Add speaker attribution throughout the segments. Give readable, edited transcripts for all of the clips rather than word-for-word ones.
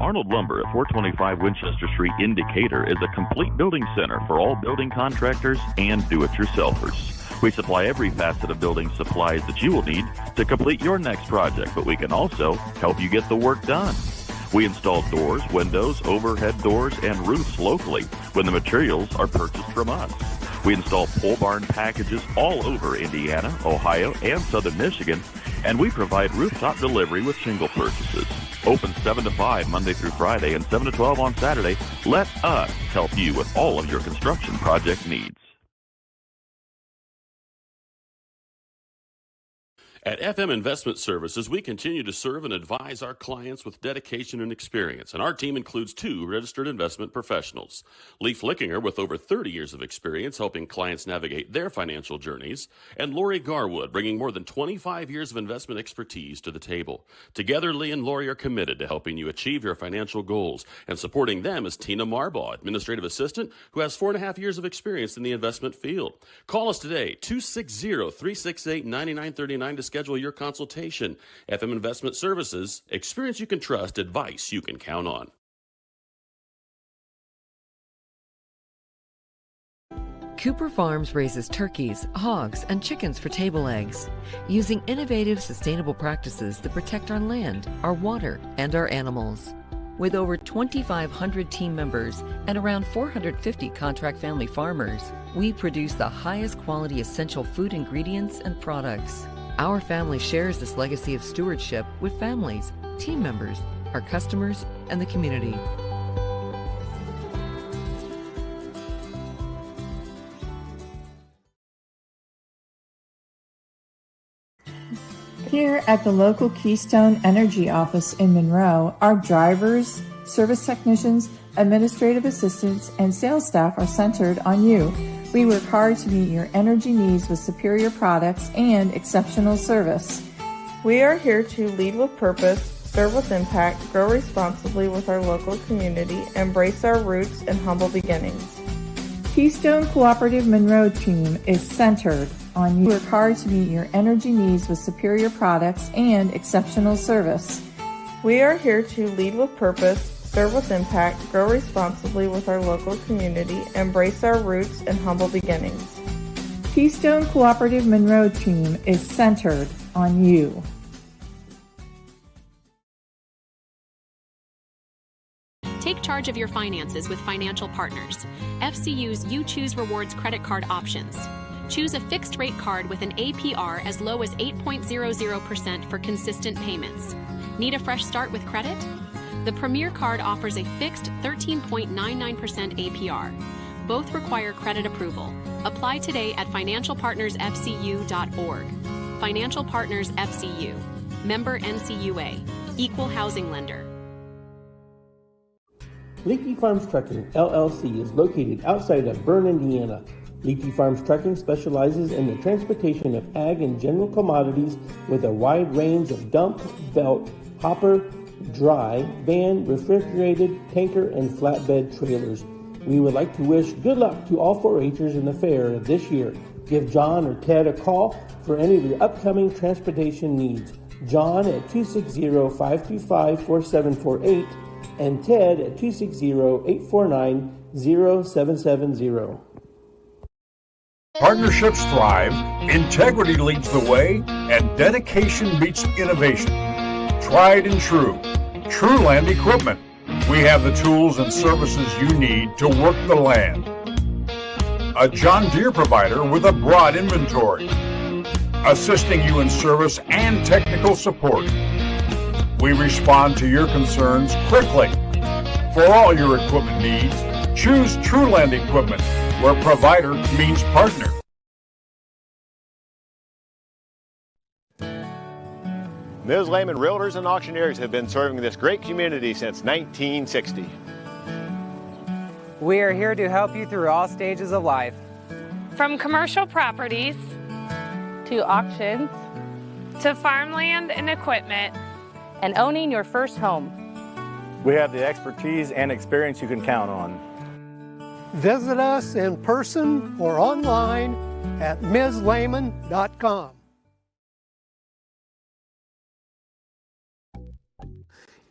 Speaker 1: Arnold Lumber at 425 Winchester Street in Decatur is a complete building center for all building contractors and do-it-yourselfers. We supply every facet of building supplies that you will need to complete your next project, but we can also help you get the work done. We install doors, windows, overhead doors, and roofs locally when the materials are purchased from us. We install pole barn packages all over Indiana, Ohio, and southern Michigan, and we provide rooftop delivery with shingle purchases. Open 7 to 5 Monday through Friday and 7 to 12 on Saturday. Let us help you with all of your construction project needs.
Speaker 2: At FM Investment Services, we continue to serve and advise our clients with dedication and experience, and our team includes 2 registered investment professionals. Leif Lickinger, with over 30 years of experience helping clients navigate their financial journeys, and Lori Garwood, bringing more than 25 years of investment expertise to the table. Together, Lee and Lori are committed to helping you achieve your financial goals, and supporting them is Tina Marbaugh, administrative assistant, who has 4.5 years of experience in the investment field. Call us today, 260-368-9939 to schedule your consultation. FM Investment Services, experience you can trust, advice you can count on.
Speaker 3: Cooper Farms raises turkeys, hogs, and chickens for table eggs, using innovative, sustainable practices that protect our land, our water, and our animals. With over 2,500 team members and around 450 contract family farmers, we produce the highest quality essential food ingredients and products. Our family shares this legacy of stewardship with families, team members, our customers, and the community.
Speaker 4: Here at the local Keystone Energy office in Monroe, our drivers, service technicians, administrative assistants, and sales staff are centered on you. We work hard to meet your energy needs with superior products and exceptional service.
Speaker 5: We are here to lead with purpose, serve with impact, grow responsibly with our local community, embrace our roots and humble beginnings.
Speaker 4: Keystone Cooperative Monroe team is centered on you. We work hard to meet your energy needs with superior products and exceptional service.
Speaker 5: We are here to lead with purpose, serve with impact, grow responsibly with our local community, embrace our roots and humble beginnings.
Speaker 4: Keystone Cooperative Monroe team is centered on you.
Speaker 6: Take charge of your finances with Financial Partners. FCU's You Choose Rewards credit card options. Choose a fixed rate card with an APR as low as 8.00% for consistent payments. Need a fresh start with credit? The Premier Card offers a fixed 13.99% APR. Both require credit approval. Apply today at financialpartnersfcu.org. Financial Partners FCU. Member NCUA. Equal housing lender.
Speaker 7: Leafy Farms Trucking, LLC is located outside of Berne, Indiana. Leafy Farms Trucking specializes in the transportation of ag and general commodities with a wide range of dump, belt, hopper, dry, van, refrigerated, tanker, and flatbed trailers. We would like to wish good luck to all 4-H'ers in the fair this year. Give John or Ted a call for any of your upcoming transportation needs. John at 260-525-4748 and Ted at 260-849-0770.
Speaker 8: Partnerships thrive, integrity leads the way, and dedication meets innovation. Tried and true. Trueland Equipment. We have the tools and services you need to work the land. A John Deere provider with a broad inventory, assisting you in service and technical support. We respond to your concerns quickly. For all your equipment needs, choose Trueland Equipment, where provider means partner.
Speaker 9: Ms. Lehman Realtors and Auctioneers have been serving this great community since 1960.
Speaker 10: We are here to help you through all stages of life.
Speaker 11: From commercial properties
Speaker 12: to auctions
Speaker 11: to farmland and equipment
Speaker 12: and owning your first home.
Speaker 13: We have the expertise and experience you can count on.
Speaker 14: Visit us in person or online at MsLehman.com.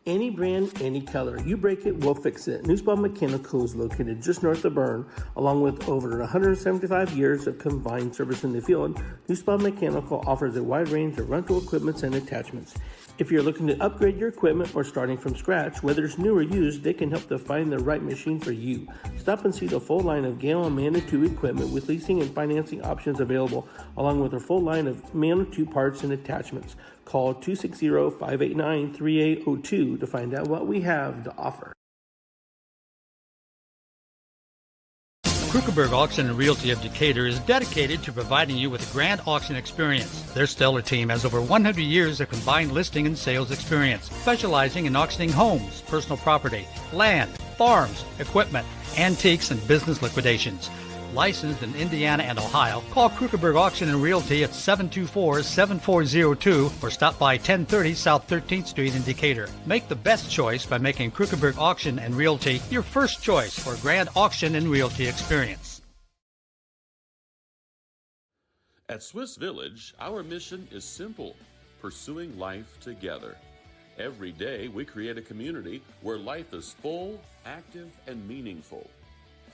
Speaker 7: Any brand, any color. You break it, we'll fix it. Nussbaum Mechanical is located just north of Berne, along with over 175 years of combined service in the field. Nussbaum Mechanical offers a wide range of rental equipment and attachments. If you're looking to upgrade your equipment or starting from scratch, whether it's new or used, they can help to find the right machine for you. Stop and see the full line of Gale and Manitou equipment with leasing and financing options available, along with their full line of Manitou parts and attachments. Call 260-589-3802 to find out what we have to offer.
Speaker 15: Krukerberg Auction and Realty of Decatur is dedicated to providing you with a grand auction experience. Their stellar team has over 100 years of combined listing and sales experience, specializing in auctioning homes, personal property, land, farms, equipment, antiques, and business liquidations. Licensed in Indiana and Ohio, call Krukerberg Auction and Realty at 724-7402 or stop by 1030 South 13th Street in Decatur. Make the best choice by making Krukerberg Auction and Realty your first choice for a grand auction and realty experience.
Speaker 2: At Swiss Village, our mission is simple: pursuing life together. Every day, we create a community where life is full, active, and meaningful.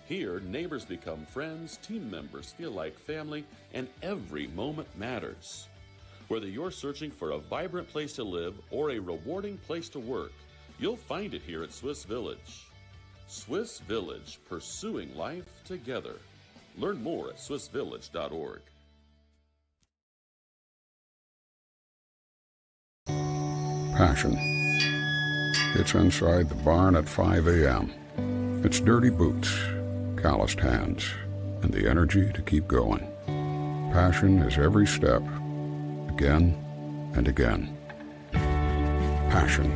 Speaker 2: Here, neighbors become friends, team members feel like family, and every moment matters. Whether you're searching for a vibrant place to live or a rewarding place to work, you'll find it here at Swiss Village. Swiss Village, pursuing life together. Learn more at swissvillage.org.
Speaker 16: Passion. It's inside the barn at 5 a.m. It's dirty boots, calloused hands, and the energy to keep going. Passion is every step, again and again. Passion.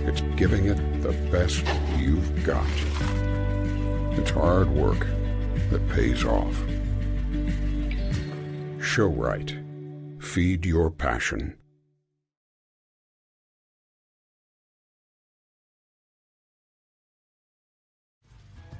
Speaker 16: It's giving it the best you've got. It's hard work that pays off. Show right. Feed your passion.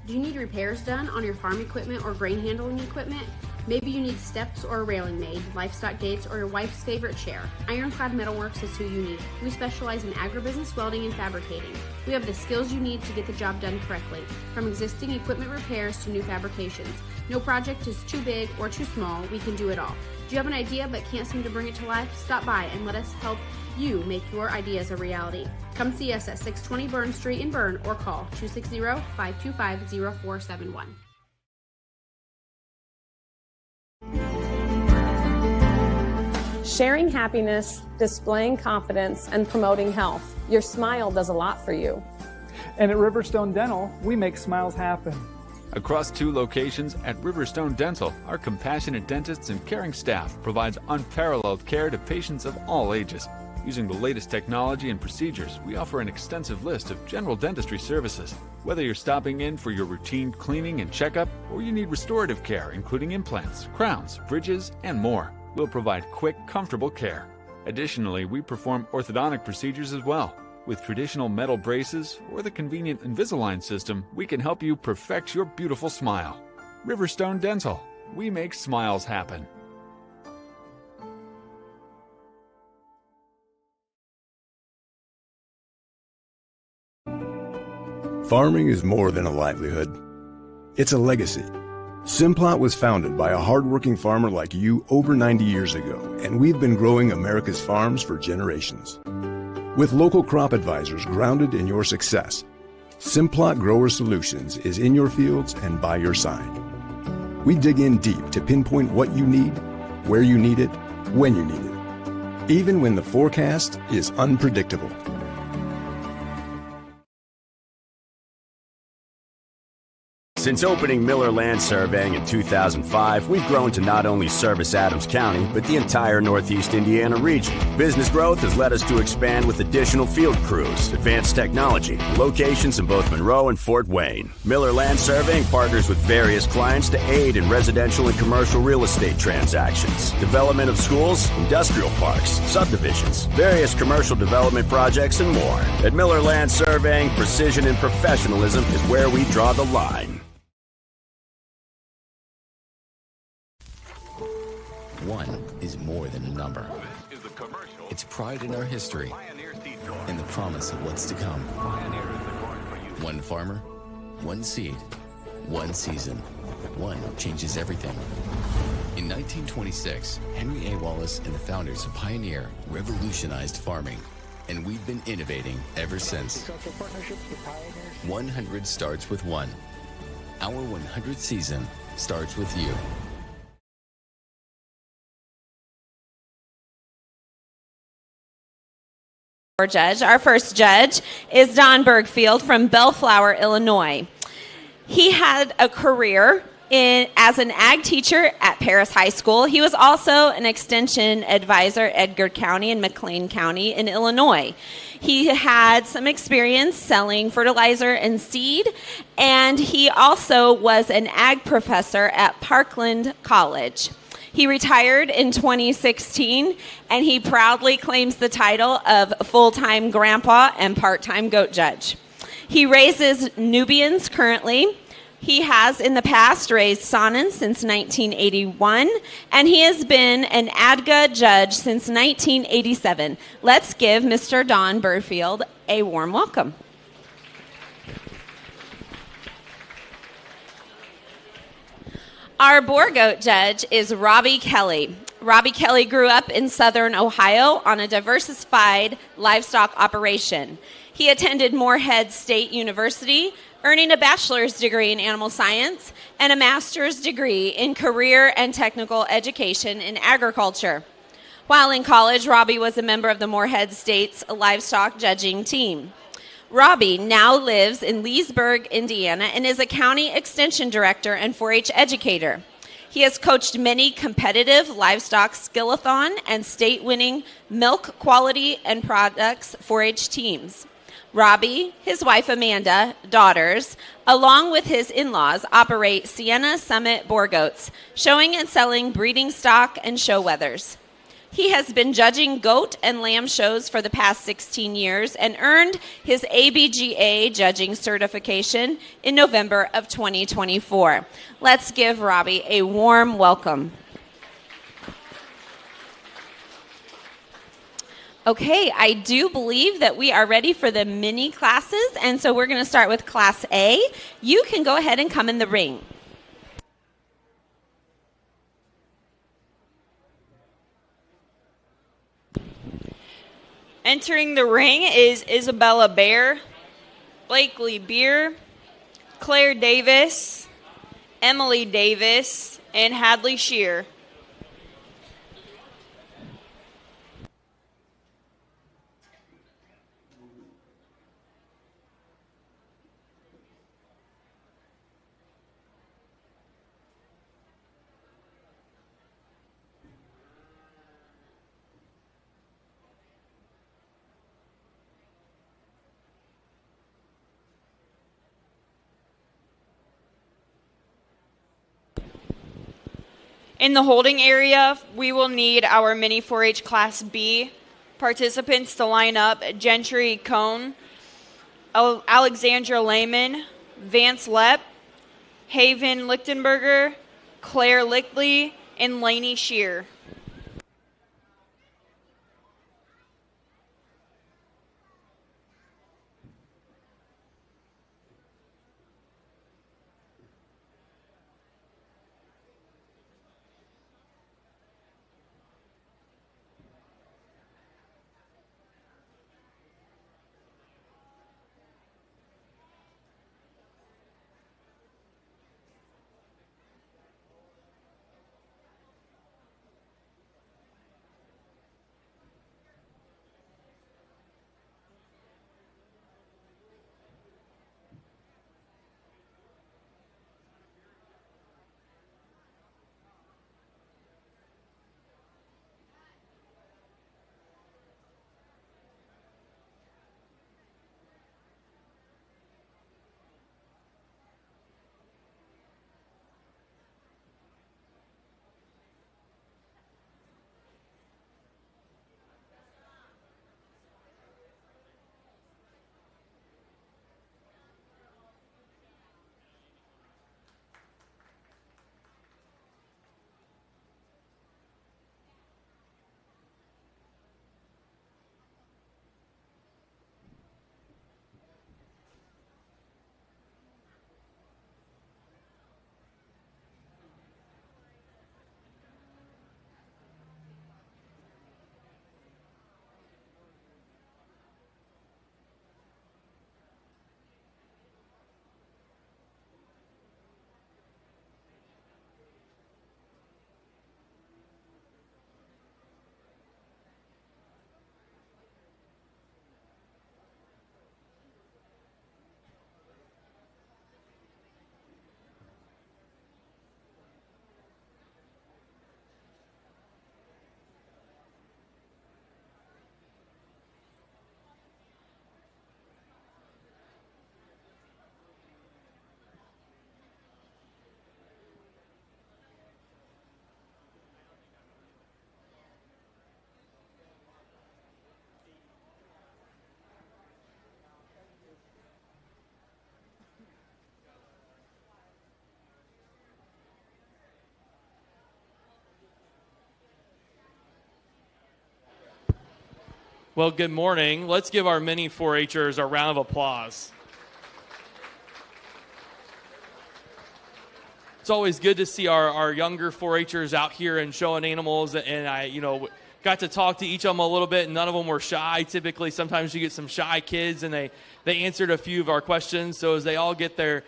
Speaker 17: Do you need repairs done on your farm equipment or grain handling equipment? Maybe you need steps or a railing made, livestock gates, or your wife's favorite chair. Ironclad Metalworks is who you need. We specialize in agribusiness welding and fabricating. We have the skills you need to get the job done correctly, from existing equipment repairs to new fabrications. No project is too big or too small. We can do it all. Do you have an idea but can't seem to bring it to life? Stop by and let us help you make your ideas a reality. Come see us at 620 Berne Street in Berne or call 260-525-0471.
Speaker 18: Sharing happiness, displaying confidence, and promoting health. Your smile does a lot for you.
Speaker 19: And at Riverstone Dental, we make smiles happen.
Speaker 20: Across 2 locations at Riverstone Dental, our compassionate dentists and caring staff provides unparalleled care to patients of all ages. Using the latest technology and procedures, we offer an extensive list of general dentistry services. Whether you're stopping in for your routine cleaning and checkup, or you need restorative care, including implants, crowns, bridges, and more, we'll provide quick, comfortable care. Additionally, we perform orthodontic procedures as well. With traditional metal braces or the convenient Invisalign system, we can help you perfect your beautiful smile. Riverstone Dental. We make smiles happen.
Speaker 21: Farming is more than a livelihood. It's a legacy. Simplot was founded by a hardworking farmer like you over 90 years ago, and we've been growing America's farms for generations. With local crop advisors grounded in your success, Simplot Grower Solutions is in your fields and by your side. We dig in deep to pinpoint what you need, where you need it, when you need it, even when the forecast is unpredictable.
Speaker 22: Since opening Miller Land Surveying in 2005, we've grown to not only service Adams County, but the entire Northeast Indiana region. Business growth has led us to expand with additional field crews, advanced technology, locations in both Monroe and Fort Wayne. Miller Land Surveying partners with various clients to aid in residential and commercial real estate transactions, development of schools, industrial parks, subdivisions, various commercial development projects, and more. At Miller Land Surveying, precision and professionalism is where we draw the line.
Speaker 23: One is more than a number. It's pride in our history,
Speaker 1: and the promise of what's to come. One farmer, one seed, one season. One changes everything. In 1926, Henry A. Wallace and the founders of Pioneer revolutionized farming, and we've been innovating ever since. 100 starts with one. Our 100th season starts with you.
Speaker 3: Judge. Our first judge is Don Bergfield from Bellflower, Illinois. He had a career as an ag teacher at Paris High School. He was also an extension advisor at Edgar County and McLean County in Illinois. He had some experience selling fertilizer and seed, and he also was an ag professor at Parkland College. He retired in 2016, and he proudly claims the title of full-time grandpa and part-time goat judge. He raises Nubians currently. He has in the past raised Saanens since 1981, and he has been an ADGA judge since 1987. Let's give Mr. Don Bergfield a warm welcome. Our Boer Goat judge is Robbie Kelly. Robbie Kelly grew up in southern Ohio on a diversified livestock operation. He attended Morehead State University, earning a bachelor's degree in animal science and a master's degree in career and technical education in agriculture. While in college, Robbie was a member of the Morehead State's livestock judging team. Robbie now lives in Leesburg, Indiana, and is a county extension director and 4-H educator. He has coached many competitive livestock skillathon and state-winning milk quality and products 4-H teams. Robbie, his wife Amanda, daughters, along with his in-laws, operate Sienna Summit Boer Goats, showing and selling breeding stock and show wethers. He has been judging goat and lamb shows for the past 16 years and earned his ABGA judging certification in November of 2024. Let's give Robbie a warm welcome. Okay, I do believe that we are ready for the mini classes, and so we're going to start with Class A. You can go ahead and come in the ring.
Speaker 23: Entering the ring is Isabella Bear, Blakely Beer, Claire Davis, Emily Davis, and Hadley Shear. In the holding area, we will need our mini 4-H Class B participants to line up: Gentry Cohn, Alexandra Lehman, Vance Lepp, Haven Lichtenberger, Claire Lickley, and Lainey Shear.
Speaker 4: Well, good morning. Let's give our mini 4-Hers a round of applause. It's always good to see our younger 4-Hers out here and showing animals, and I, got to talk to each of them a little bit, and none of them were shy. Typically, sometimes you get some shy kids, and they answered a few of our questions. So as they all get their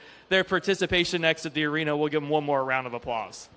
Speaker 4: participation next at the arena, we'll give them one more round of applause.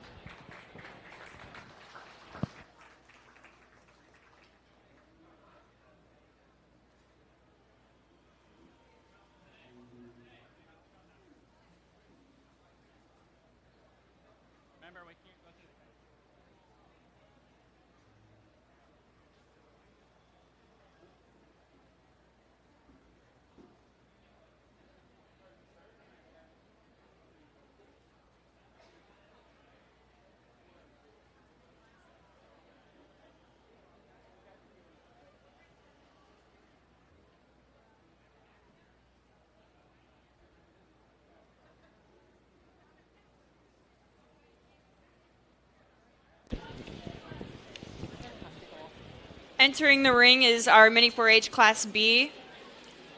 Speaker 23: Entering the ring is our Mini 4-H Class B,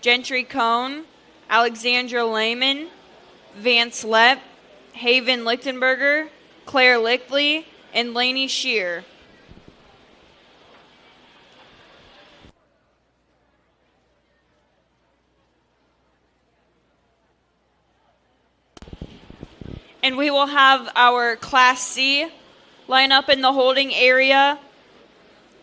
Speaker 23: Gentry Cone, Alexandra Lehman, Vance Lepp, Haven Lichtenberger, Claire Lickley, and Lainey Shear. And we will have our Class C line up in the holding area.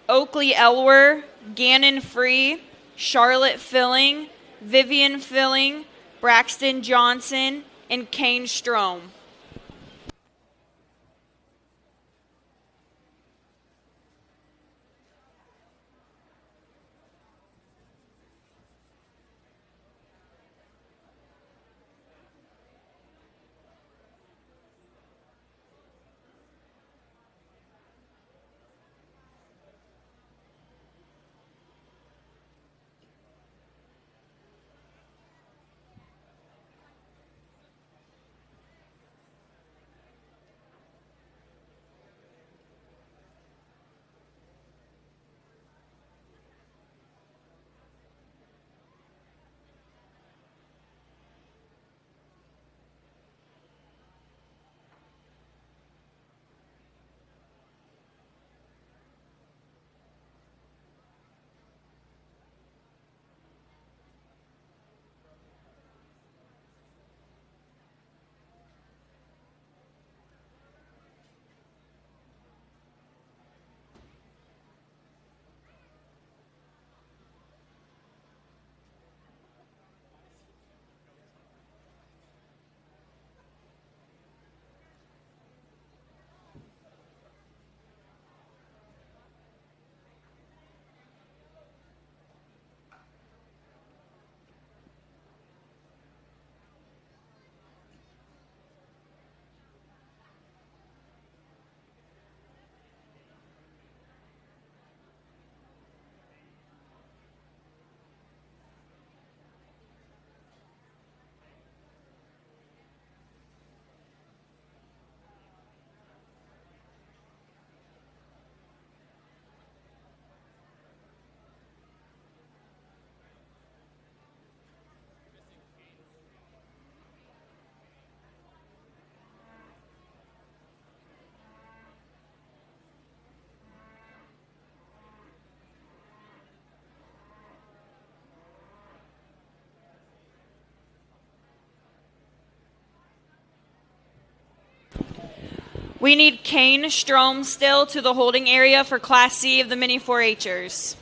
Speaker 23: Oakley Elwer, Gannon Free, Charlotte Filling, Vivian Filling, Braxton Johnson, and Kane Strom. We need Kane Strom still to the holding area for Class C of the Mini 4-Hers.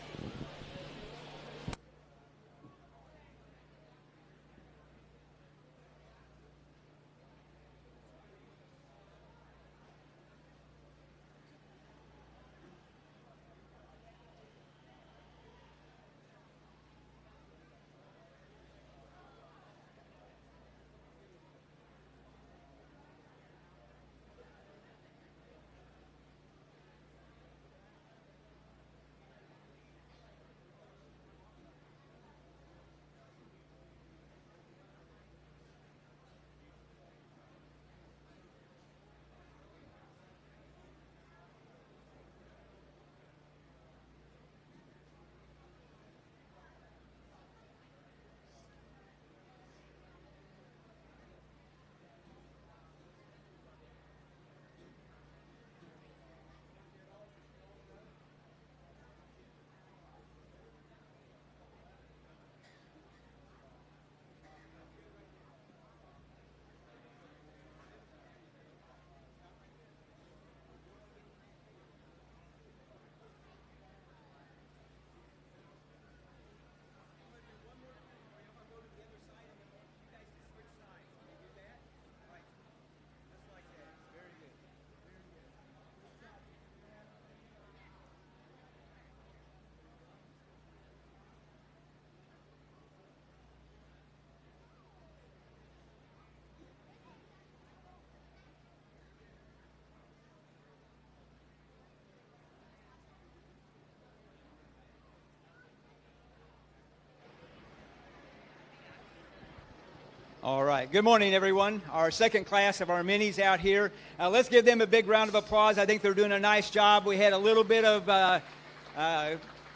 Speaker 5: All right. Good morning, everyone. Our second class of our minis out here. Let's give them a big round of applause. I think they're doing a nice job. We had a little bit of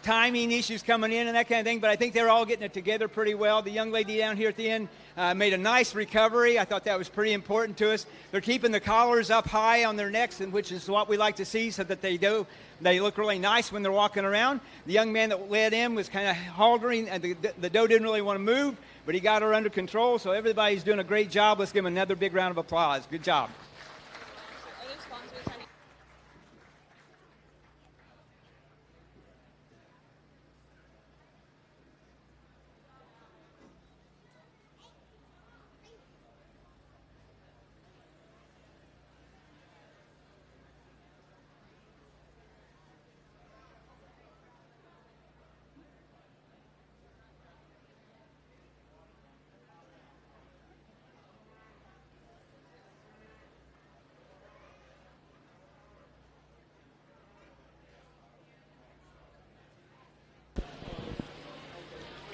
Speaker 5: timing issues coming in and that kind of thing, but I think they're all getting it together pretty well. The young lady down here at the end made a nice recovery. I thought that was pretty important to us. They're keeping the collars up high on their necks, and which is what we like to see, so that they look really nice when they're walking around. The young man that led in was kind of haltering, and the doe didn't really want to move, but he got her under control, so everybody's doing a great job. Let's give him another big round of applause. Good job.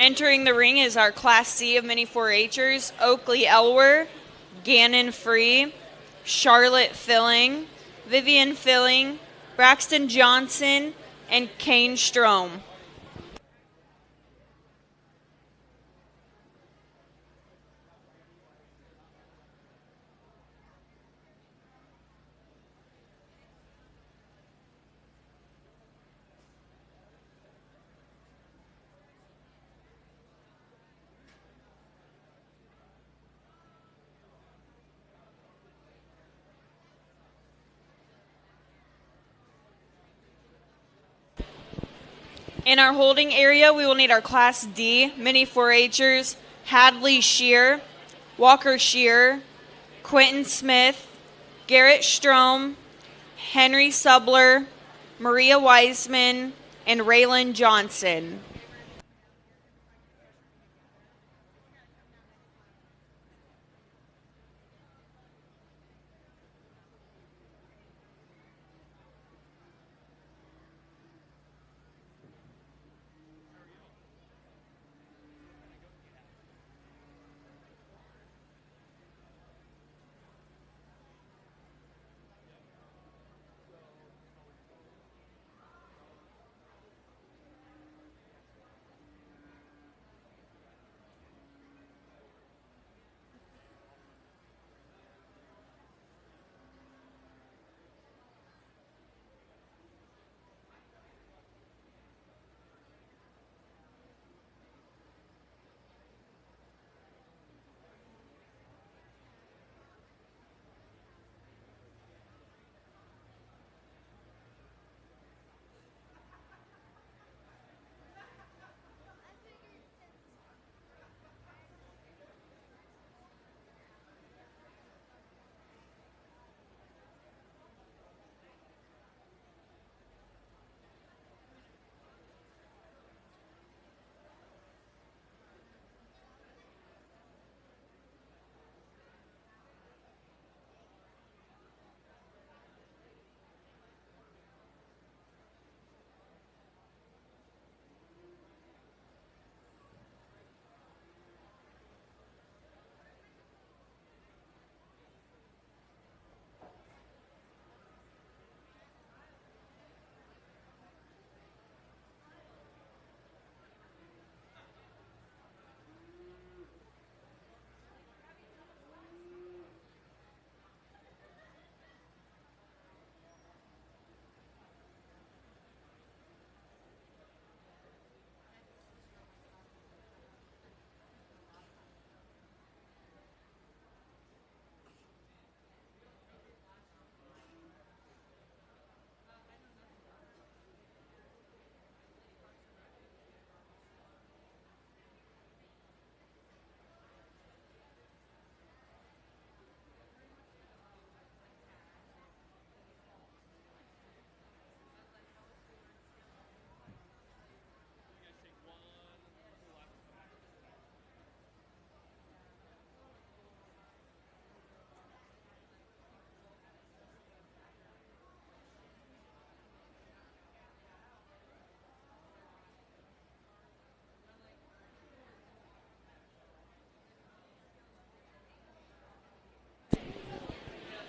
Speaker 23: Entering the ring is our Class C of mini 4-H'ers, Oakley Elwer, Gannon Free, Charlotte Filling, Vivian Filling, Braxton Johnson, and Kane Strom. In our holding area, we will need our Class D mini 4-H'ers, Hadley Shear, Walker Shear, Quentin Smith, Garrett Strom, Henry Subler, Maria Wiseman, and Raylan Johnson.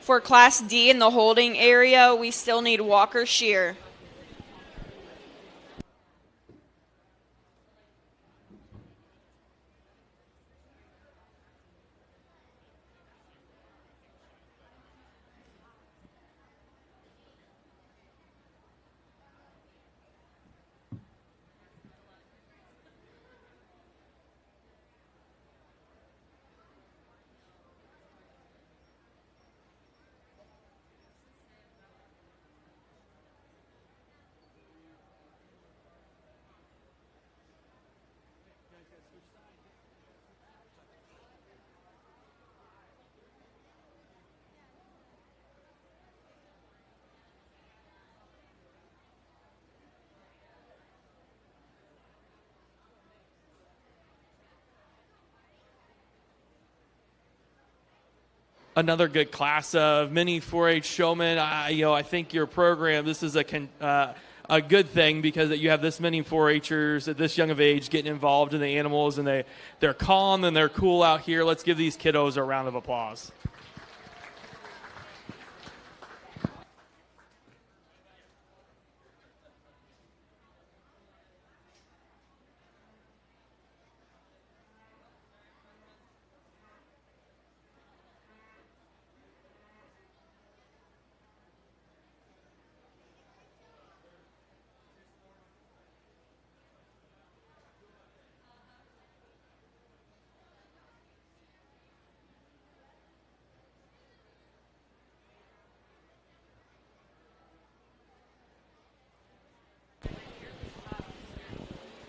Speaker 23: For Class D in the holding area, we still need Walker Shear.
Speaker 4: Another good class of mini 4-H showmen. I think your program, this is a good thing because that you have this many 4-Hers at this young of age getting involved in the animals, and they're calm and they're cool out here. Let's give these kiddos a round of applause.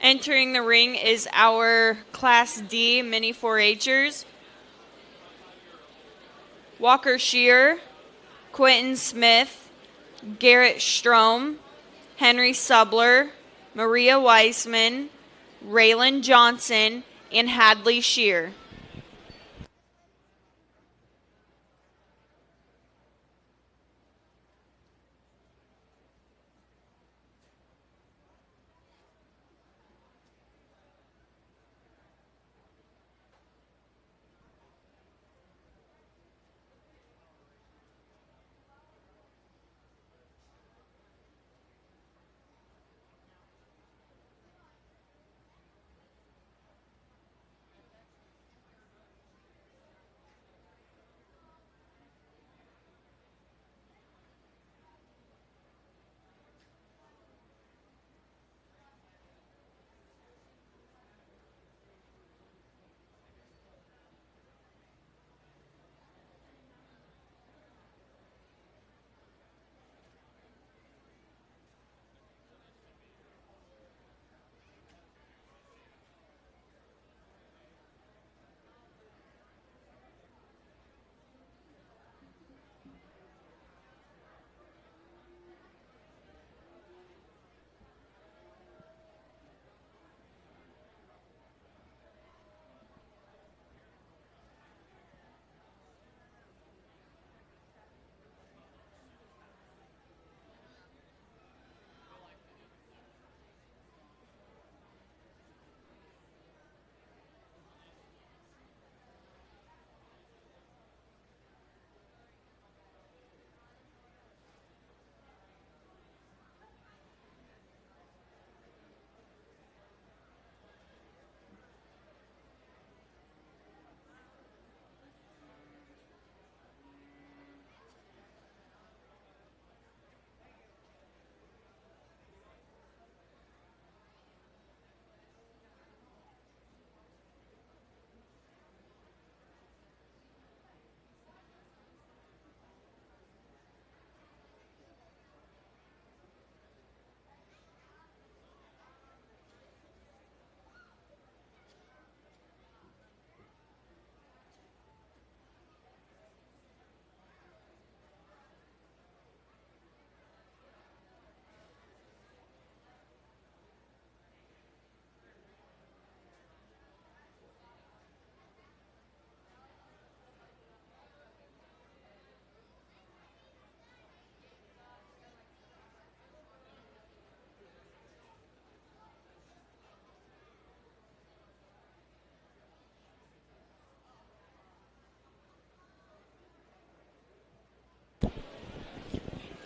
Speaker 23: Entering the ring is our Class D mini 4-Hers. Walker Shear, Quentin Smith, Garrett Strom, Henry Subler, Maria Weisman, Raylan Johnson, and Hadley Shear.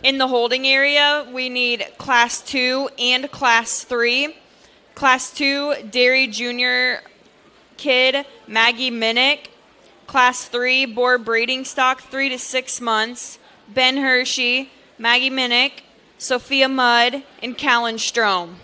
Speaker 23: In the holding area, we need Class 2 and Class 3. Class 2, Dairy Junior Kid Maggie Minnick. Class 3, Boar Breeding Stock, 3 to 6 months. Ben Hershey, Maggie Minnick, Sophia Mudd, and Callan Strom.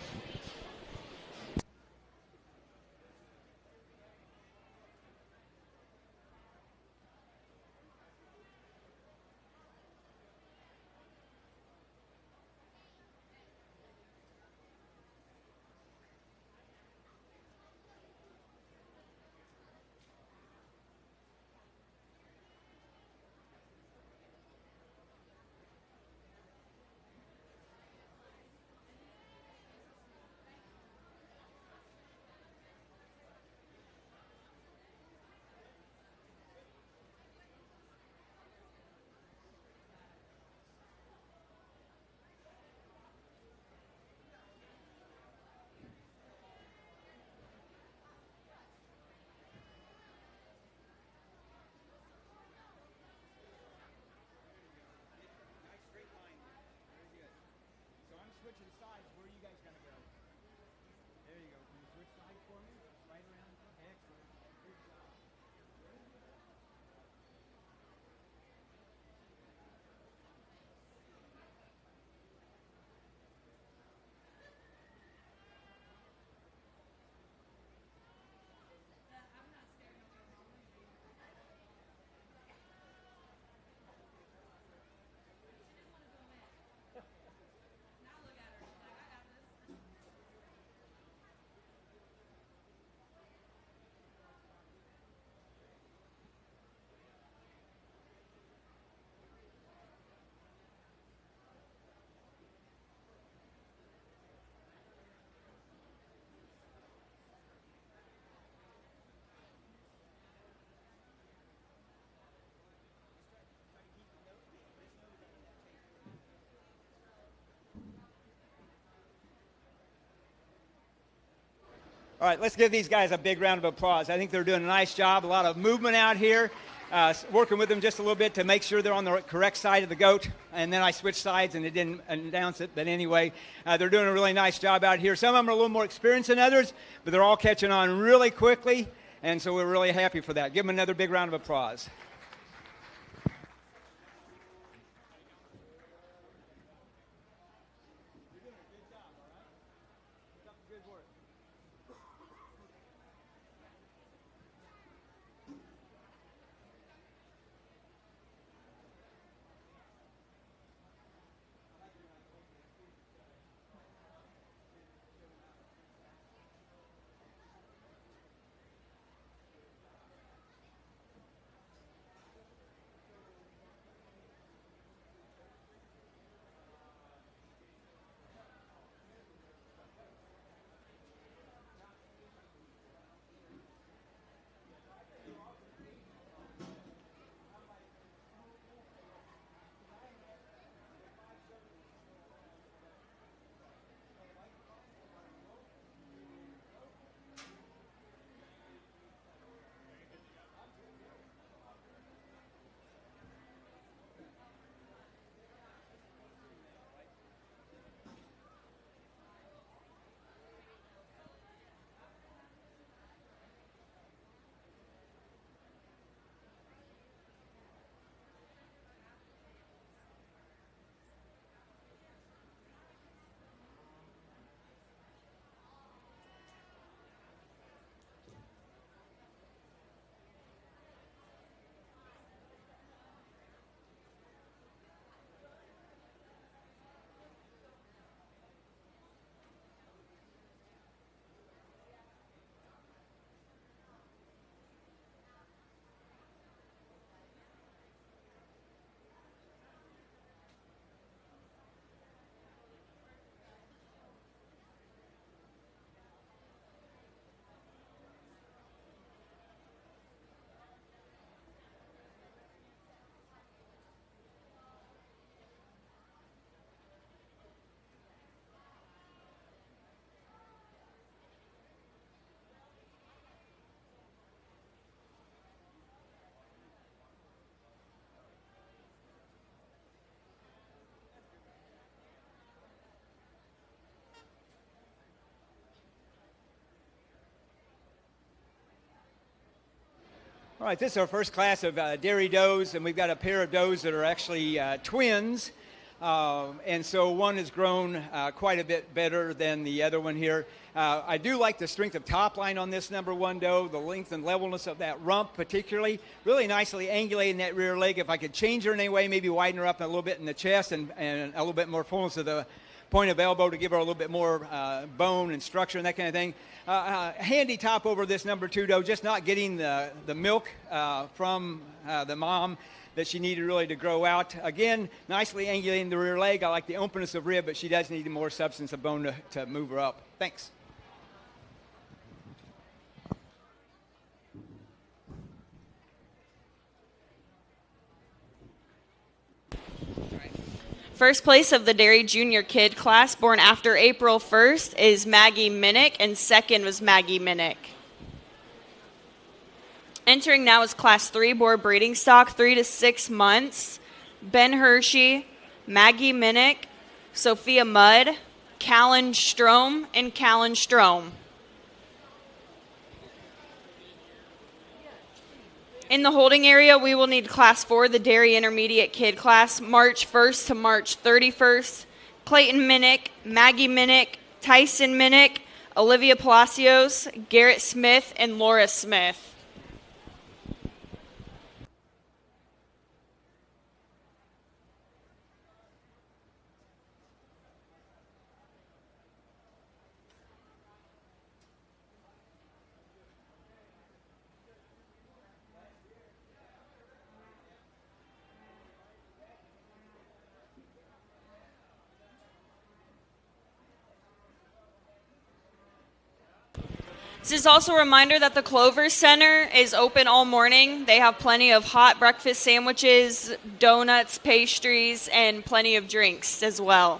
Speaker 5: All right, let's give these guys a big round of applause. I think they're doing a nice job, a lot of movement out here, working with them just a little bit to make sure they're on the correct side of the goat. And then I switched sides and it didn't announce it. But anyway, they're doing a really nice job out here. Some of them are a little more experienced than others, but they're all catching on really quickly. And so we're really happy for that. Give them another big round of applause. All right, this is our first class of dairy does, and we've got a pair of does that are actually twins. And so one has grown quite a bit better than the other one here. I do like the strength of top line on this number one doe, the length and levelness of that rump particularly, really nicely angulating that rear leg. If I could change her in any way, maybe widen her up a little bit in the chest and a little bit more fullness of the point of elbow to give her a little bit more bone and structure and that kind of thing. Handy top over this number two doe, just not getting the milk from the mom that she needed really to grow out. Again, nicely angulating the rear leg. I like the openness of rib, but she does need more substance of bone to move her up. Thanks.
Speaker 23: First place of the Dairy Junior Kid class, born after April 1st, is Maggie Minnick, and second was Maggie Minnick. Entering now is Class 3 boar breeding stock, 3 to 6 months. Ben Hershey, Maggie Minnick, Sophia Mudd, Callan Strom, and Callan Strom. In the holding area, we will need Class 4, the Dairy Intermediate Kid class, March 1st to March 31st. Clayton Minnick, Maggie Minnick, Tyson Minnick, Olivia Palacios, Garrett Smith, and Laura Smith. This is also a reminder that the Clover Center is open all morning. They have plenty of hot breakfast sandwiches, donuts, pastries, and plenty of drinks as well.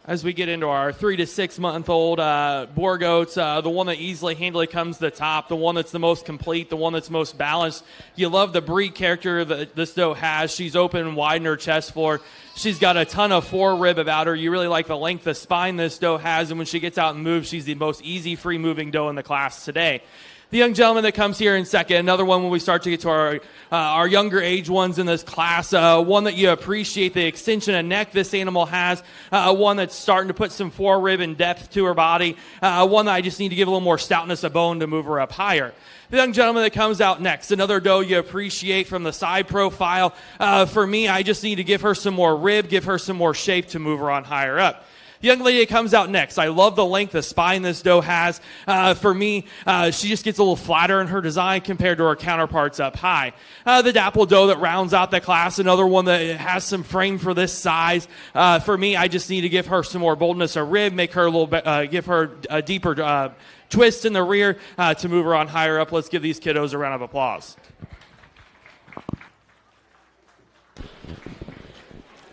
Speaker 4: As we get into our 3 to 6 month old boar goats, the one that easily, handily comes to the top, the one that's the most complete, the one that's most balanced. You love the breed character that this doe has. She's open and wide in her chest floor. She's got a ton of forerib about her. You really like the length of spine this doe has, and when she gets out and moves, she's the most easy, free-moving doe in the class today. The young gentleman that comes here in second, another one when we start to get to our younger age ones in this class, one that you appreciate the extension of neck this animal has, one that's starting to put some forerib and depth to her body, one that I just need to give a little more stoutness of bone to move her up higher. The young gentleman that comes out next, another doe you appreciate from the side profile. For me, I just need to give her some more rib, give her some more shape to move her on higher up. The young lady that comes out next, I love the length of spine this doe has. For me, she just gets a little flatter in her design compared to her counterparts up high. The dapple doe that rounds out the class, another one that has some frame for this size. For me, I just need to give her some more boldness of rib, make her a little bit, give her a deeper twist in the rear to move her on higher up. Let's give these kiddos a round of applause.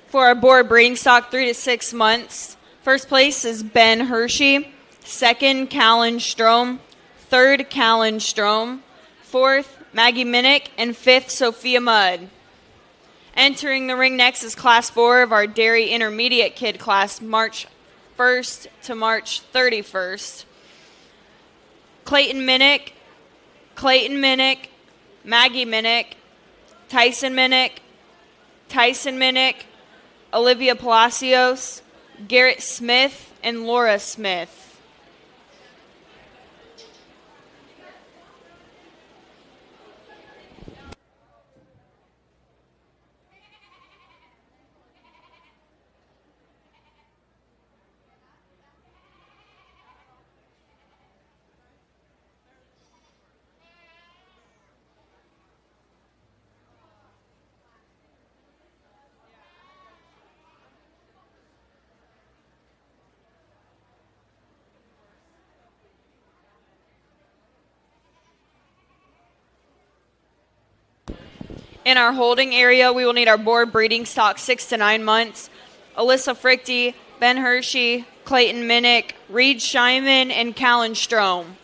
Speaker 23: For our boar breeding stock, 3 to 6 months. First place is Ben Hershey. Second, Callan Strom. Third, Callan Strom. Fourth, Maggie Minnick. And fifth, Sophia Mudd. Entering the ring next is Class 4 of our Dairy Intermediate Kid class, March 1st to March 31st. Clayton Minnick, Maggie Minnick, Tyson Minnick, Olivia Palacios, Garrett Smith, and Laura Smith. In our holding area, we will need our boar breeding stock 6 to 9 months. Alyssa Frichty, Ben Hershey, Clayton Minnick, Reed Scheinman, and Callan Strom.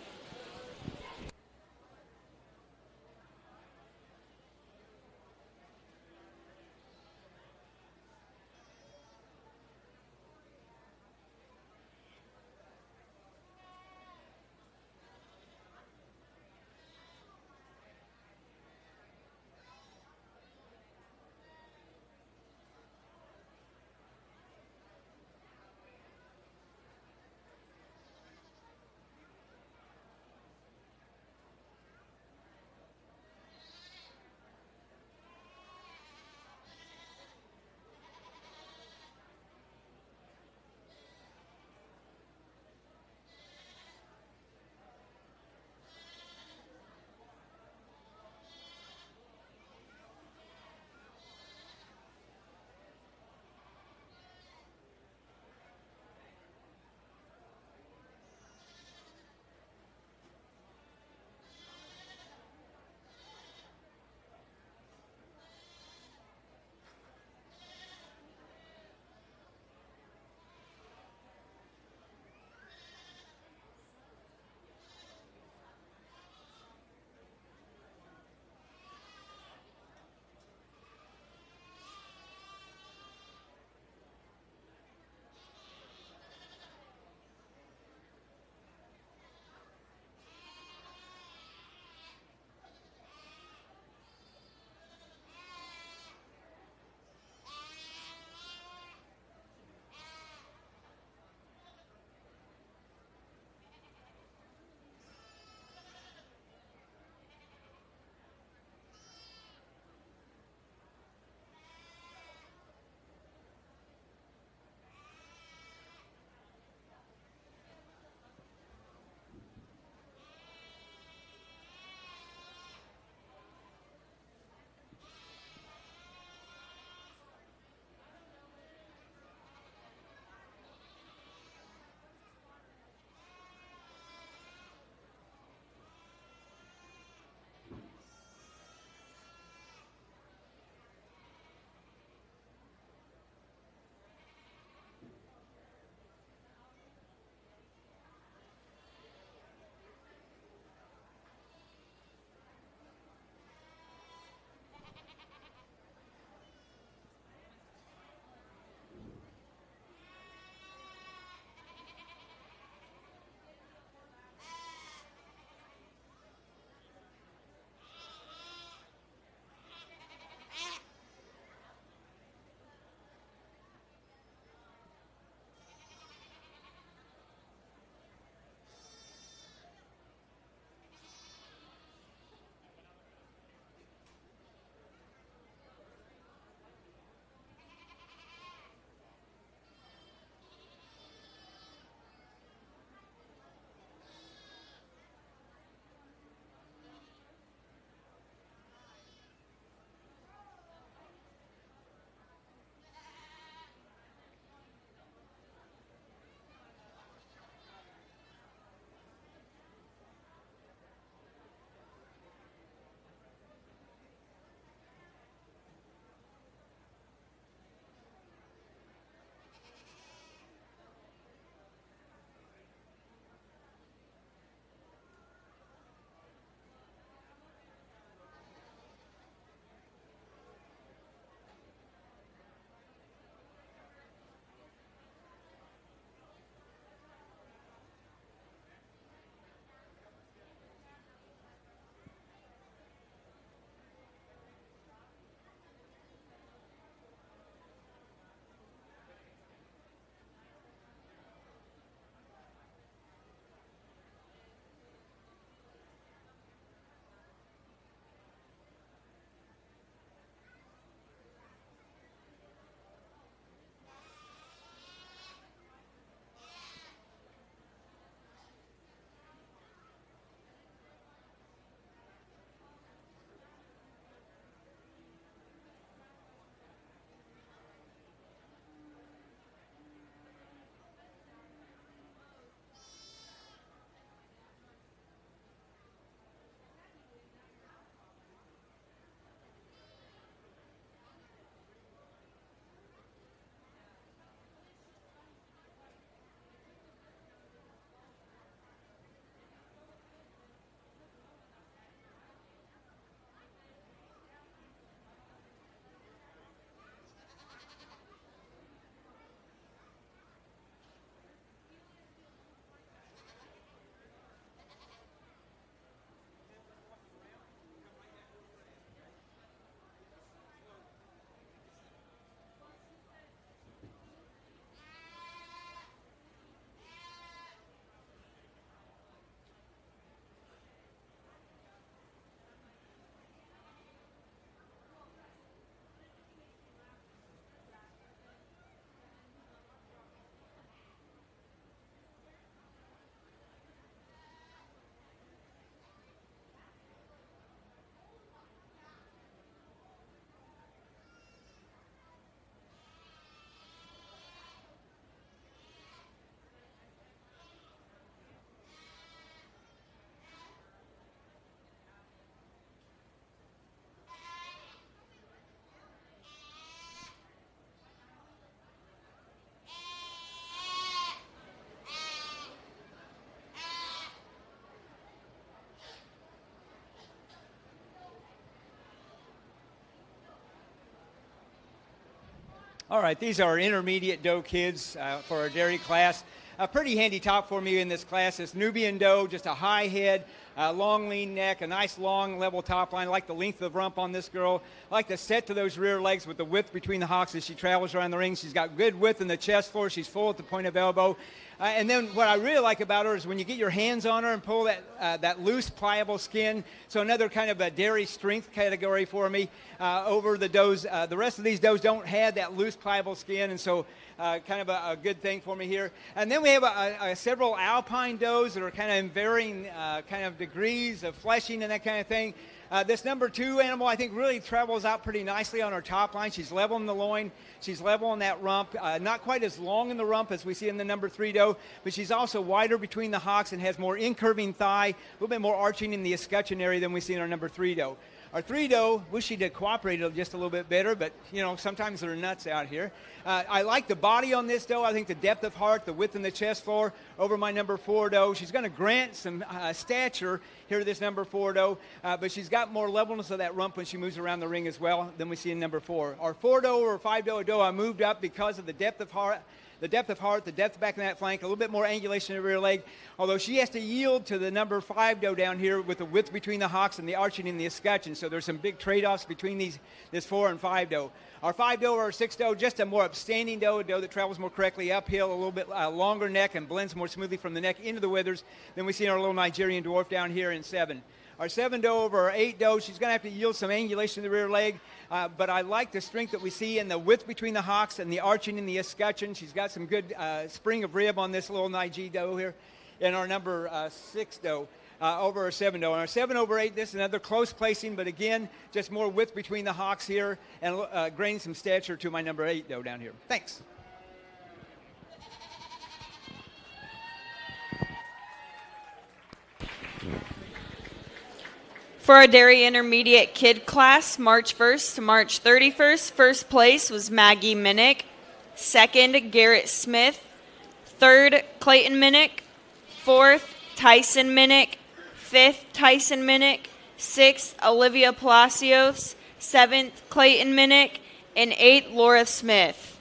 Speaker 5: All right, these are intermediate doe kids for our dairy class. A pretty handy top for me in this class is Nubian doe, just a high head, long lean neck, a nice long level top line. I like the length of rump on this girl. I like the set to those rear legs with the width between the hocks as she travels around the ring. She's got good width in the chest floor. She's full at the point of elbow. And then what I really like about her is when you get your hands on her and pull that loose, pliable skin. So another kind of a dairy strength category for me over the does. The rest of these does don't have that loose, pliable skin, and so kind of a good thing for me here. And then we have several alpine does that are kind of in varying kind of degrees of fleshing and that kind of thing. This number 2 animal, I think, really travels out pretty nicely on her top line. She's level in the loin. She's level in that rump. Not quite as long in the rump as we see in the number 3 doe, but she's also wider between the hocks and has more incurving thigh, a little bit more arching in the escutcheon area than we see in our number 3 doe. Our 3 doe, wish she'd have cooperated just a little bit better, but, you know, sometimes they're nuts out here. I like the body on this doe. I think the depth of heart, the width in the chest floor over my number 4 doe. She's going to grant some stature here to this number 4 doe, but she's got more levelness of that rump when she moves around the ring as well than we see in number 4. Our 4 doe or 5 doe, I moved up because of the depth of heart, the depth back in that flank, a little bit more angulation in the rear leg, although she has to yield to the number 5 doe down here with the width between the hocks and the arching in the escutcheon. So there's some big trade-offs between this 4 and 5 doe. Our 5 doe or our 6 doe, just a more upstanding doe, a doe that travels more correctly uphill, a little bit longer neck and blends more smoothly from the neck into the withers than we see in our little Nigerian dwarf down here in 7. Our 7 doe over our 8 doe, she's going to have to yield some angulation in the rear leg, but I like the strength that we see in the width between the hocks and the arching in the escutcheon. She's got some good spring of rib on this little Nige doe here. And our number 6 doe over our 7 doe. And our 7 over 8, this is another close placing, but again, just more width between the hocks here and gaining some stature to my number 8 doe down here. Thanks.
Speaker 23: For our dairy intermediate kid class, March 1st to March 31st, first place was Maggie Minnick, second, Garrett Smith, third, Clayton Minnick, fourth, Tyson Minnick, fifth, Tyson Minnick, sixth, Olivia Palacios, seventh, Clayton Minnick, and eighth, Laura Smith.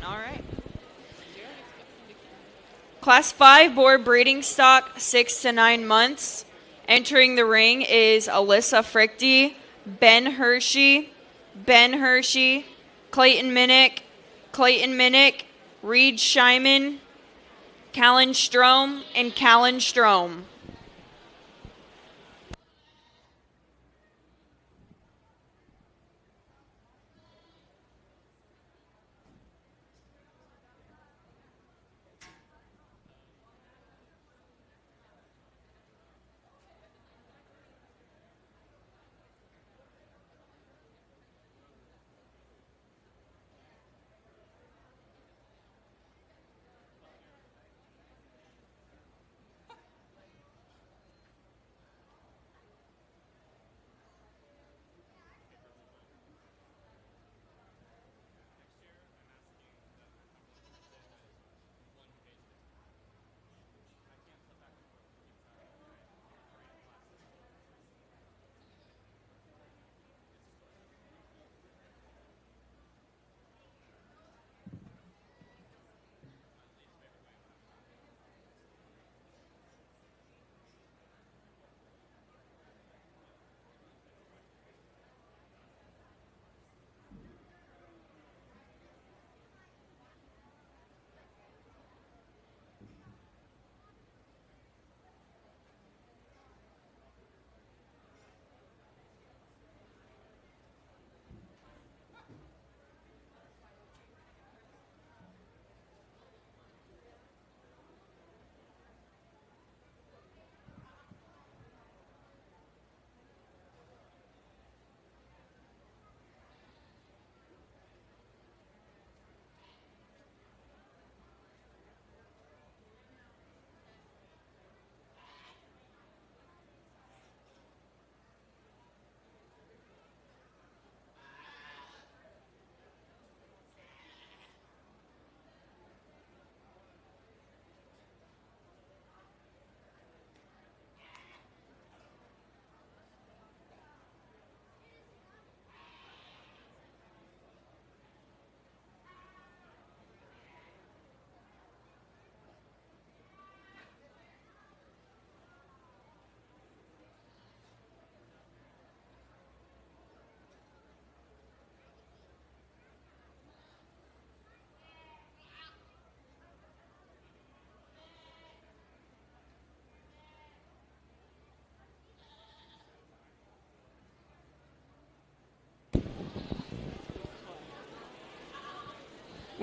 Speaker 23: All right. Class 5 boar breeding stock, 6 to 9 months. Entering the ring is Alyssa Frichty, Ben Hershey, Clayton Minnick, Reed Scheiman, Callan Strom, and Callan Strom.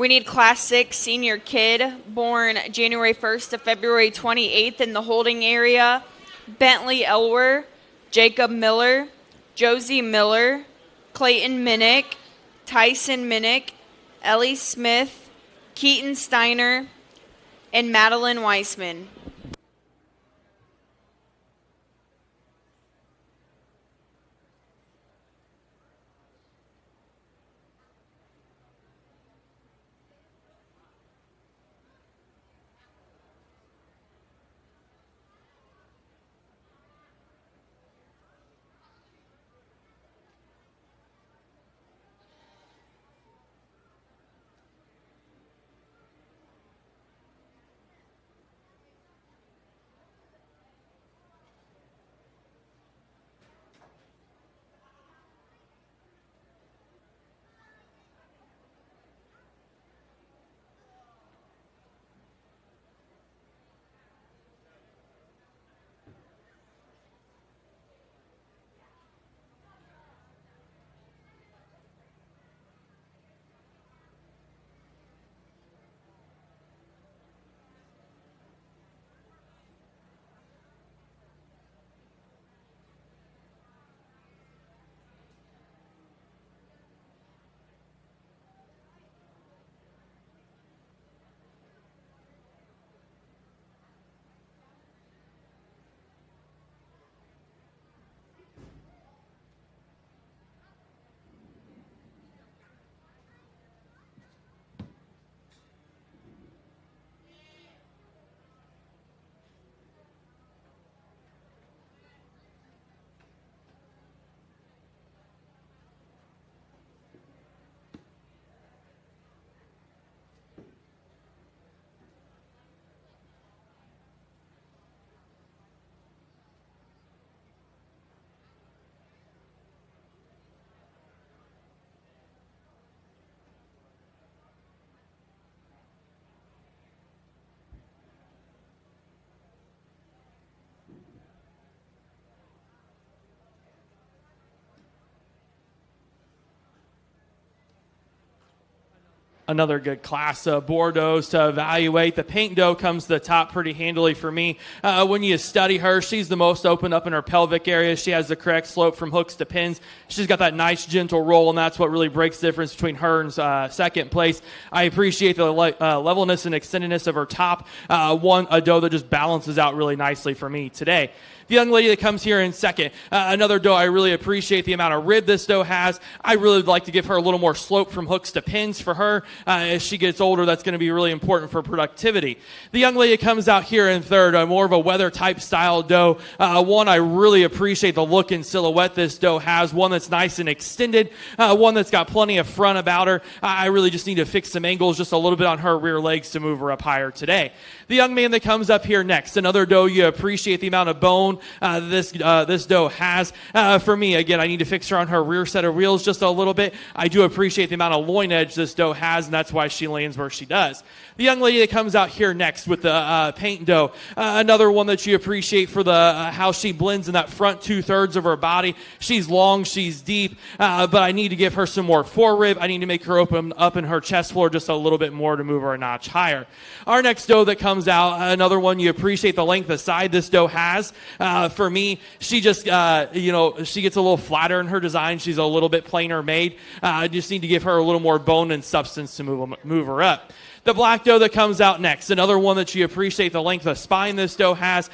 Speaker 23: We need Class 6 senior kid, born January 1st to February 28th in the holding area. Bentley Elwer, Jacob Miller, Josie Miller, Clayton Minnick, Tyson Minnick, Ellie Smith, Keaton Steiner, and Madeline Weissman.
Speaker 4: Another good class of Bordeaux to evaluate. The paint doe comes to the top pretty handily for me. When you study her, she's the most open up in her pelvic area. She has the correct slope from hooks to pins. She's got that nice gentle roll, and that's what really breaks the difference between her and second place. I appreciate the levelness and extendedness of her top. A doe that just balances out really nicely for me today. The young lady that comes here in second, another doe, I really appreciate the amount of rib this doe has. I really would like to give her a little more slope from hooks to pins for her. As she gets older, that's going to be really important for productivity. The young lady that comes out here in third, more of a weather type style doe. One, I really appreciate the look and silhouette this doe has. One that's nice and extended. One that's got plenty of front about her. I really just need to fix some angles just a little bit on her rear legs to move her up higher today. The young man that comes up here next, another doe, you appreciate the amount of bone this doe has. For me, again, I need to fix her on her rear set of wheels just a little bit. I do appreciate the amount of loin edge this doe has, and that's why she lands where she does. The young lady that comes out here next with the paint doe, another one that you appreciate for the how she blends in that front 2/3 of her body. She's long, she's deep, but I need to give her some more forerib. I need to make her open up in her chest floor just a little bit more to move her a notch higher. Our next doe that comes out, another one you appreciate the length of side this doe has. For me, she just, she gets a little flatter in her design. She's a little bit plainer made. I just need to give her a little more bone and substance to move her up. The black doe that comes out next, another one that you appreciate the length of spine this doe has.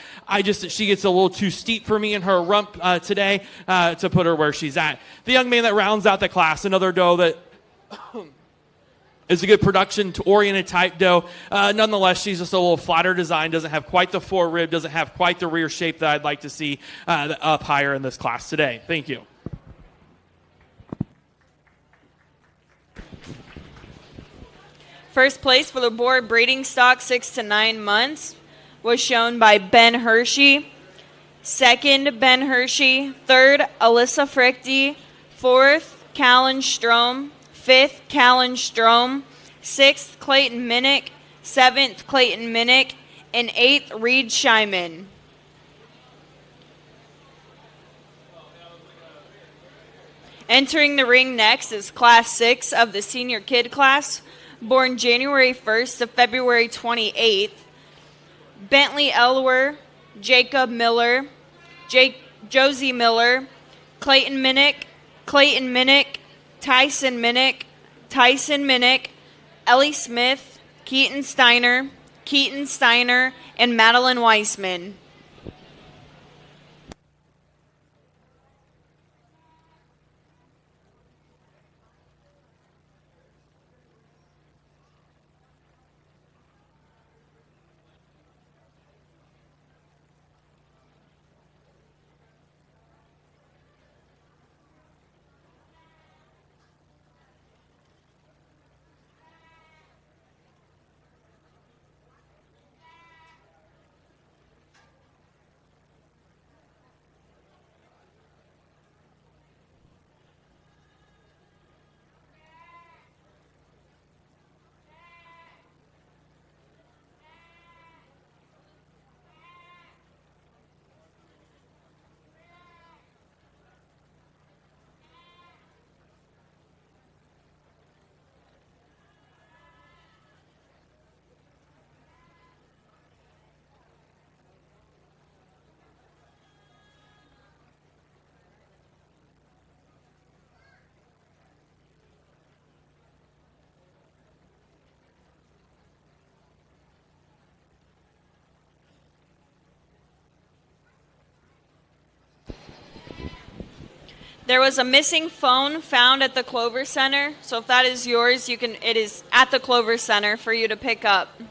Speaker 4: She gets a little too steep for me in her rump today to put her where she's at. The young man that rounds out the class, another doe that is a good production-oriented type doe. Nonetheless, she's just a little flatter design, doesn't have quite the forerib, doesn't have quite the rear shape that I'd like to see up higher in this class today. Thank you.
Speaker 23: First place for the Boer breeding stock 6 to 9 months was shown by Ben Hershey. Second, Ben Hershey. Third, Alyssa Frichte. Fourth, Callan Strom. Fifth, Callan Strom. Sixth, Clayton Minnick. Seventh, Clayton Minnick. And eighth, Reed Scheiman. Entering the ring next is Class 6 of the senior kid class, born January 1st to February 28th. Bentley Elwer, Jacob Miller, Josie Miller, Clayton Minnick, Tyson Minnick, Ellie Smith, Keaton Steiner, and Madeline Weissman. There was a missing phone found at the Clover Center, so if that is yours, it is at the Clover Center for you to pick up.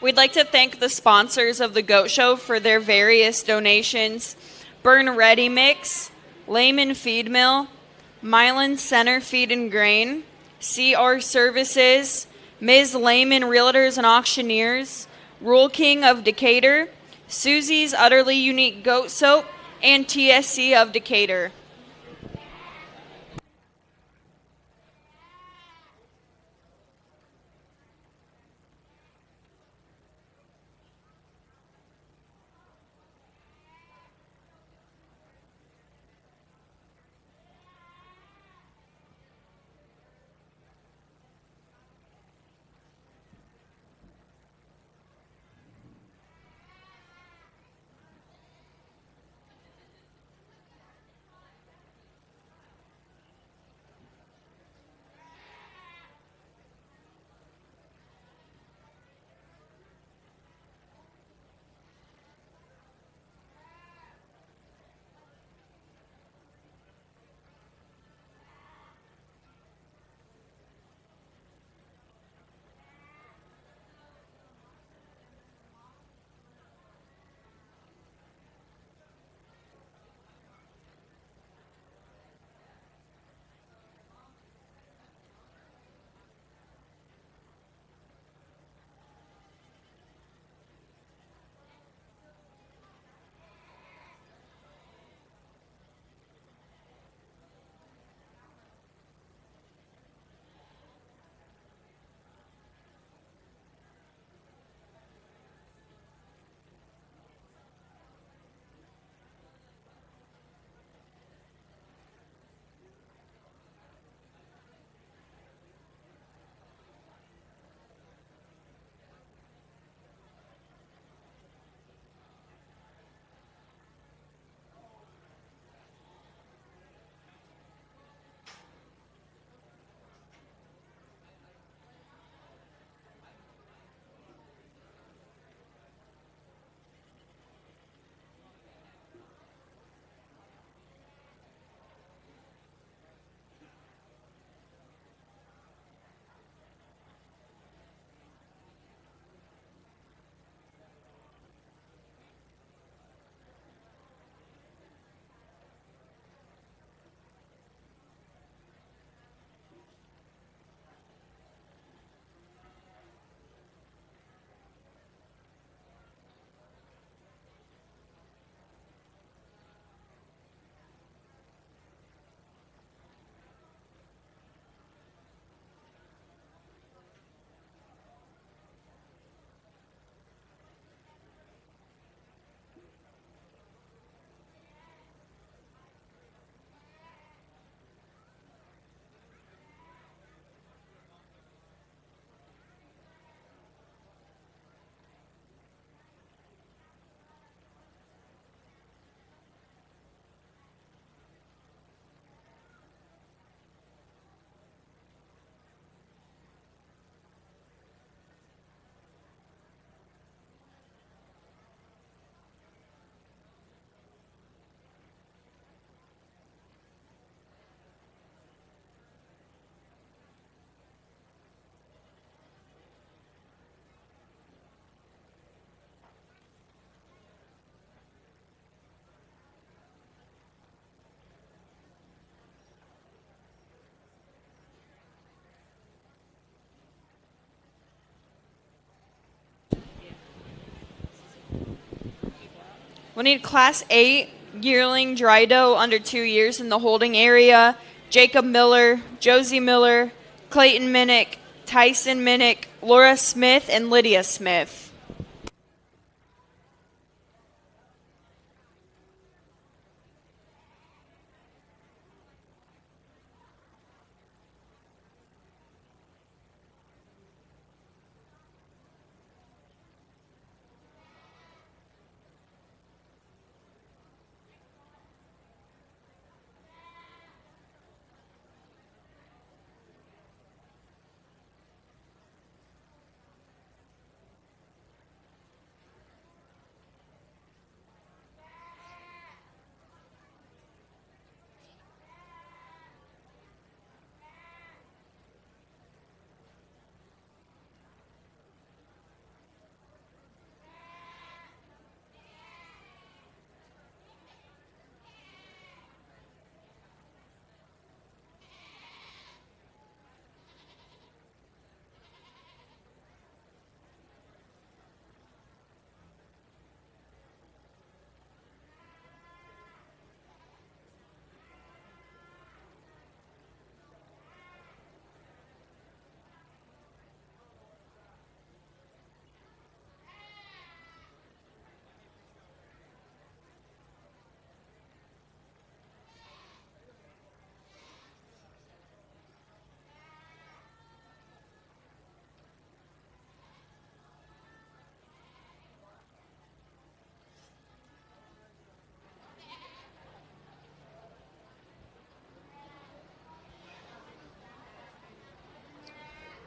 Speaker 23: We'd like to thank the sponsors of the Goat Show for their various donations: Berne Ready Mix, Lehman Feed Mill, Milan Center Feed and Grain, CR Services, Ms. Lehman Realtors and Auctioneers, Rule King of Decatur, Susie's Utterly Unique Goat Soap, and TSC of Decatur. We need Class 8 yearling dry doe under 2 years in the holding area. Jacob Miller, Josie Miller, Clayton Minnick, Tyson Minnick, Laura Smith, and Lydia Smith.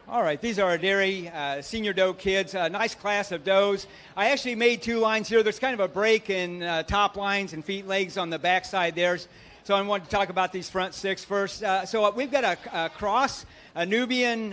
Speaker 5: All right, these are our dairy senior doe kids. A nice class of does. I actually made 2 lines here. There's kind of a break in top lines and feet legs on the back side there. So I wanted to talk about these front 6 first. So we've got a cross, a Nubian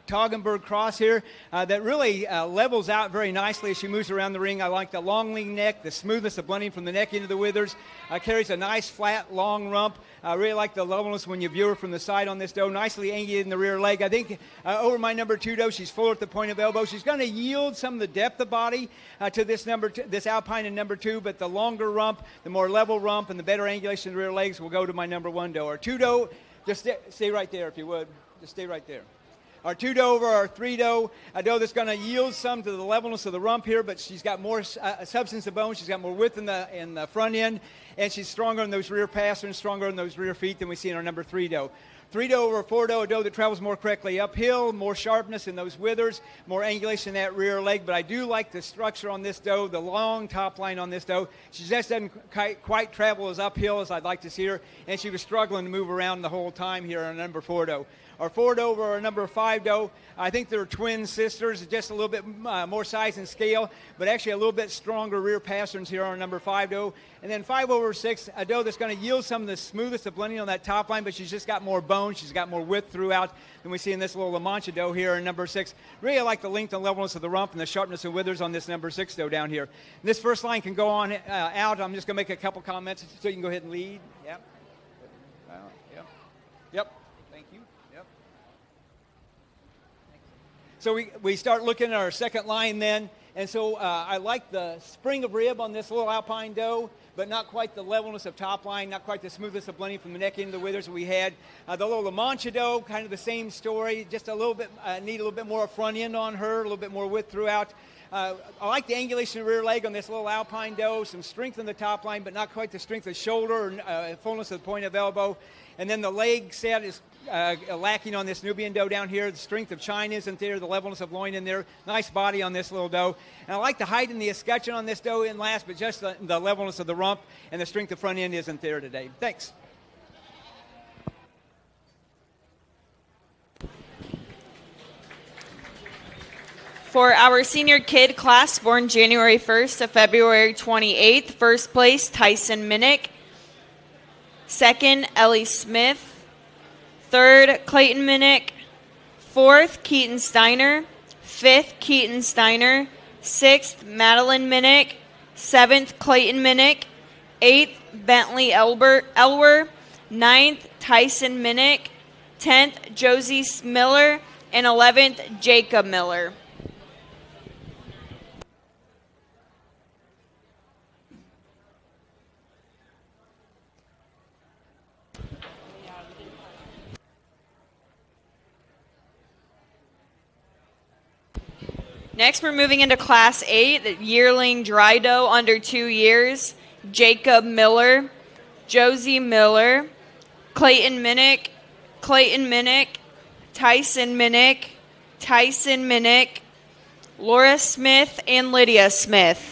Speaker 5: Toggenburg cross here that really levels out very nicely as she moves around the ring. I like the long lean neck, the smoothness of blending from the neck into the withers. Carries a nice flat long rump. I really like the levelness when you view her from the side on this doe. Nicely angulated in the rear leg. I think over my number 2 doe, she's fuller at the point of elbow. She's going to yield some of the depth of body to this this Alpine in number 2, but the longer rump, the more level rump, and the better angulation of the rear legs will go to my number 1 doe. Our 2 doe, just stay right there if you would. Just stay right there. Our 2 doe over our 3 doe, a doe that's going to yield some to the levelness of the rump here, but she's got more substance of bone. She's got more width in the front end, and she's stronger in those rear pasterns, stronger in those rear feet than we see in our number 3 doe. 3 doe over 4 doe, a doe that travels more correctly uphill, more sharpness in those withers, more angulation in that rear leg. But I do like the structure on this doe, the long top line on this doe. She just doesn't quite travel as uphill as I'd like to see her, and she was struggling to move around the whole time here on number 4 doe. Our 4 doe over our number 5 doe, I think they're twin sisters, just a little bit more size and scale, but actually a little bit stronger rear pasterns here on our number 5 doe. And then 5 over 6, a doe that's going to yield some of the smoothest of blending on that top line, but she's just got more bone. She's got more width throughout than we see in this little La Mancha doe here in number 6. Really like the length and levelness of the rump and the sharpness of withers on this number 6 doe down here. And this first line can go on out. I'm just going to make a couple comments so you can go ahead and lead. Yep. Yep. Thank you. Yep. So we start looking at our second line then. And so I like the spring of rib on this little Alpine doe, but not quite the levelness of top line, not quite the smoothness of blending from the neck into the withers we had. The little La Mancha doe, kind of the same story, just a little bit, need a little bit more front end on her, a little bit more width throughout. I like the angulation of the rear leg on this little Alpine doe, some strength in the top line, but not quite the strength of shoulder or fullness of the point of elbow. And then the leg set is lacking on this Nubian doe down here. The strength of chine isn't there, the levelness of loin in there. Nice body on this little doe. And I like the height and the escutcheon on this doe in last, but just the levelness of the rump and the strength of front end isn't there today. Thanks.
Speaker 23: For our senior kid class born January 1st to February 28th, first place Tyson Minnick, second Ellie Smith, third Clayton Minnick, fourth Keaton Steiner, fifth Keaton Steiner, sixth Madeline Minnick, seventh Clayton Minnick, eighth Bentley Elwer, ninth Tyson Minnick, 10th Josie Miller, and 11th Jacob Miller. Next, we're moving into Class 8, the yearling dry doe under 2 years. Jacob Miller, Josie Miller, Clayton Minnick, Tyson Minnick, Laura Smith, and Lydia Smith.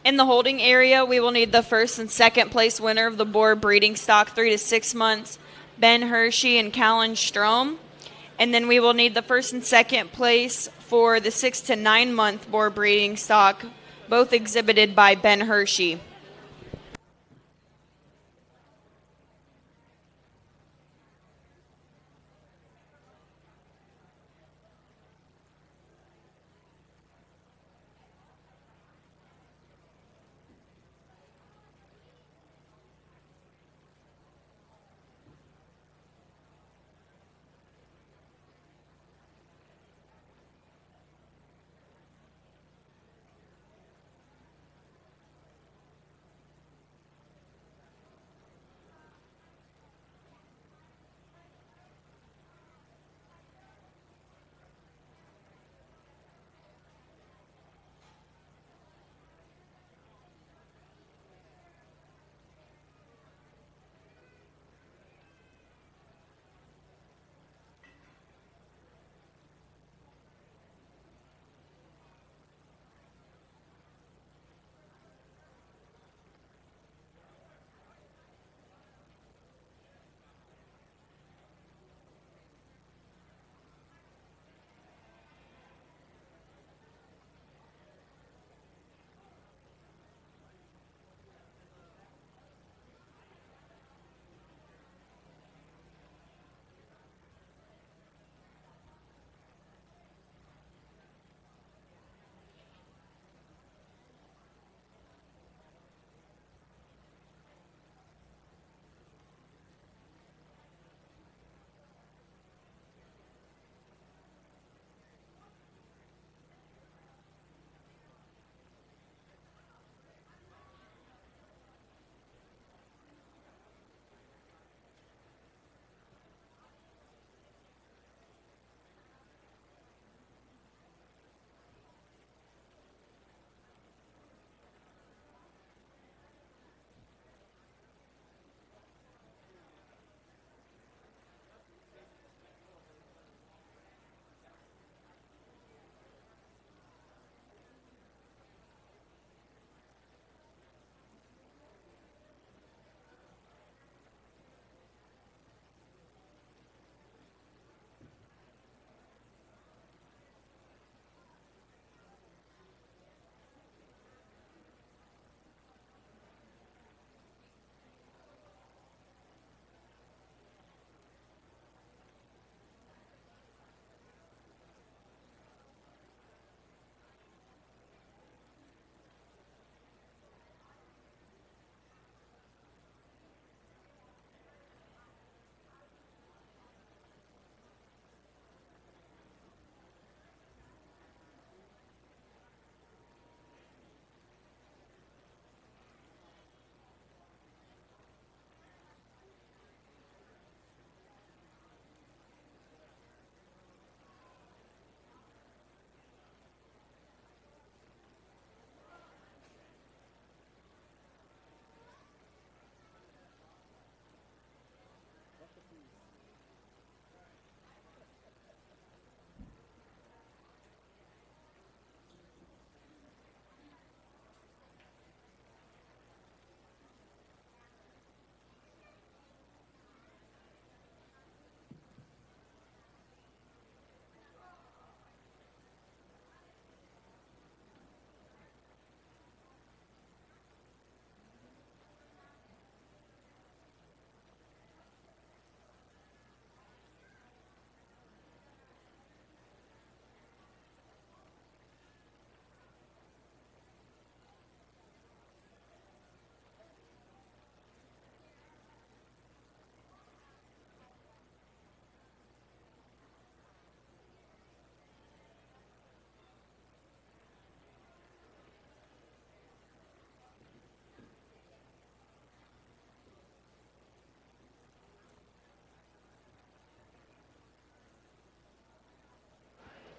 Speaker 23: In the holding area, we will need the first and second place winner of the boar breeding stock 3 to 6 months, Ben Hershey and Callan Strom. And then we will need the first and second place for the 6 to 9 month boar breeding stock, both exhibited by Ben Hershey.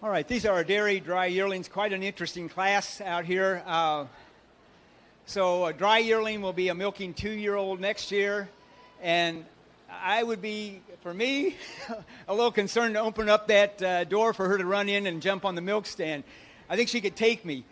Speaker 5: All right, these are our dairy dry yearlings. Quite an interesting class out here. So a dry yearling will be a milking 2-year-old next year, and I would be, for me, a little concerned to open up that door for her to run in and jump on the milk stand. I think she could take me.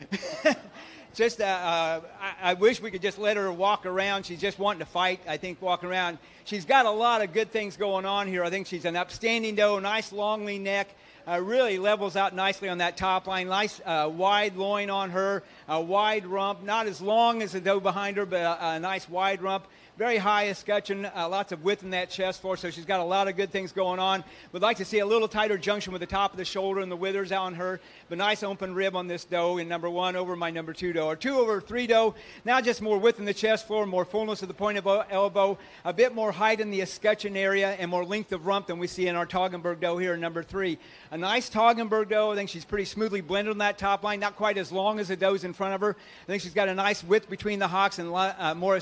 Speaker 5: Just, I wish we could just let her walk around. She's just wanting to fight, I think, walk around. She's got a lot of good things going on here. I think she's an upstanding doe, nice long lean neck. Really levels out nicely on that top line. Nice wide loin on her, a wide rump. Not as long as the doe behind her, but a nice wide rump. Very high escutcheon, lots of width in that chest for her, so she's got a lot of good things going on. Would like to see a little tighter junction with the top of the shoulder and the withers on her, but nice open rib on this doe in number 1 over my number 2 doe. Or 2 over 3 doe, now just more width in the chest floor, more fullness of the point of elbow, a bit more height in the escutcheon area, and more length of rump than we see in our Toggenburg doe here in number 3. A nice Toggenburg doe. I think she's pretty smoothly blended on that top line, not quite as long as the does in front of her. I think she's got a nice width between the hocks and more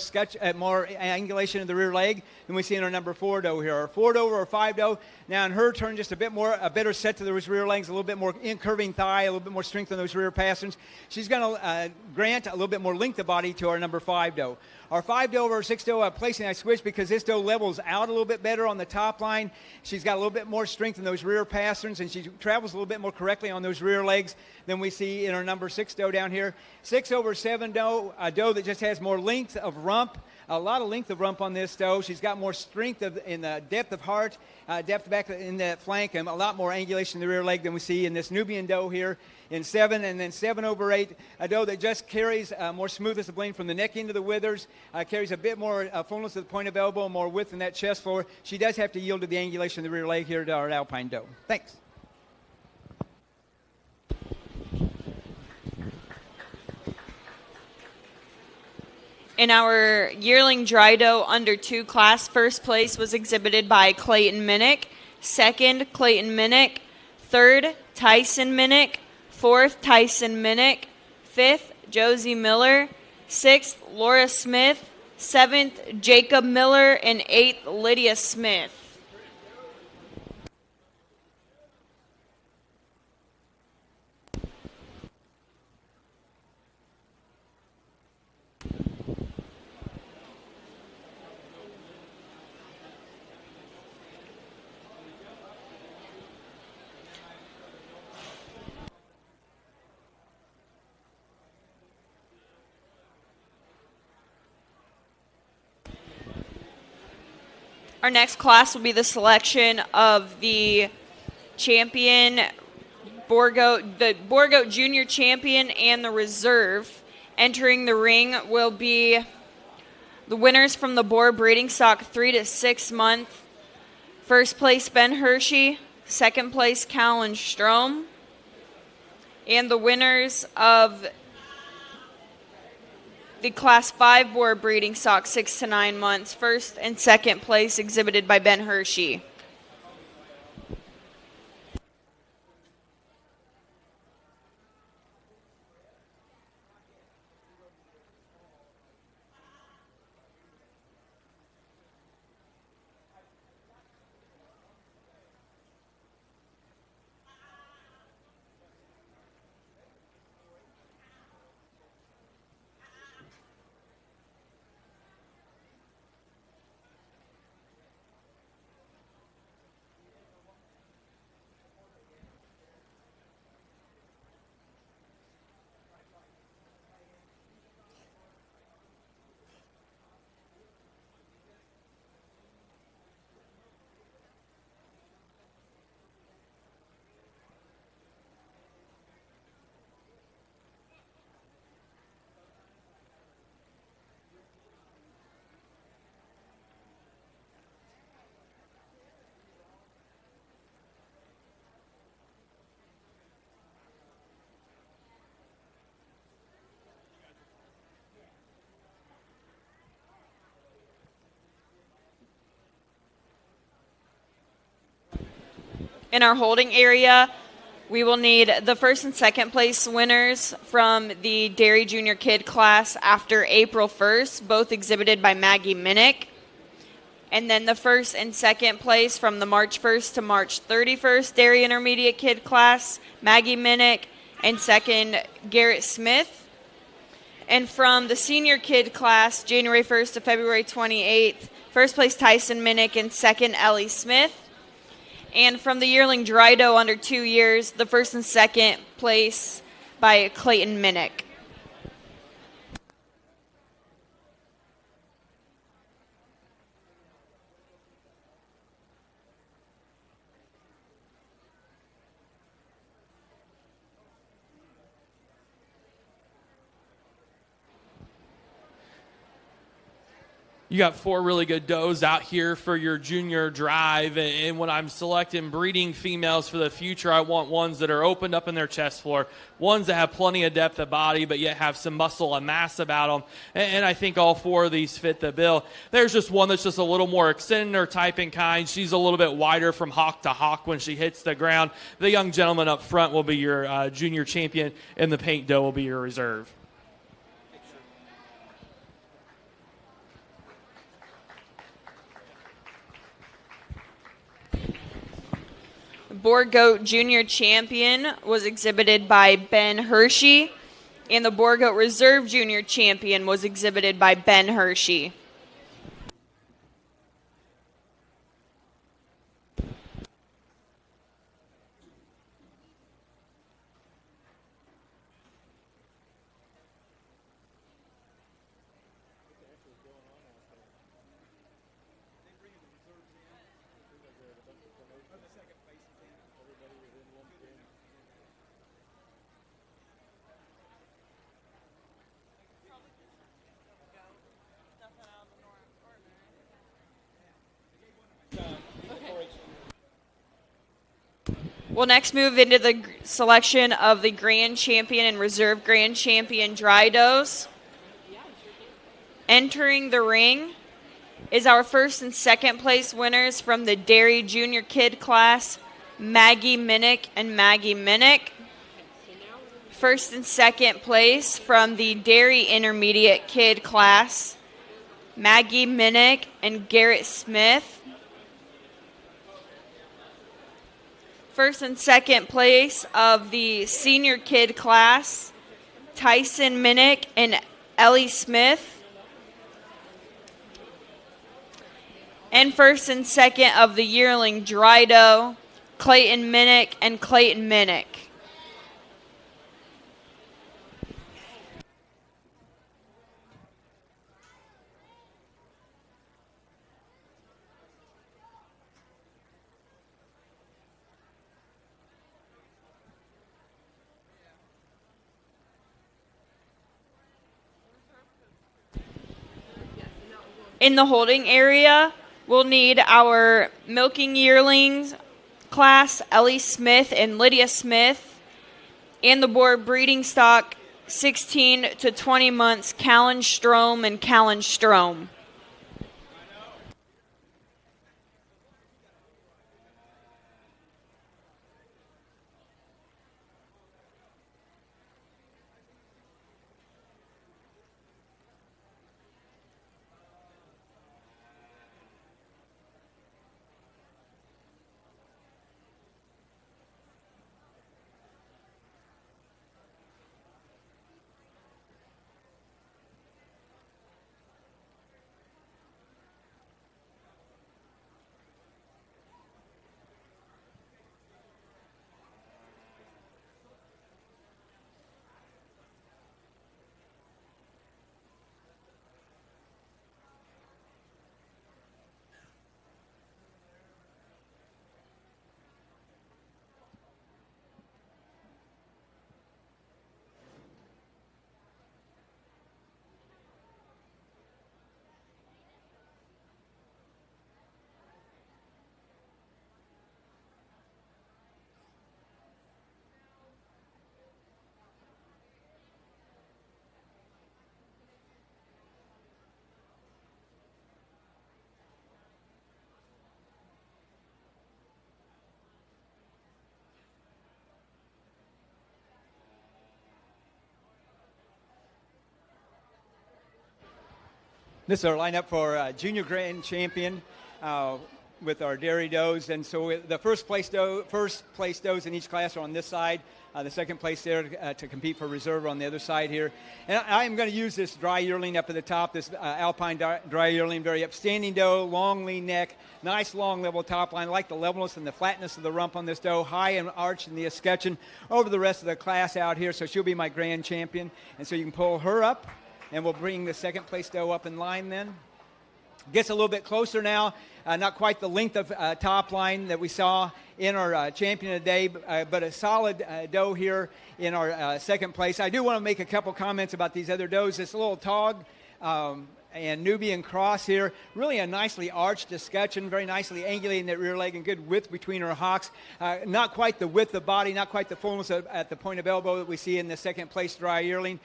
Speaker 5: angulation of the rear leg than we see in our number 4 doe here. Our 4 doe or 5 doe, now in her turn, just a better set to those rear legs, a little bit more incurving thigh, a little bit more strength on those rear pasterns. She's going to grant a little bit more length of body to our number 5 doe. Our 5 doe over 6 doe, placing I switch because this doe levels out a little bit better on the top line. She's got a little bit more strength in those rear pasterns, and she travels a little bit more correctly on those rear legs than we see in our number 6 doe down here. 6 over 7 doe, a doe that just has more length of rump. A lot of length of rump on this doe. She's got more strength in the depth of heart, depth back in that flank, and a lot more angulation in the rear leg than we see in this Nubian doe here in 7. And then 7 over 8, a doe that just carries more smoothness of blade from the neck into the withers, carries a bit more fullness at the point of elbow, more width in that chest floor. She does have to yield to the angulation of the rear leg here to our Alpine doe. Thanks.
Speaker 23: In our yearling dry doe under 2 class, first place was exhibited by Clayton Minnick, second Clayton Minnick, third Tyson Minnick, fourth Tyson Minnick, fifth Josie Miller, sixth Laura Smith, seventh Jacob Miller, and eighth Lydia Smith. Our next class will be the selection of the champion, the Borgo Junior Champion, and the reserve. Entering the ring will be the winners from the Boar breeding stock 3 to 6 months. First place, Ben Hershey. Second place, Callan Strom. And the winners of the Class 5 Boar breeding stock 6 to 9 months. First and second place exhibited by Ben Hershey. In our holding area, we will need the first and second place winners from the Dairy Junior Kid class after April 1st, both exhibited by Maggie Minnick. And then the first and second place from the March 1st to March 31st Dairy Intermediate Kid class, Maggie Minnick, and second, Garrett Smith. And from the senior kid class, January 1st to February 28th, first place Tyson Minnick and second Ellie Smith. And from the yearling dry doe under 2 years, the first and second place by Clayton Minnick.
Speaker 4: You got 4 really good does out here for your junior drive, and when I'm selecting breeding females for the future, I want ones that are opened up in their chest floor, ones that have plenty of depth of body but yet have some muscle and mass about them, and I think all 4 of these fit the bill. There's just one that's just a little more extended or type in kind. She's a little bit wider from hock to hock when she hits the ground. The young gentleman up front will be your junior champion, and the paint doe will be your reserve.
Speaker 23: Boar Goat Junior Champion was exhibited by Ben Hershey, and the Boar Goat Reserve Junior Champion was exhibited by Ben Hershey. We'll next move into the selection of the Grand Champion and Reserve Grand Champion dry does. Entering the ring is our first and second place winners from the Dairy Junior Kid class, Maggie Minnick and Maggie Minnick. First and second place from the Dairy Intermediate Kid class, Maggie Minnick and Garrett Smith. First and second place of the senior kid class, Tyson Minnick and Ellie Smith. And first and second of the yearling dry doe, Clayton Minnick and Clayton Minnick. In the holding area, we'll need our milking yearlings class, Ellie Smith and Lydia Smith, and the boar breeding stock 16 to 20 months, Callan Strom and Callan Strom.
Speaker 5: This is our lineup for Junior Grand Champion with our dairy does. And so the first place does in each class are on this side. The second place there to compete for reserve on the other side here. And I am going to use this dry yearling up at the top, this Alpine dry yearling, very upstanding doe, long lean neck, nice long level top line. I like the levelness and the flatness of the rump on this doe, high and arch in the escutcheon over the rest of the class out here. So she'll be my grand champion. And so you can pull her up, and we'll bring the second place doe up in line then. Gets a little bit closer now, not quite the length of top line that we saw in our champion today, but a solid doe here in our second place. I do want to make a couple comments about these other does. This little Tog and Nubian cross here, really a nicely arched escutcheon, very nicely angulating that rear leg and good width between her hocks. Not quite the width of body, not quite the fullness at the point of elbow that we see in the second place dry yearling.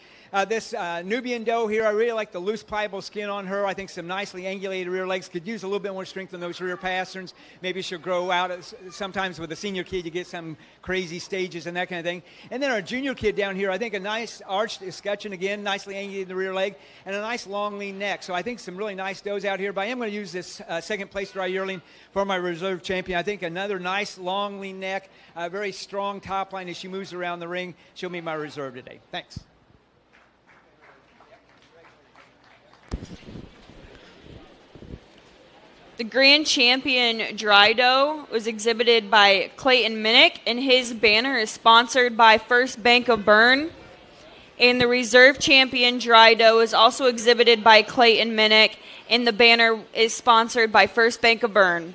Speaker 5: This Nubian doe here, I really like the loose pliable skin on her. I think some nicely angulated rear legs. Could use a little bit more strength on those rear pasterns. Maybe she'll grow out. Sometimes with a senior kid, you get some crazy stages and that kind of thing. And then our junior kid down here, I think a nice arched escutcheon again, nicely angulated the rear leg, and a nice long lean neck. So I think some really nice does out here. But I am going to use this second place dry yearling for my reserve champion. I think another nice long lean neck, very strong top line as she moves around the ring. She'll be my reserve today. Thanks.
Speaker 23: The grand champion dry doe was exhibited by Clayton Minnick, and his banner is sponsored by First Bank of Berne. And the reserve champion dry doe is also exhibited by Clayton Minnick, and the banner is sponsored by First Bank of Berne.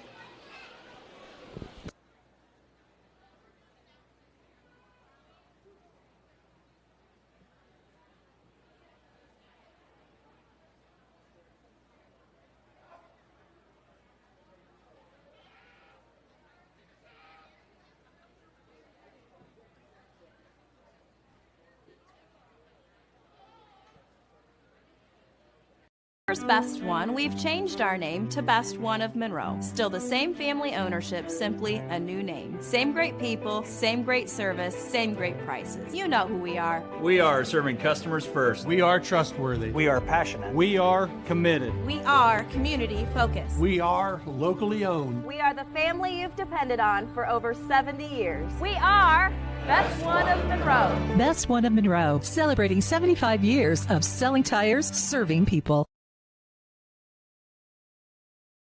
Speaker 6: Best One, we've changed our name to Best One of Monroe. Still the same family ownership, simply a new name. Same great people, same great service, same great prices. You know who we are.
Speaker 8: We are serving customers first.
Speaker 14: We are trustworthy.
Speaker 8: We are passionate.
Speaker 14: We are committed.
Speaker 6: We are community focused.
Speaker 14: We are locally owned.
Speaker 12: We are the family you've depended on for over 70 years.
Speaker 6: We are Best One of Monroe.
Speaker 9: Best One of Monroe, celebrating 75 years of selling tires, serving people.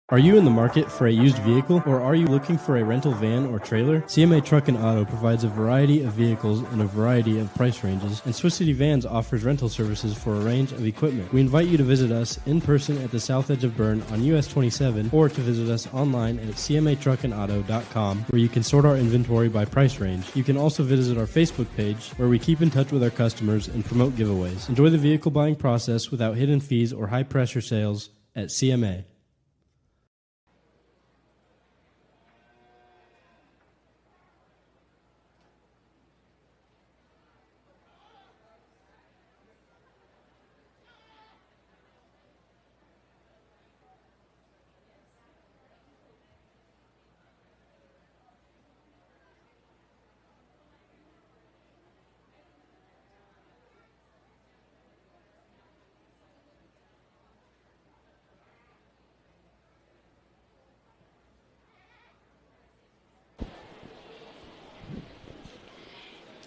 Speaker 24: Are you in the market for a used vehicle, or are you looking for a rental van or trailer? CMA Truck and Auto provides a variety of vehicles in a variety of price ranges, and Swiss City Vans offers rental services for a range of equipment. We invite you to visit us in person at the south edge of Berne on US 27, or to visit us online at cmatruckandauto.com, where you can sort our inventory by price range. You can also visit our Facebook page, where we keep in touch with our customers and promote giveaways. Enjoy the vehicle buying process without hidden fees or high-pressure sales at CMA.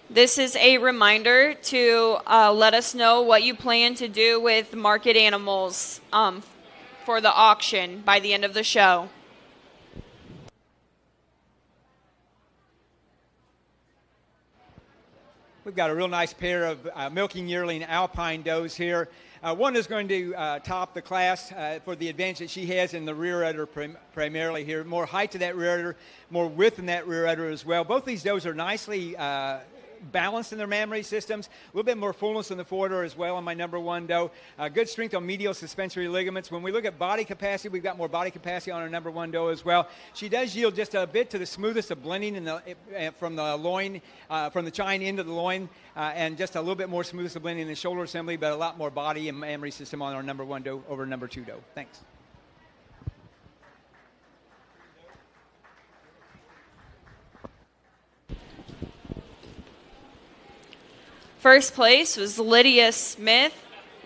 Speaker 23: This is a reminder to let us know what you plan to do with market animals for the auction by the end of the show.
Speaker 5: We've got a real nice pair of milking yearling Alpine does here. One is going to top the class for the advantage that she has in the rear udder primarily here. More height to that rear udder, more width in that rear udder as well. Both these does are nicely balanced in their mammary systems, a little bit more fullness in the forward as well on my number one doe. Good strength on medial suspensory ligaments. When we look at body capacity, we've got more body capacity on our number one doe as well. She does yield just a bit to the smoothest of blending from the loin, from the chine into the loin, and just a little bit more smoothest of blending in the shoulder assembly, but a lot more body and mammary system on our number one doe over number two doe. Thanks.
Speaker 23: First place was Lydia Smith,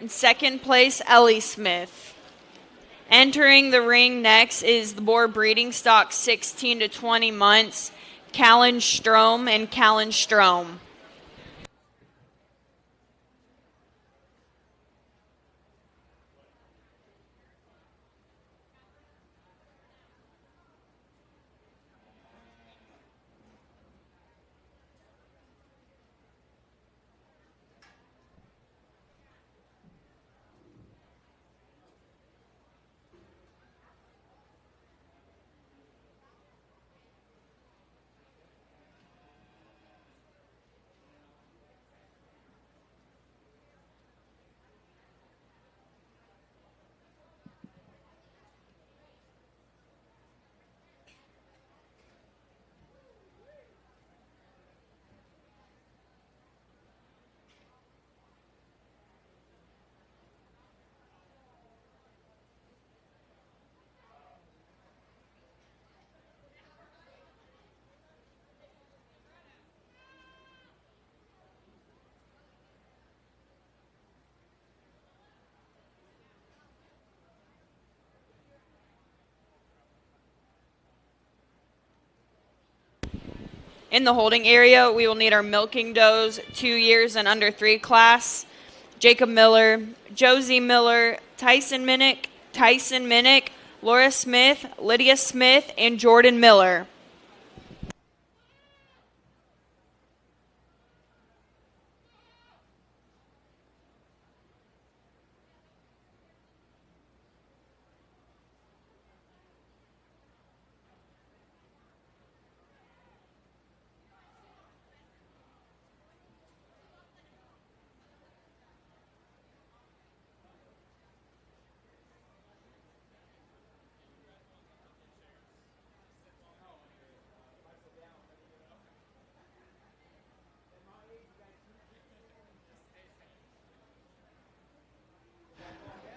Speaker 23: and second place, Ellie Smith. Entering the ring next is the boar breeding stock 16 to 20 months, Callan Strom and Callan Strom. In the holding area, we will need our milking does 2 years and under 3 class, Jacob Miller, Josie Miller, Tyson Minnick, Laura Smith, Lydia Smith, and Jordan Miller.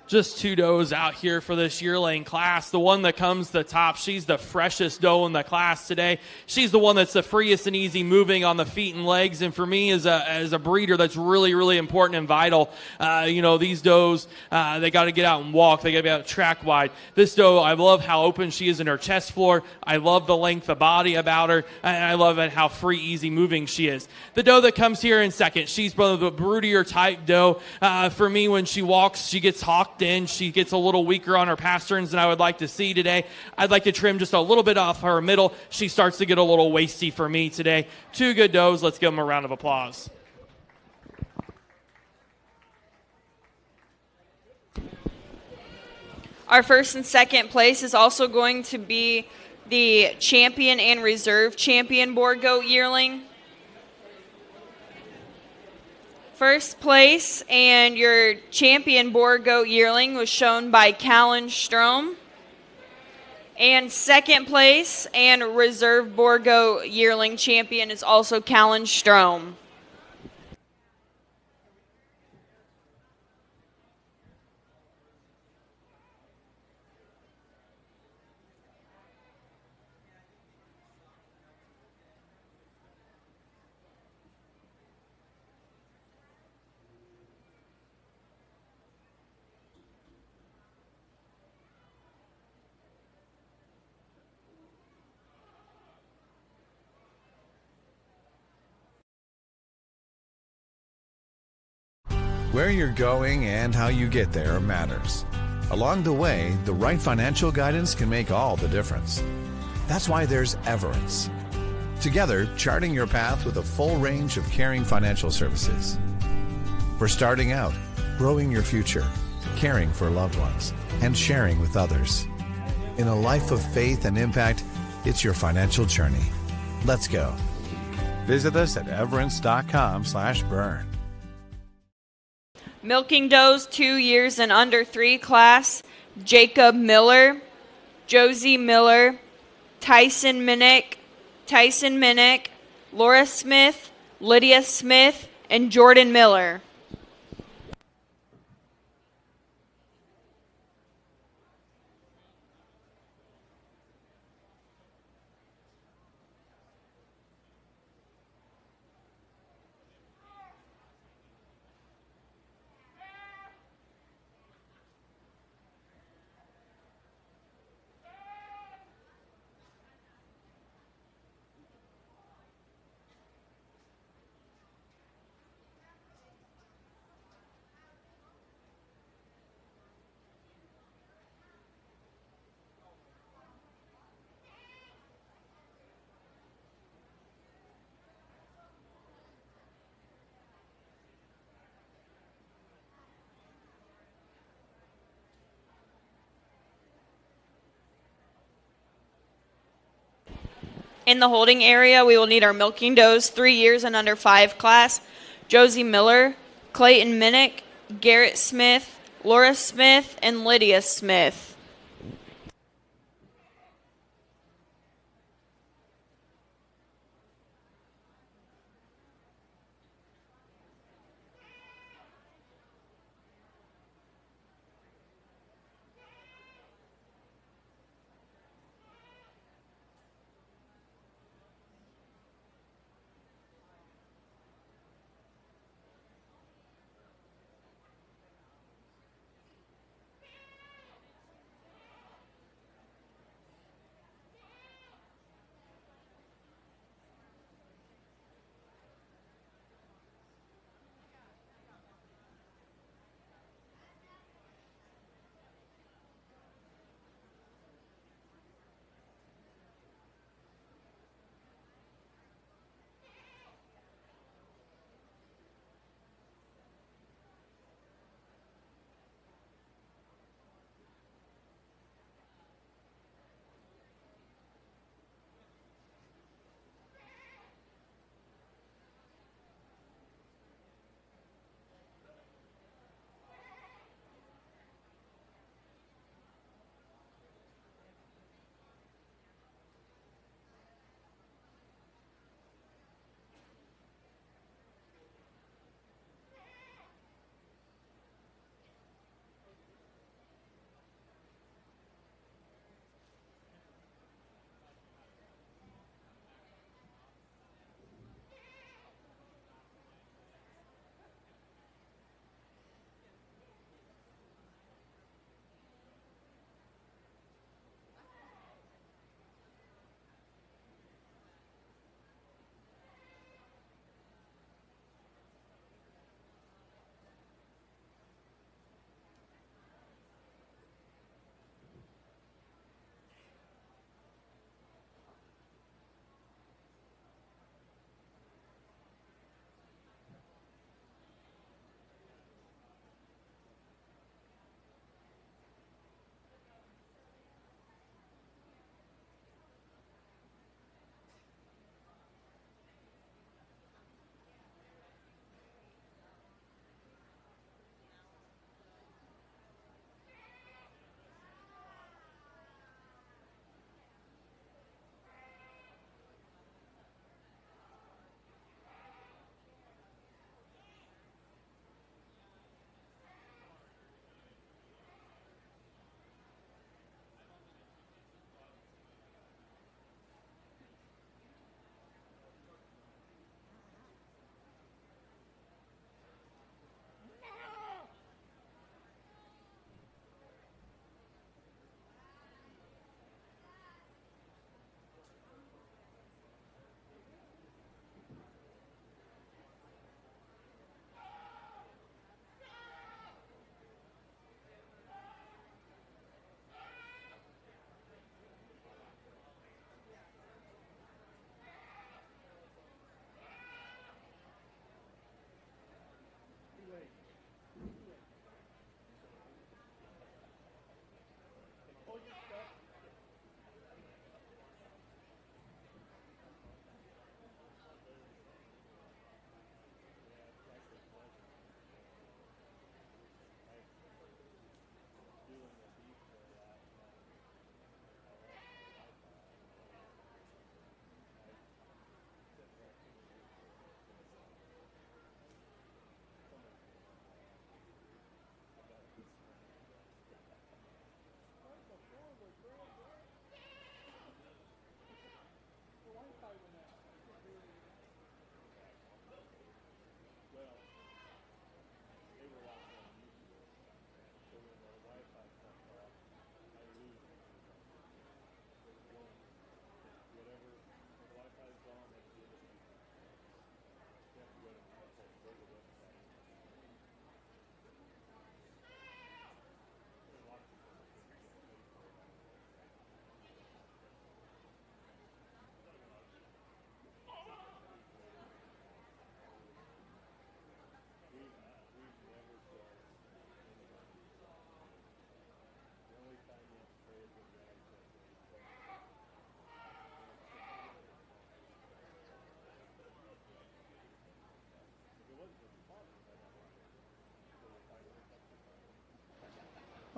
Speaker 4: Just 2 does out here for this yearling class. The one that comes to the top, she's the freshest doe in the class today. She's the one that's the freest and easy moving on the feet and legs. And for me as a breeder, that's really, really important and vital. These does, they got to get out and walk. They got to be out track wide. This doe, I love how open she is in her chest floor. I love the length of body about her. And I love how free, easy moving she is. The doe that comes here in second, she's one of the broodier type doe. For me, when she walks, she gets hawked in. She gets a little weaker on her pasterns than I would like to see today. I'd like to trim just a little bit off her middle. She starts to get a little waisty for me today. 2 good does. Let's give them a round of applause.
Speaker 23: Our first and second place is also going to be the champion and reserve champion boar goat yearling. First place and your champion boar goat yearling was shown by Callan Strom. And second place and reserve boar goat yearling champion is also Callan Strom.
Speaker 7: Where you're going and how you get there matters. Along the way, the right financial guidance can make all the difference. That's why there's Everence. Together, charting your path with a full range of caring financial services. For starting out, growing your future, caring for loved ones, and sharing with others. In a life of faith and impact, it's your financial journey. Let's go. Visit us at everence.com/Berne.
Speaker 23: Milking does 2 years and under 3 class, Jacob Miller, Josie Miller, Tyson Minnick, Laura Smith, Lydia Smith, and Jordan Miller. In the holding area, we will need our milking does 3 years and under 5 class, Josie Miller, Clayton Minnick, Garrett Smith, Laura Smith, and Lydia Smith.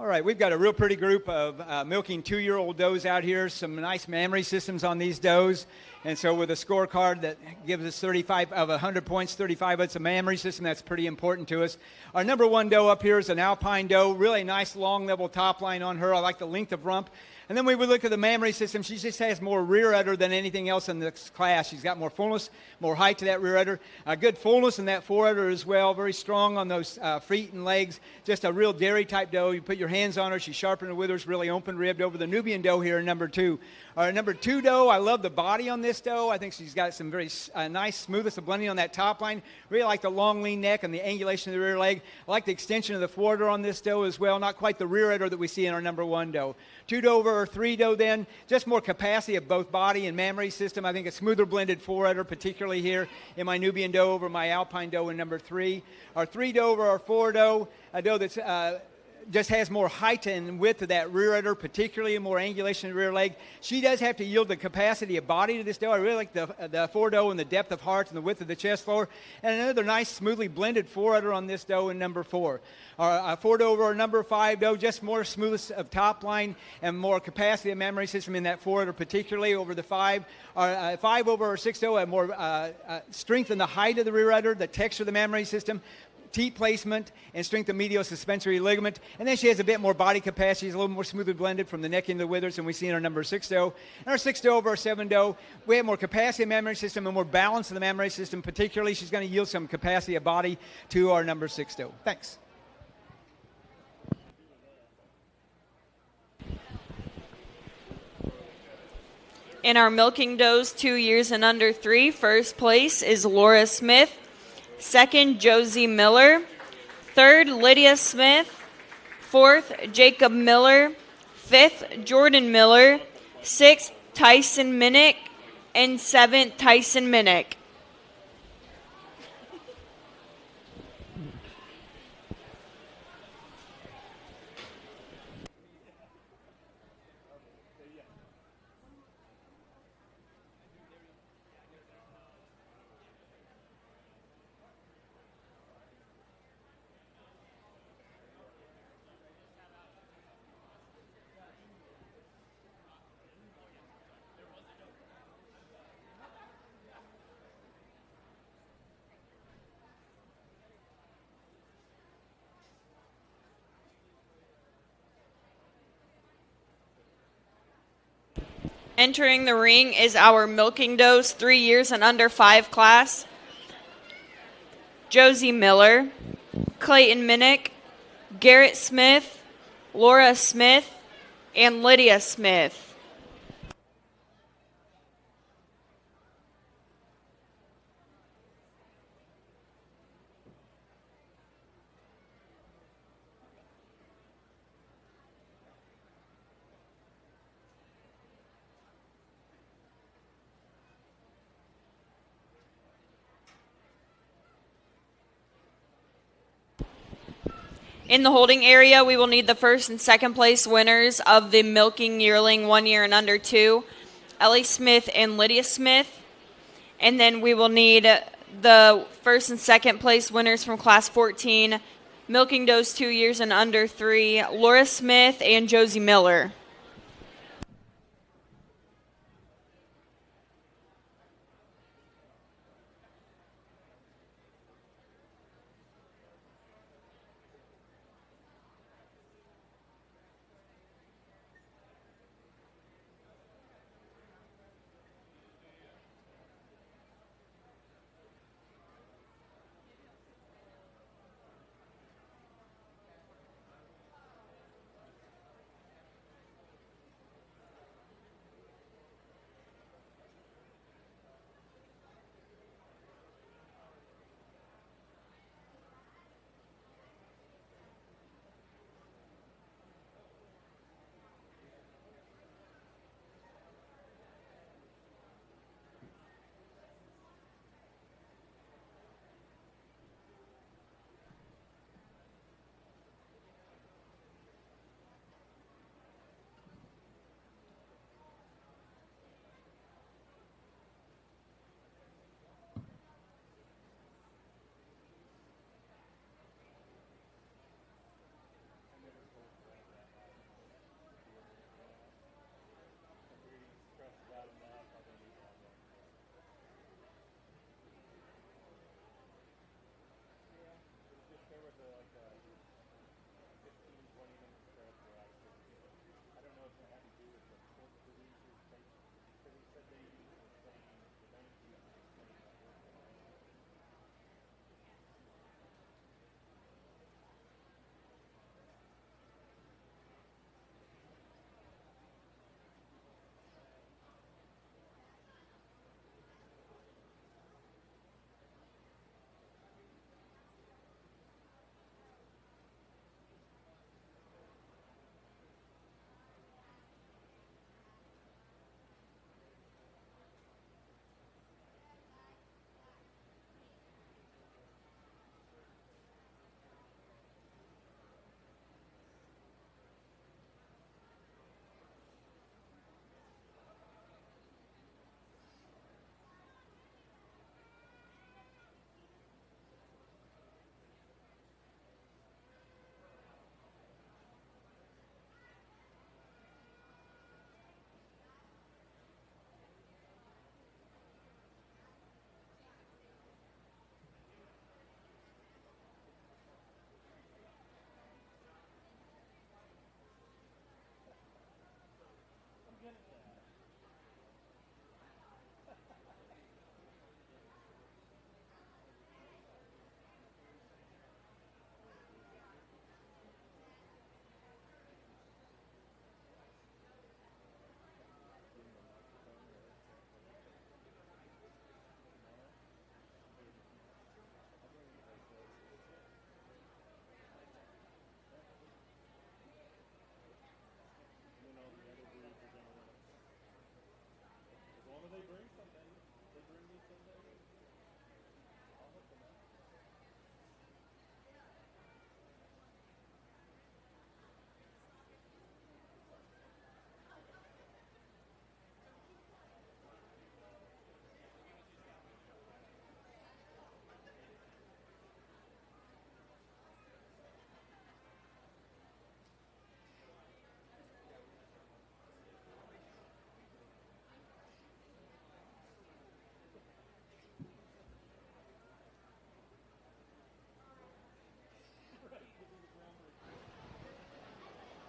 Speaker 5: All right, we've got a real pretty group of milking 2-year-old does out here. Some nice mammary systems on these does. And so with a scorecard that gives us 35 of 100 points, 35, it's a mammary system. That's pretty important to us. Our number 1 doe up here is an alpine doe. Really nice long level top line on her. I like the length of rump. And then when we look at the mammary system, she just has more rear udder than anything else in this class. She's got more fullness, more height to that rear udder. Good fullness in that fore udder as well. Very strong on those feet and legs. Just a real dairy type doe. You put your hands on her. She's sharp in the withers, really open ribbed over the Nubian doe here in number 2. Our number 2 doe, I love the body on this doe. I think she's got some very nice smoothness of blending on that top line. Really like the long lean neck and the angulation of the rear leg. I like the extension of the fore udder on this doe as well. Not quite the rear udder that we see in our number 1 doe. 2 doe or 3 doe then, just more capacity of both body and mammary system. I think a smoother blended fore udder, particularly here in my Nubian doe over my alpine doe in number 3. Our 3 doe over our 4 doe, a doe that's just has more height and width of that rear udder, particularly more angulation of the rear leg. She does have to yield the capacity of body to this doe. I really like the fore doe and the depth of heart and the width of the chest floor. And another nice, smoothly blended fore udder on this doe in number 4. Our 4 doe over our number 5 doe, just more smoothness of top line and more capacity of mammary system in that fore udder, particularly over the 5. Our 5 over our 6 doe have more strength in the height of the rear udder, the texture of the mammary system, teat placement, and strength of medial suspensory ligament. And then she has a bit more body capacity. She's a little more smoothly blended from the neck into the withers than we see in our number 6 doe. And our 6 doe over our 7 doe, we have more capacity of the mammary system and more balance of the mammary system. Particularly, she's going to yield some capacity of body to our number 6 doe. Thanks.
Speaker 23: In our milking does 2 years and under 3, first place is Laura Smith. Second, Josie Miller. Third, Lydia Smith. Fourth, Jacob Miller. Fifth, Jordan Miller. Sixth, Tyson Minnick. And seventh, Tyson Minnick. Entering the ring is our milking does 3 years and under 5 class. Josie Miller, Clayton Minnick, Garrett Smith, Laura Smith, and Lydia Smith. In the holding area, we will need the first and second place winners of the milking yearling 1 year and under 2, Ellie Smith and Lydia Smith. And then we will need the first and second place winners from class 14, milking does 2 years and under 3, Laura Smith and Josie Miller.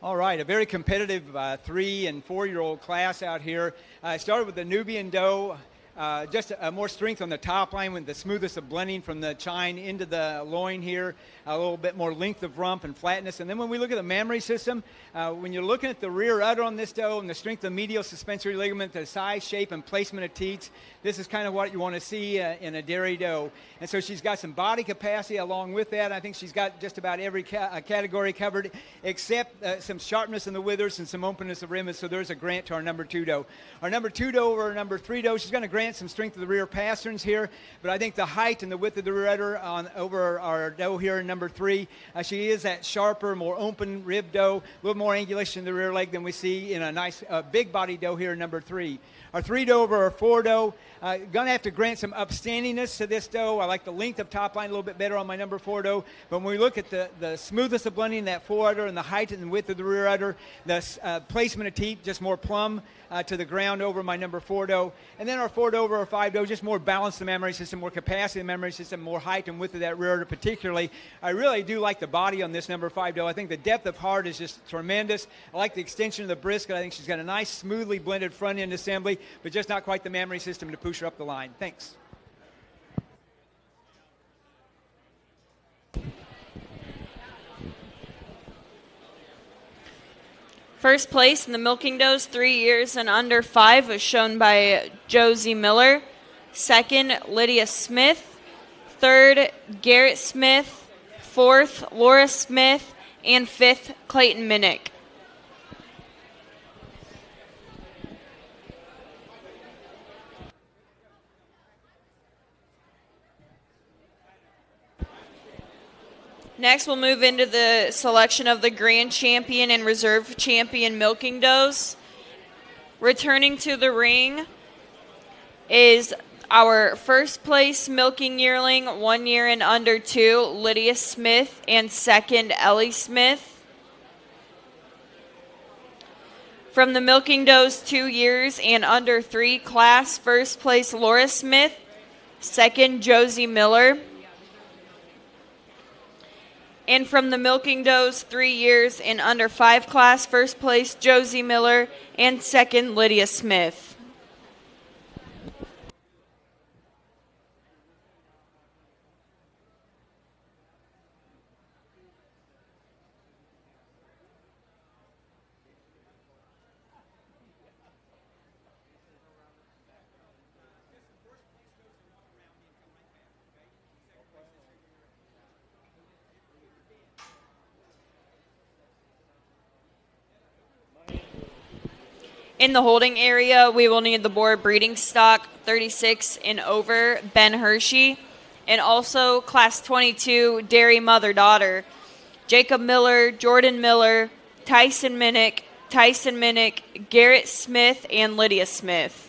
Speaker 5: All right, a very competitive 3- and 4-year-old class out here. I started with the Nubian doe, just more strength on the top line with the smoothest of blending from the chine into the loin here, a little bit more length of rump and flatness. And then when we look at the mammary system, when you're looking at the rear udder on this doe and the strength of the medial suspensory ligament, the size, shape, and placement of teats, this is kind of what you want to see in a dairy doe. And so she's got some body capacity along with that. I think she's got just about every category covered except some sharpness in the withers and some openness of rim. So there's a grant to our number 2 doe. Our number 2 doe over our number 3 doe, she's going to grant some strength of the rear pasterns here, but I think the height and the width of the rear udder over our doe here in number 3, she is that sharper, more open rib doe, a little more angulation in the rear leg than we see in a nice big body doe here in number 3. Our 3 doe over our 4 doe, going to have to grant some upstandiness to this doe. I like the length of top line a little bit better on my number 4 doe, but when we look at the smoothest of blending, that 4 udder and the height and width of the rear udder, the placement of teeth just more plumb to the ground over my number 4 doe. And then our 4 doe over our 5 doe, just more balance in the mammary system, more capacity in the mammary system, more height and width of that rear udder particularly. I really do like the body on this number 5 doe. I think the depth of heart is just tremendous. I like the extension of the brisket. I think she's got a nice, smoothly blended front end assembly, but just not quite the mammary system to push her up the line. Thanks.
Speaker 23: First place in the milking does 3 years and under 5 was shown by Josie Miller. Second, Lydia Smith. Third, Garrett Smith. Fourth, Laura Smith. And fifth, Clayton Minnick. Next, we'll move into the selection of the Grand Champion and Reserve Champion milking does. Returning to the ring is our first place milking yearling, 1 year and under 2, Lydia Smith, and second, Ellie Smith. From the milking does 2 years and under 3 class, first place, Laura Smith, second, Josie Miller. And from the milking does 3 years and under 5 class, first place, Josie Miller, and second, Lydia Smith. In the holding area, we will need the boar breeding stock 36 and over, Ben Hershey, and also class 22 dairy mother-daughter, Jacob Miller, Jordan Miller, Tyson Minnick, Garrett Smith, and Lydia Smith.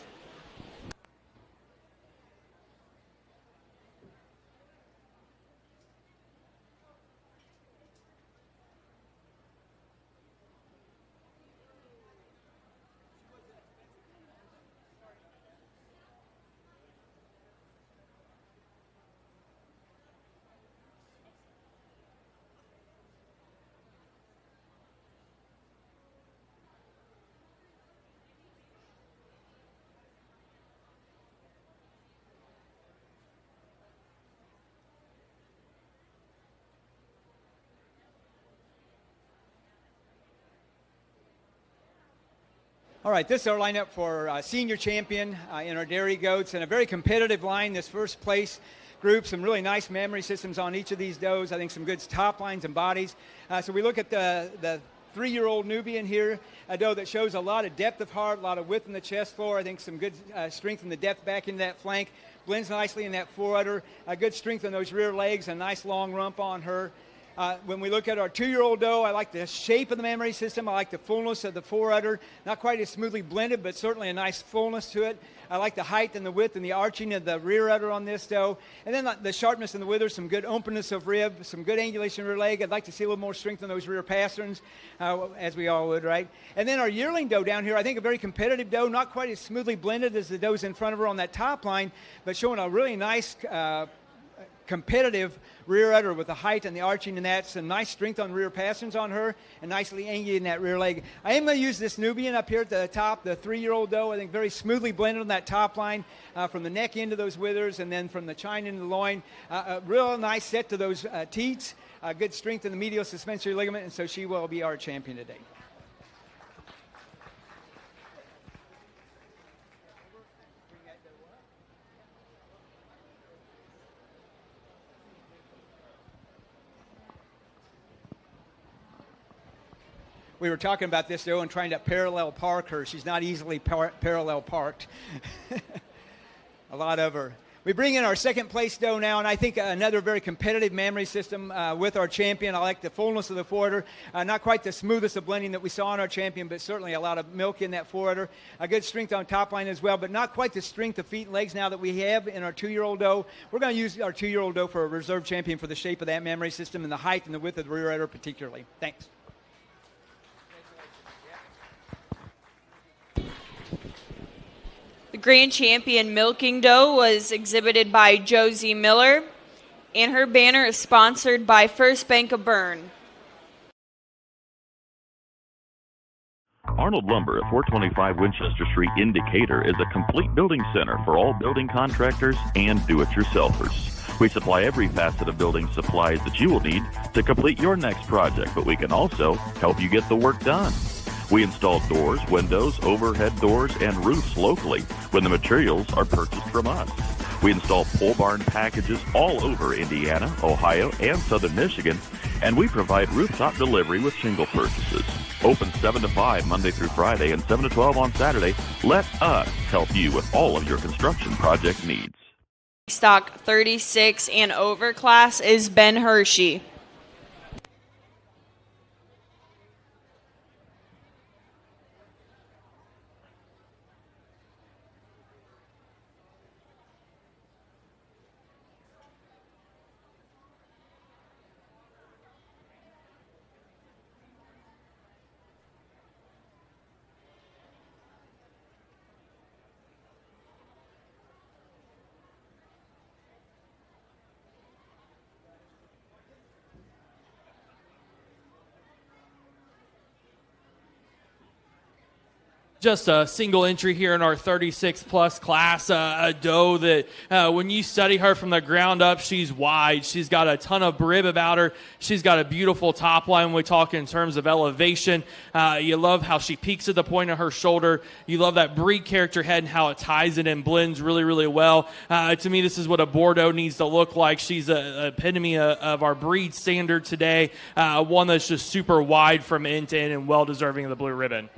Speaker 5: All right, this is our lineup for senior champion in our dairy goats, and a very competitive line. This first place group, some really nice mammary systems on each of these does. I think some good top lines and bodies. So we look at the 3-year-old Nubian here, a doe that shows a lot of depth of heart, a lot of width in the chest floor. I think some good strength in the depth back into that flank. Blends nicely in that forudder. A good strength in those rear legs, a nice long rump on her. When we look at our 2-year-old doe, I like the shape of the mammary system. I like the fullness of the forudder. Not quite as smoothly blended, but certainly a nice fullness to it. I like the height and the width and the arching of the rear udder on this doe. And then the sharpness in the withers, some good openness of rib, some good angulation in rear leg. I'd like to see a little more strength in those rear pasterns, as we all would, right? And then our yearling doe down here, I think a very competitive doe, not quite as smoothly blended as the does in front of her on that top line, but showing a really nice competitive rear udder with the height and the arching and that. Some nice strength on rear passings on her and nicely angled in that rear leg. I am going to use this Nubian up here at the top, the 3-year-old doe. I think very smoothly blended on that top line from the neck into those withers and then from the chine into the loin. A real nice set to those teats. Good strength in the medial suspensory ligament, and so she will be our champion today. We were talking about this, though, and trying to parallel park her. She's not easily parallel parked. A lot of her. We bring in our second place doe now, and I think another very competitive mammary system with our champion. I like the fullness of the forudder. Not quite the smoothest of blending that we saw in our champion, but certainly a lot of milk in that forudder. A good strength on top line as well, but not quite the strength of feet and legs now that we have in our 2-year-old doe. We're going to use our 2-year-old doe for a reserve champion for the shape of that mammary system and the height and the width of the rear udder particularly. Thanks.
Speaker 23: The grand champion milking doe was exhibited by Josie Miller, and her banner is sponsored by First Bank of Berne.
Speaker 10: Arnold Lumber at 425 Winchester Street in Decatur is a complete building center for all building contractors and do-it-yourselfers. We supply every facet of building supplies that you will need to complete your next project, but we can also help you get the work done. We install doors, windows, overhead doors, and roofs locally when the materials are purchased from us. We install pole barn packages all over Indiana, Ohio, and southern Michigan, and we provide rooftop delivery with shingle purchases. Open 7 to 5 Monday through Friday and 7 to 12 on Saturday. Let us help you with all of your construction project needs.
Speaker 23: Stock 36 and over class is Ben Hershey.
Speaker 4: Just a single entry here in our 36-plus class, a doe that when you study her from the ground up, she's wide. She's got a ton of rib about her. She's got a beautiful top line when we talk in terms of elevation. You love how she peaks at the point of her shoulder. You love that breed character head and how it ties it and blends really, really well. To me, this is what a Bordeaux needs to look like. She's an epitome of our breed standard today, one that's just super wide from end to end and well-deserving of the blue ribbon.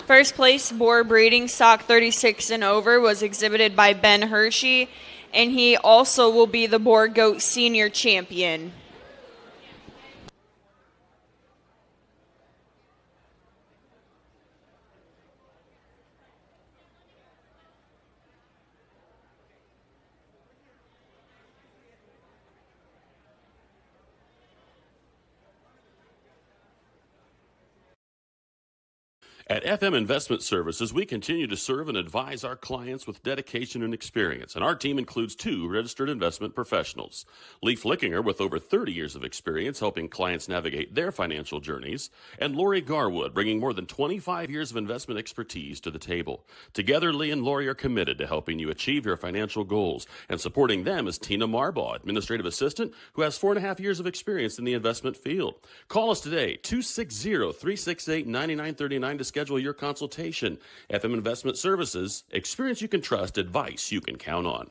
Speaker 23: First place boar breeding stock 36 and over was exhibited by Ben Hershey, and he also will be the Boar Goat Senior Champion.
Speaker 2: At FM Investment Services, we continue to serve and advise our clients with dedication and experience, and our team includes 2 registered investment professionals. Leif Lickinger, with over 30 years of experience helping clients navigate their financial journeys, and Lori Garwood, bringing more than 25 years of investment expertise to the table. Together, Lee and Lori are committed to helping you achieve your financial goals, and supporting them is Tina Marbaugh, administrative assistant, who has 4.5 years of experience in the investment field. Call us today, 260-368-9939 to schedule your consultation. FM Investment Services, experience you can trust, advice you can count on.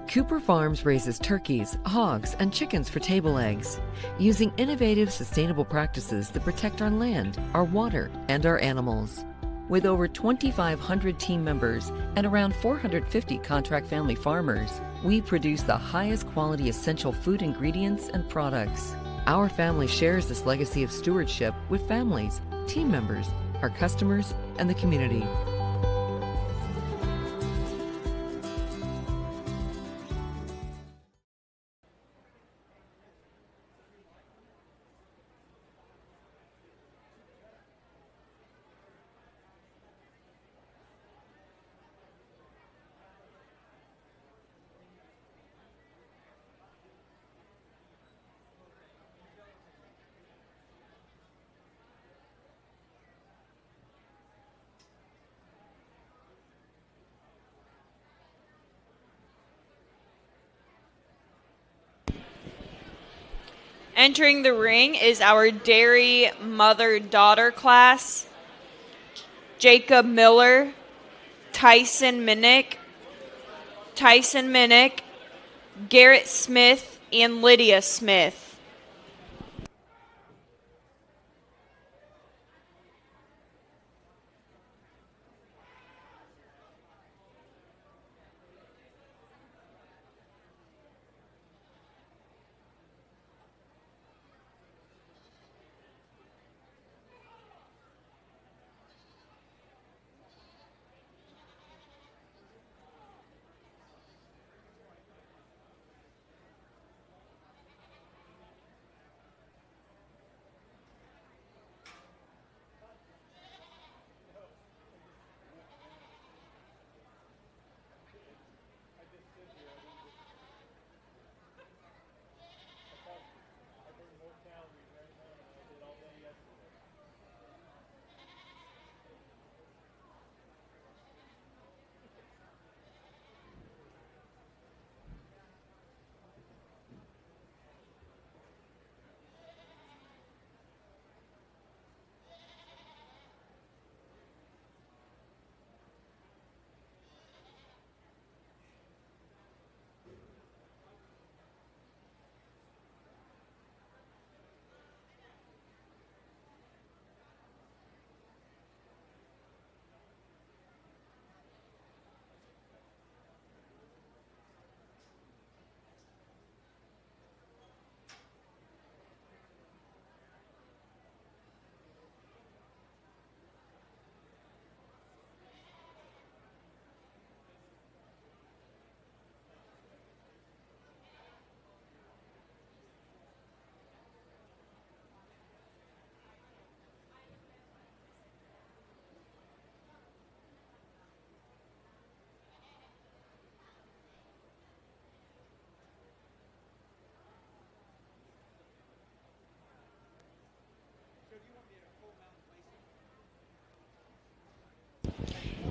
Speaker 11: Cooper Farms raises turkeys, hogs, and chickens for table eggs, using innovative, sustainable practices that protect our land, our water, and our animals. With over 2,500 team members and around 450 contract family farmers, we produce the highest quality essential food ingredients and products. Our family shares this legacy of stewardship with families, team members, our customers, and the community.
Speaker 23: Entering the ring is our dairy mother-daughter class. Jacob Miller, Tyson Minnick, Garrett Smith, and Lydia Smith.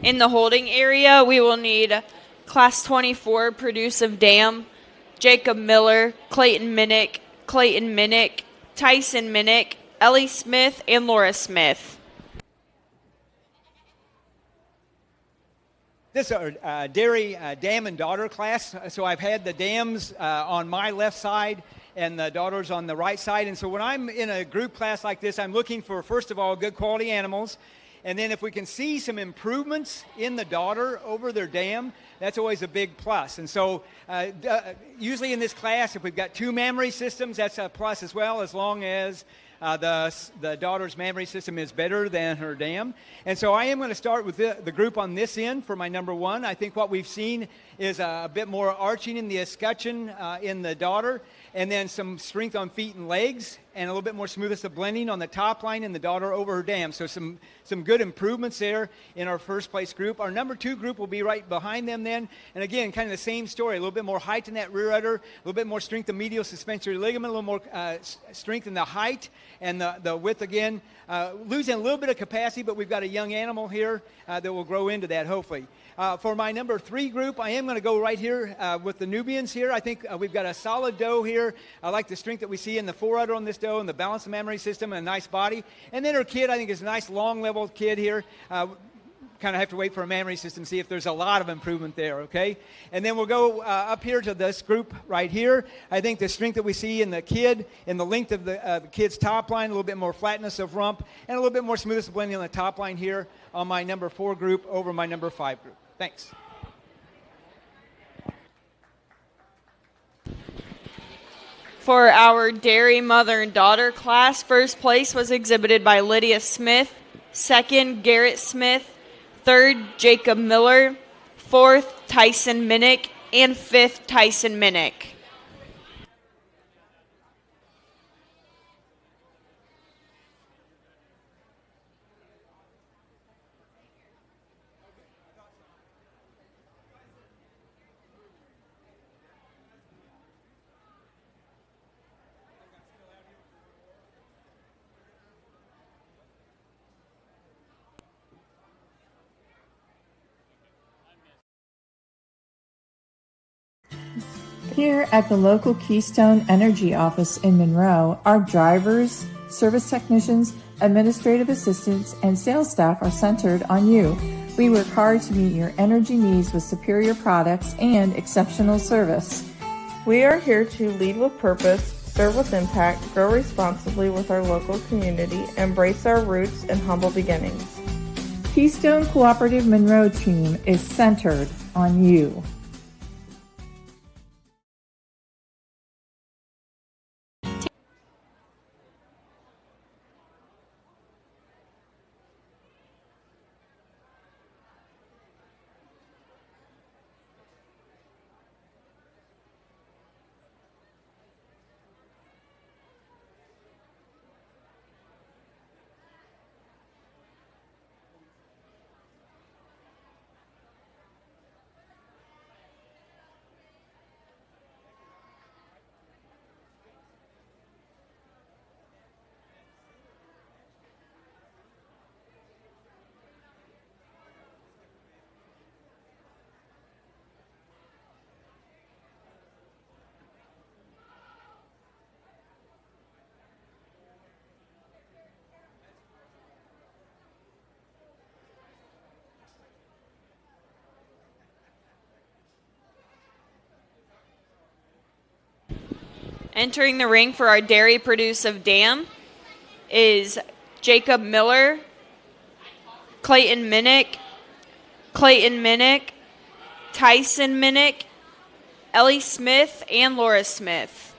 Speaker 23: In the holding area, we will need Class 24 Producive Dam, Jacob Miller, Clayton Minnick, Tyson Minnick, Ellie Smith, and Laura Smith.
Speaker 5: This is our dairy dam and daughter class. So I've had the dams on my left side and the daughters on the right side. And so when I'm in a group class like this, I'm looking for, first of all, good quality animals. And then if we can see some improvements in the daughter over their dam, that's always a big plus. And so usually in this class, if we've got two mammary systems, that's a plus as well, as long as the daughter's mammary system is better than her dam. And so I am going to start with the group on this end for my number one. I think what we've seen is a bit more arching in the escutcheon in the daughter, and then some strength on feet and legs, and a little bit more smoothness of blending on the top line in the daughter over her dam. So some good improvements there in our first place group. Our number two group will be right behind them then. And again, kind of the same story, a little bit more height in that rear udder, a little bit more strength in medial suspensory ligament, a little more strength in the height and the width again. Losing a little bit of capacity, but we've got a young animal here that will grow into that hopefully. For my number three group, I am going to go right here with the Nubians here. I think we've got a solid doe here. I like the strength that we see in the forudder on this doe and the balance of mammary system and a nice body. And then her kid, I think, is a nice long level kid here. Kind of have to wait for a mammary system to see if there's a lot of improvement there, okay? And then we'll go up here to this group right here. I think the strength that we see in the kid, in the length of the kid's top line, a little bit more flatness of rump, and a little bit more smoothness of blending on the top line here on my number four group over my number five group. Thanks.
Speaker 23: For our dairy mother and daughter class, first place was exhibited by Lydia Smith, second, Garrett Smith, third, Jacob Miller, fourth, Tyson Minnick, and fifth, Tyson Minnick.
Speaker 13: Here at the local Keystone Energy office in Monroe, our drivers, service technicians, administrative assistants, and sales staff are centered on you. We work hard to meet your energy needs with superior products and exceptional service.
Speaker 15: We are here to lead with purpose, serve with impact, grow responsibly with our local community, embrace our roots and humble beginnings.
Speaker 13: Keystone Cooperative Monroe team is centered on you.
Speaker 23: Entering the ring for our dairy produce of dam is Jacob Miller, Clayton Minnick, Tyson Minnick, Ellie Smith, and Laura Smith.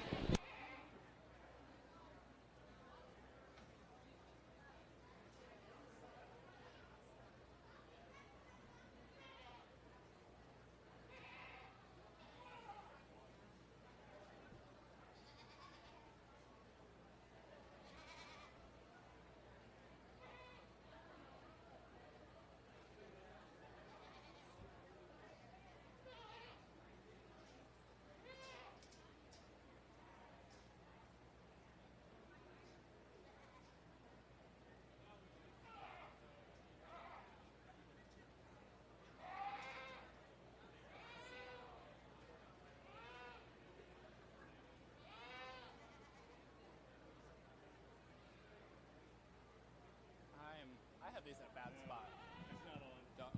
Speaker 16: I have these in a bad spot. It's not on.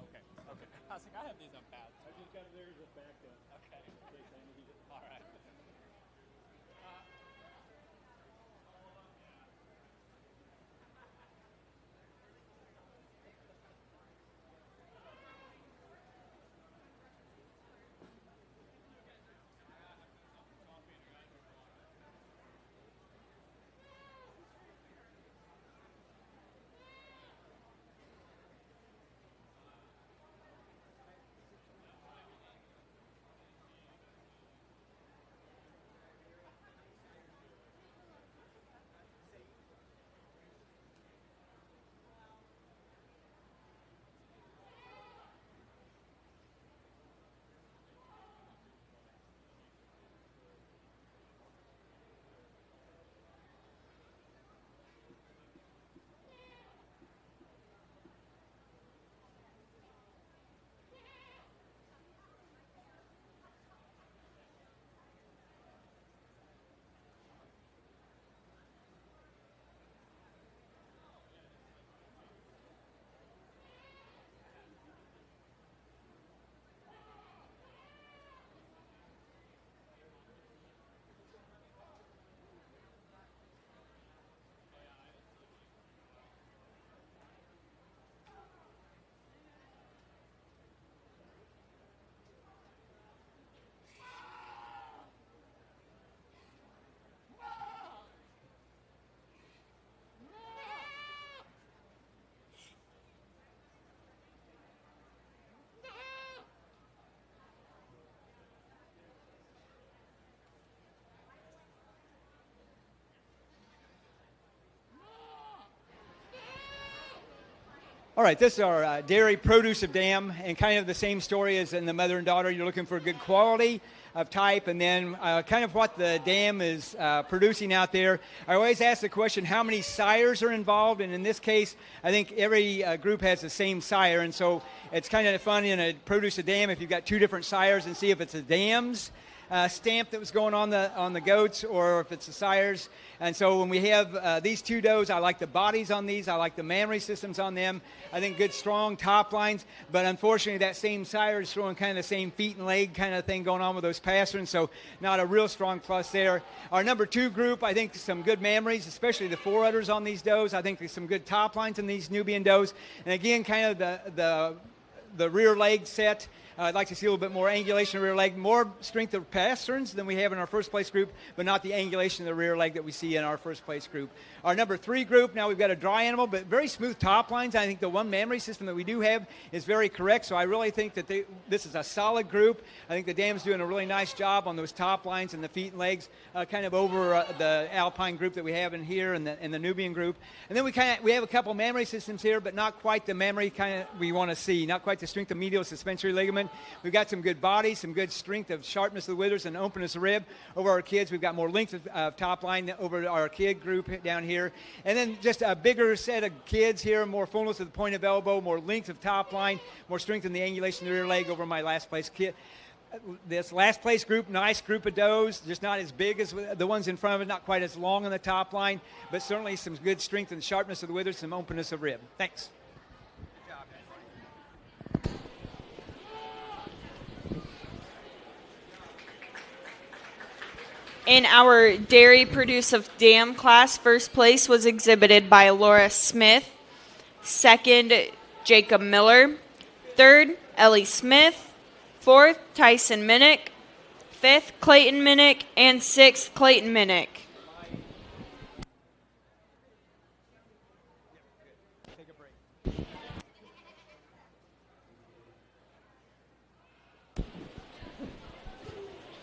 Speaker 16: Okay. I was like, I have these in a bad spot. I just got theirs as backup. Okay. All right.
Speaker 5: All right, this is our dairy produce of dam, and kind of the same story as in the mother and daughter. You're looking for good quality of type, and then kind of what the dam is producing out there. I always ask the question, how many sires are involved? And in this case, I think every group has the same sire, and so it's kind of fun in a produce a dam if you've got two different sires and see if it's a dams stamp that was going on the goats, or if it's the sires. And so when we have these two does, I like the bodies on these. I like the mammary systems on them. I think good, strong top lines. But unfortunately, that same sire is throwing kind of the same feet and leg kind of thing going on with those pasterns. So not a real strong plus there. Our number 2 group, I think some good mammaries, especially the 4 udders on these does. I think there's some good top lines in these Nubian does. And again, kind of the rear leg set. I'd like to see a little bit more angulation of the rear leg, more strength of pasterns than we have in our first place group, but not the angulation of the rear leg that we see in our first place group. Our number 3 group, now we've got a dry animal, but very smooth top lines. I think the one mammary system that we do have is very correct, so I really think that this is a solid group. I think the dam's doing a really nice job on those top lines and the feet and legs, kind of over the alpine group that we have in here and the Nubian group. And then we have a couple mammary systems here, but not quite the mammary kind of we want to see, not quite the strength of medial suspensory ligament. We've got some good body, some good strength of sharpness of the withers and openness of rib over our kids. We've got more length of top line over our kid group down here. And then just a bigger set of kids here, more fullness of the point of elbow, more length of top line, more strength in the angulation of the rear leg over my last place kid. This last place group, nice group of does, just not as big as the ones in front of it, not quite as long on the top line, but certainly some good strength and sharpness of the withers, some openness of rib. Thanks.
Speaker 23: In our dairy producive dam class, first place was exhibited by Laura Smith. Second, Jacob Miller. Third, Ellie Smith. Fourth, Tyson Minnick. Fifth, Clayton Minnick. And sixth, Clayton Minnick.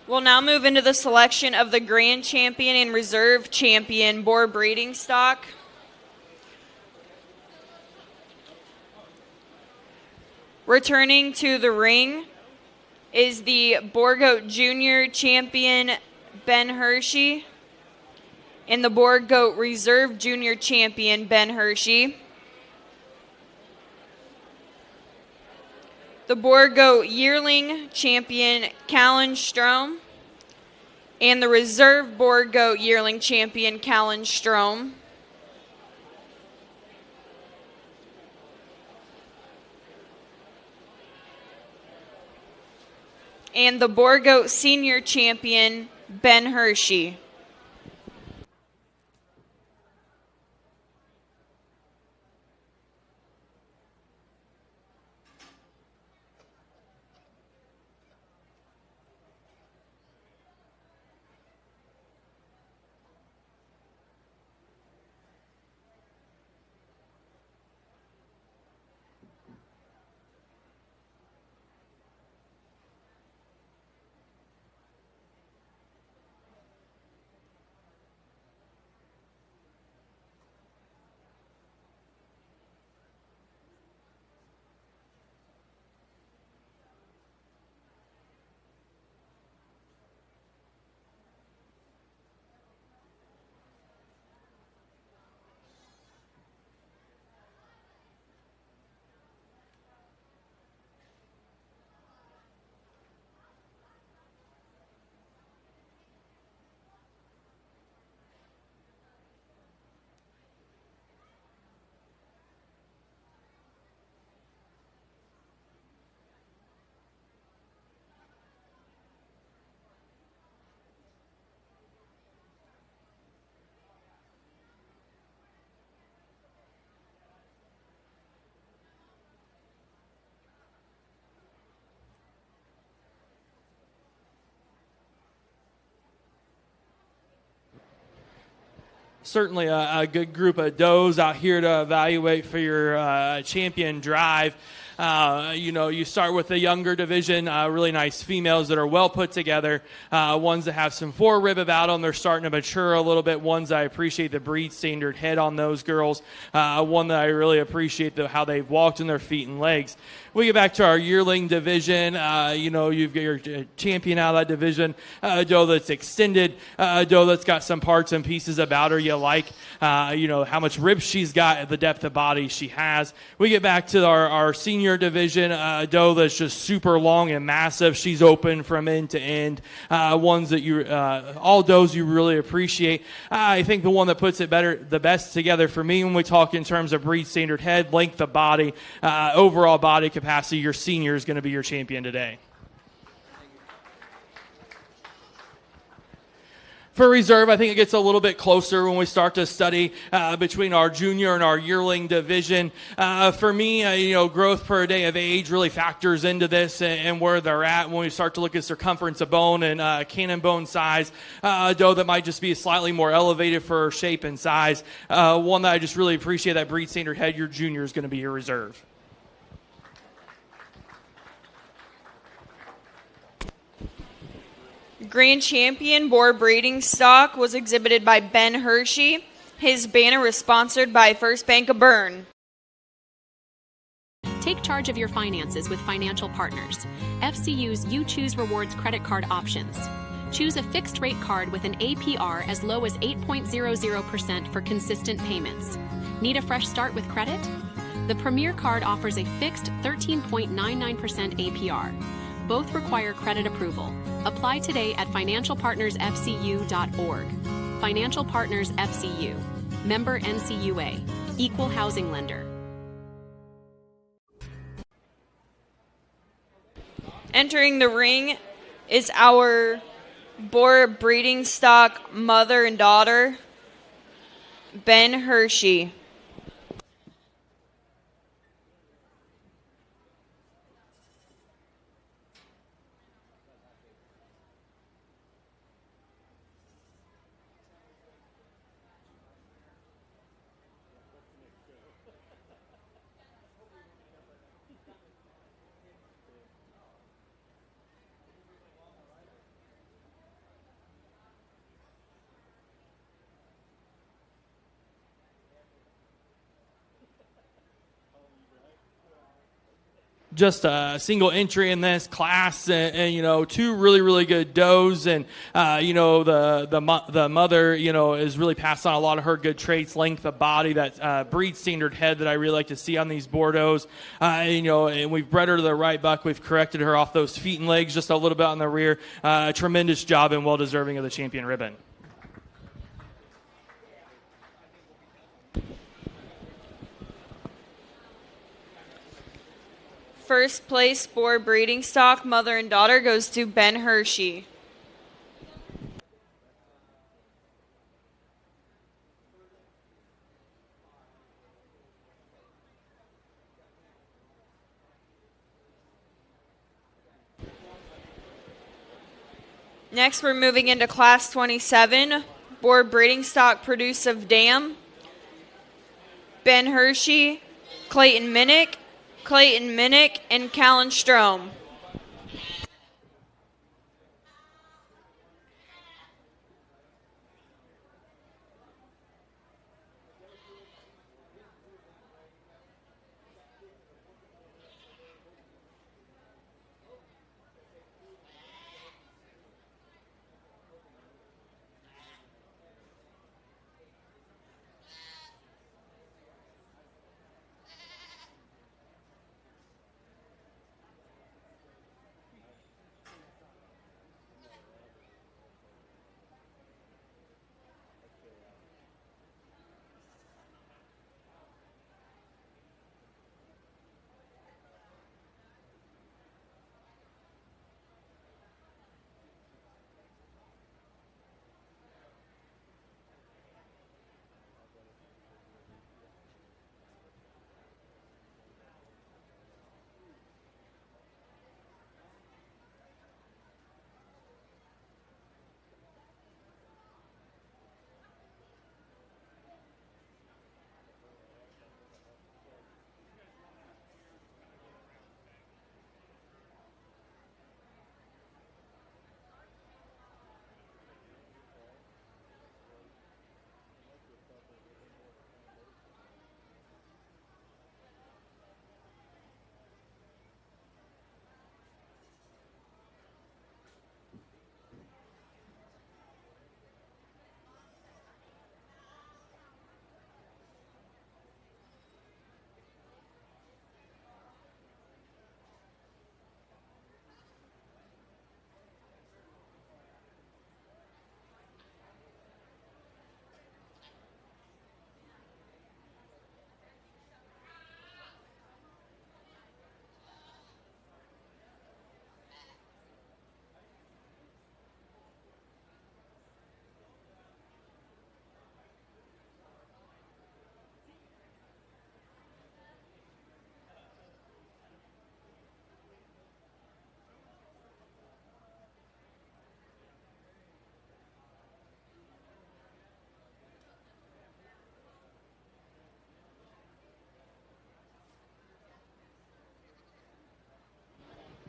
Speaker 23: We'll now move into the selection of the Grand Champion and Reserve Champion Boar breeding stock. Returning to the ring is the Boar Goat Junior Champion Ben Hershey and the Boar Goat Reserve Junior Champion Ben Hershey. The Boar Goat Yearling Champion Callan Strom, and the Reserve Boar Goat Yearling Champion Callan Strom. And the Boar Goat Senior Champion Ben Hershey.
Speaker 4: Certainly a good group of does out here to evaluate for your champion drive. You start with the younger division, really nice females that are well put together, ones that have some forerib about them. They're starting to mature a little bit. Ones I appreciate the breed standard head on those girls. One that I really appreciate how they've walked in their feet and legs. We get back to our yearling division. You've got your champion out of that division, a doe that's extended, a doe that's got some parts and pieces about her you like, how much rib she's got, the depth of body she has. We get back to our senior junior division, a doe that's just super long and massive. She's open from end to end. Ones that all does you really appreciate. I think the one that puts it the best together for me when we talk in terms of breed standard head, length of body, overall body capacity, your senior is going to be your champion today. For reserve, I think it gets a little bit closer when we start to study between our junior and our yearling division. For me, growth per day of age really factors into this and where they're at when we start to look at circumference of bone and cannon bone size. A doe that might just be slightly more elevated for shape and size. One that I just really appreciate, that breed standard head, your junior is going to be your reserve.
Speaker 23: Grand Champion Boar Breeding Stock was exhibited by Ben Hershey. His banner was sponsored by First Bank of Berne.
Speaker 17: Take charge of your finances with Financial Partners. FCU's You Choose Rewards credit card options. Choose a fixed rate card with an APR as low as 8.00% for consistent payments. Need a fresh start with credit? The Premier card offers a fixed 13.99% APR. Both require credit approval. Apply today at financialpartnersfcu.org. Financial Partners FCU. Member NCUA. Equal housing lender.
Speaker 23: Entering the ring is our boar breeding stock mother and daughter, Ben Hershey.
Speaker 4: Just a single entry in this class, and two really good does, and the mother is really passed on a lot of her good traits, length of body, that breed standard head that I really like to see on these Bordeaux. And we've bred her to the right buck. We've corrected her off those feet and legs just a little bit on the rear. Tremendous job and well deserving of the champion ribbon.
Speaker 23: First place boar breeding stock mother and daughter goes to Ben Hershey. Next, we're moving into Class 27, boar breeding stock producive dam. Ben Hershey, Clayton Minnick, and Callan Strom.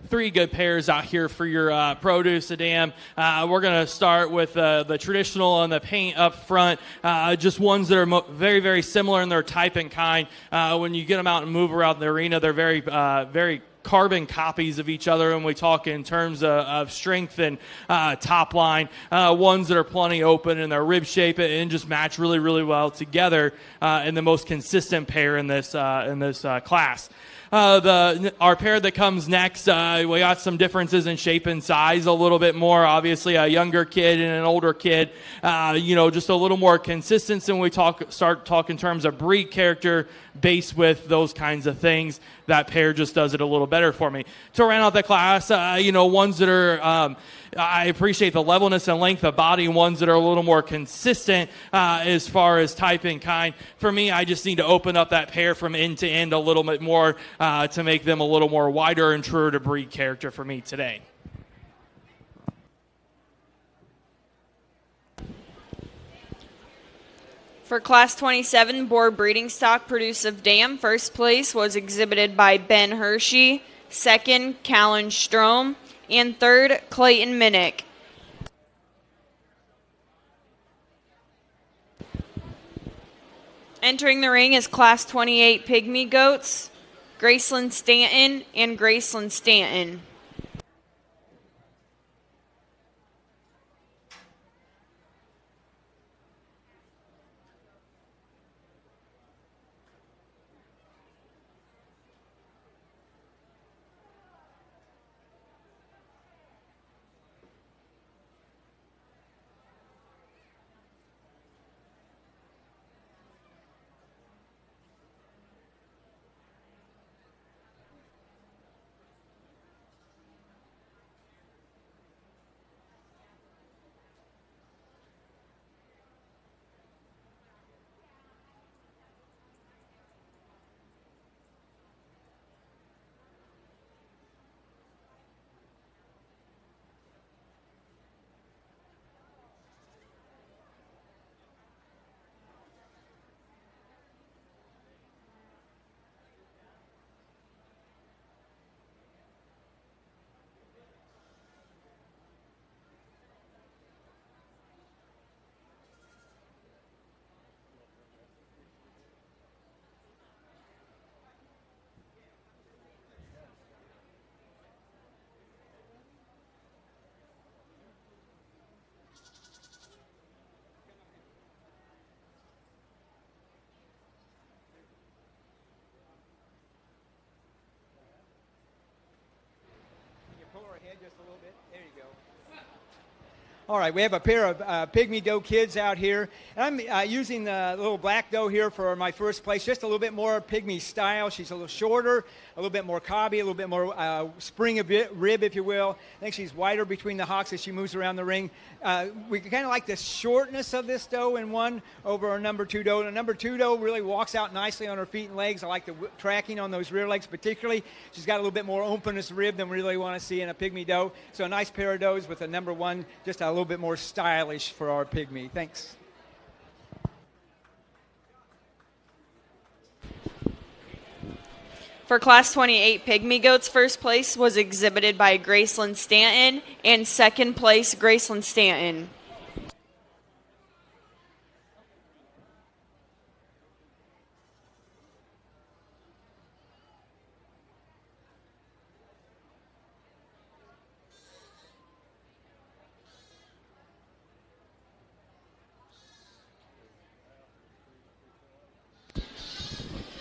Speaker 4: three good pairs out here for your produce, Adam. We're going to start with the traditional and the paint up front, just ones that are very, very similar in their type and kind. When you get them out and move around the arena, they're very, very carbon copies of each other when we talk in terms of strength and top line. Ones that are plenty open in their rib shape and just match really, really well together in the most consistent pair in this class. Our pair that comes next, we got some differences in shape and size a little bit more. Obviously, a younger kid and an older kid, just a little more consistency when we start talking in terms of breed character based with those kinds of things. That pair just does it a little better for me. To round out the class, ones that are, I appreciate the levelness and length of body, ones that are a little more consistent as far as type and kind. For me, I just need to open up that pair from end to end a little bit more to make them a little more wider and truer to breed character for me today.
Speaker 23: For Class 27, Boar Breeding Stock Produce of Dam, first place was exhibited by Ben Hershey, second, Callan Strom, and third, Clayton Minnick. Entering the ring is Class 28 Pygmy Goats, Graceland Stanton and Graceland Stanton.
Speaker 5: All right, we have a pair of pygmy doe kids out here. And I'm using the little black doe here for my first place, just a little bit more pygmy style. She's a little shorter, a little bit more cobby, a little bit more spring of rib, if you will. I think she's wider between the hocks as she moves around the ring. We kind of like the shortness of this doe in one over our number 2 doe. The number 2 doe really walks out nicely on her feet and legs. I like the tracking on those rear legs particularly. She's got a little bit more openness rib than we really want to see in a pygmy doe. So a nice pair of does with a number 1, just a little bit more stylish for our pygmy. Thanks.
Speaker 23: For Class 28 Pygmy Goats, first place was exhibited by Graceland Stanton, and second place, Graceland Stanton.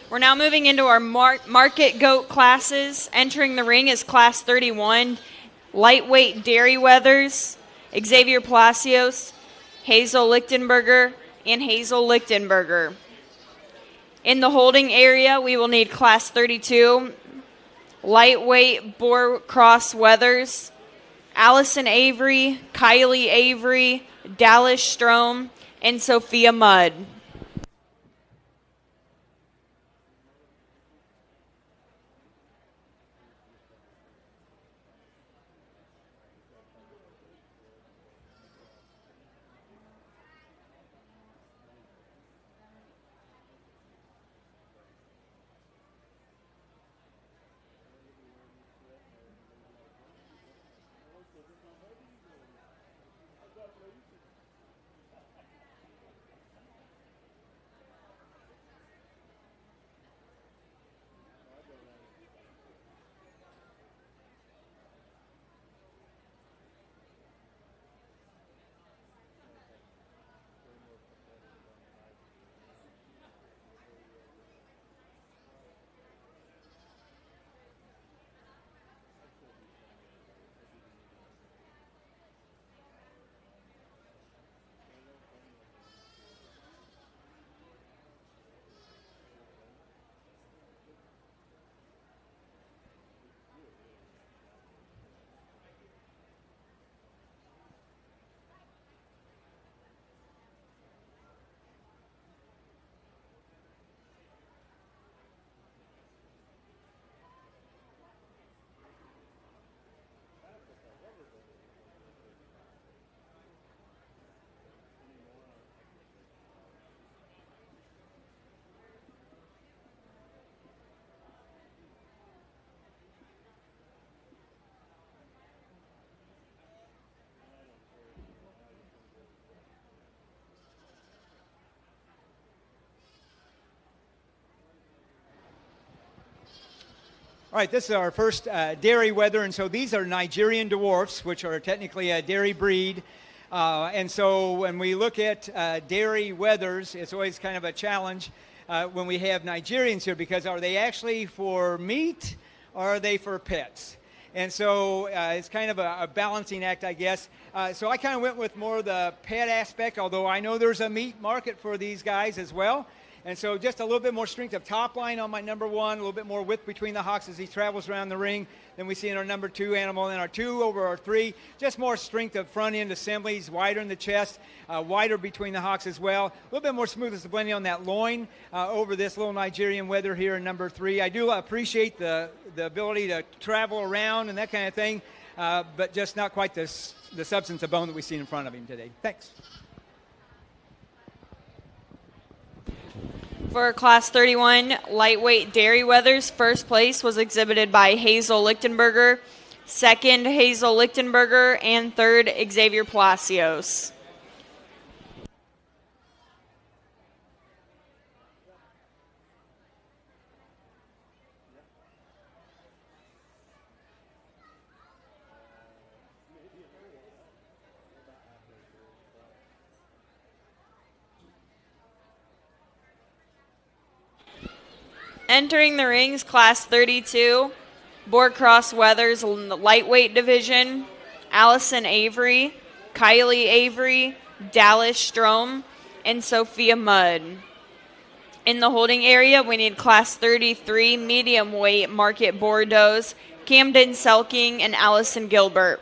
Speaker 23: We're now moving into our market goat classes. Entering the ring is Class 31, lightweight Dairy Weathers, Xavier Palacios, Hazel Lichtenberger, and Hazel Lichtenberger. In the holding area, we will need Class 32, lightweight Boar Cross Weathers, Allison Avery, Kylie Avery, Dallas Strom, and Sophia Mudd.
Speaker 5: All right, this is our first dairy wether, and so these are Nigerian dwarfs, which are technically a dairy breed. And so when we look at dairy wethers, it's always kind of a challenge when we have Nigerians here, because are they actually for meat or are they for pets? And so it's kind of a balancing act, I guess. So I kind of went with more the pet aspect, although I know there's a meat market for these guys as well. And so just a little bit more strength of top line on my number one, a little bit more width between the hocks as he travels around the ring than we see in our number two animal. And our 2 over our 3, just more strength of front end assemblies, wider in the chest, wider between the hocks as well. A little bit more smoothness of blending on that loin over this little Nigerian wether here in number 3. I do appreciate the ability to travel around and that kind of thing, but just not quite the substance of bone that we see in front of him today. Thanks.
Speaker 23: For Class 31 lightweight dairy wethers, first place was exhibited by Hazel Lichtenberger, second Hazel Lichtenberger, and third Xavier Palacios. Entering the rings, Class 32, board cross wethers in the lightweight division, Allison Avery, Kylie Avery, Dallas Strom, and Sophia Mudd. In the holding area, we need Class 33 medium weight market Bordeaux, Camden Selking, and Allison Gilbert.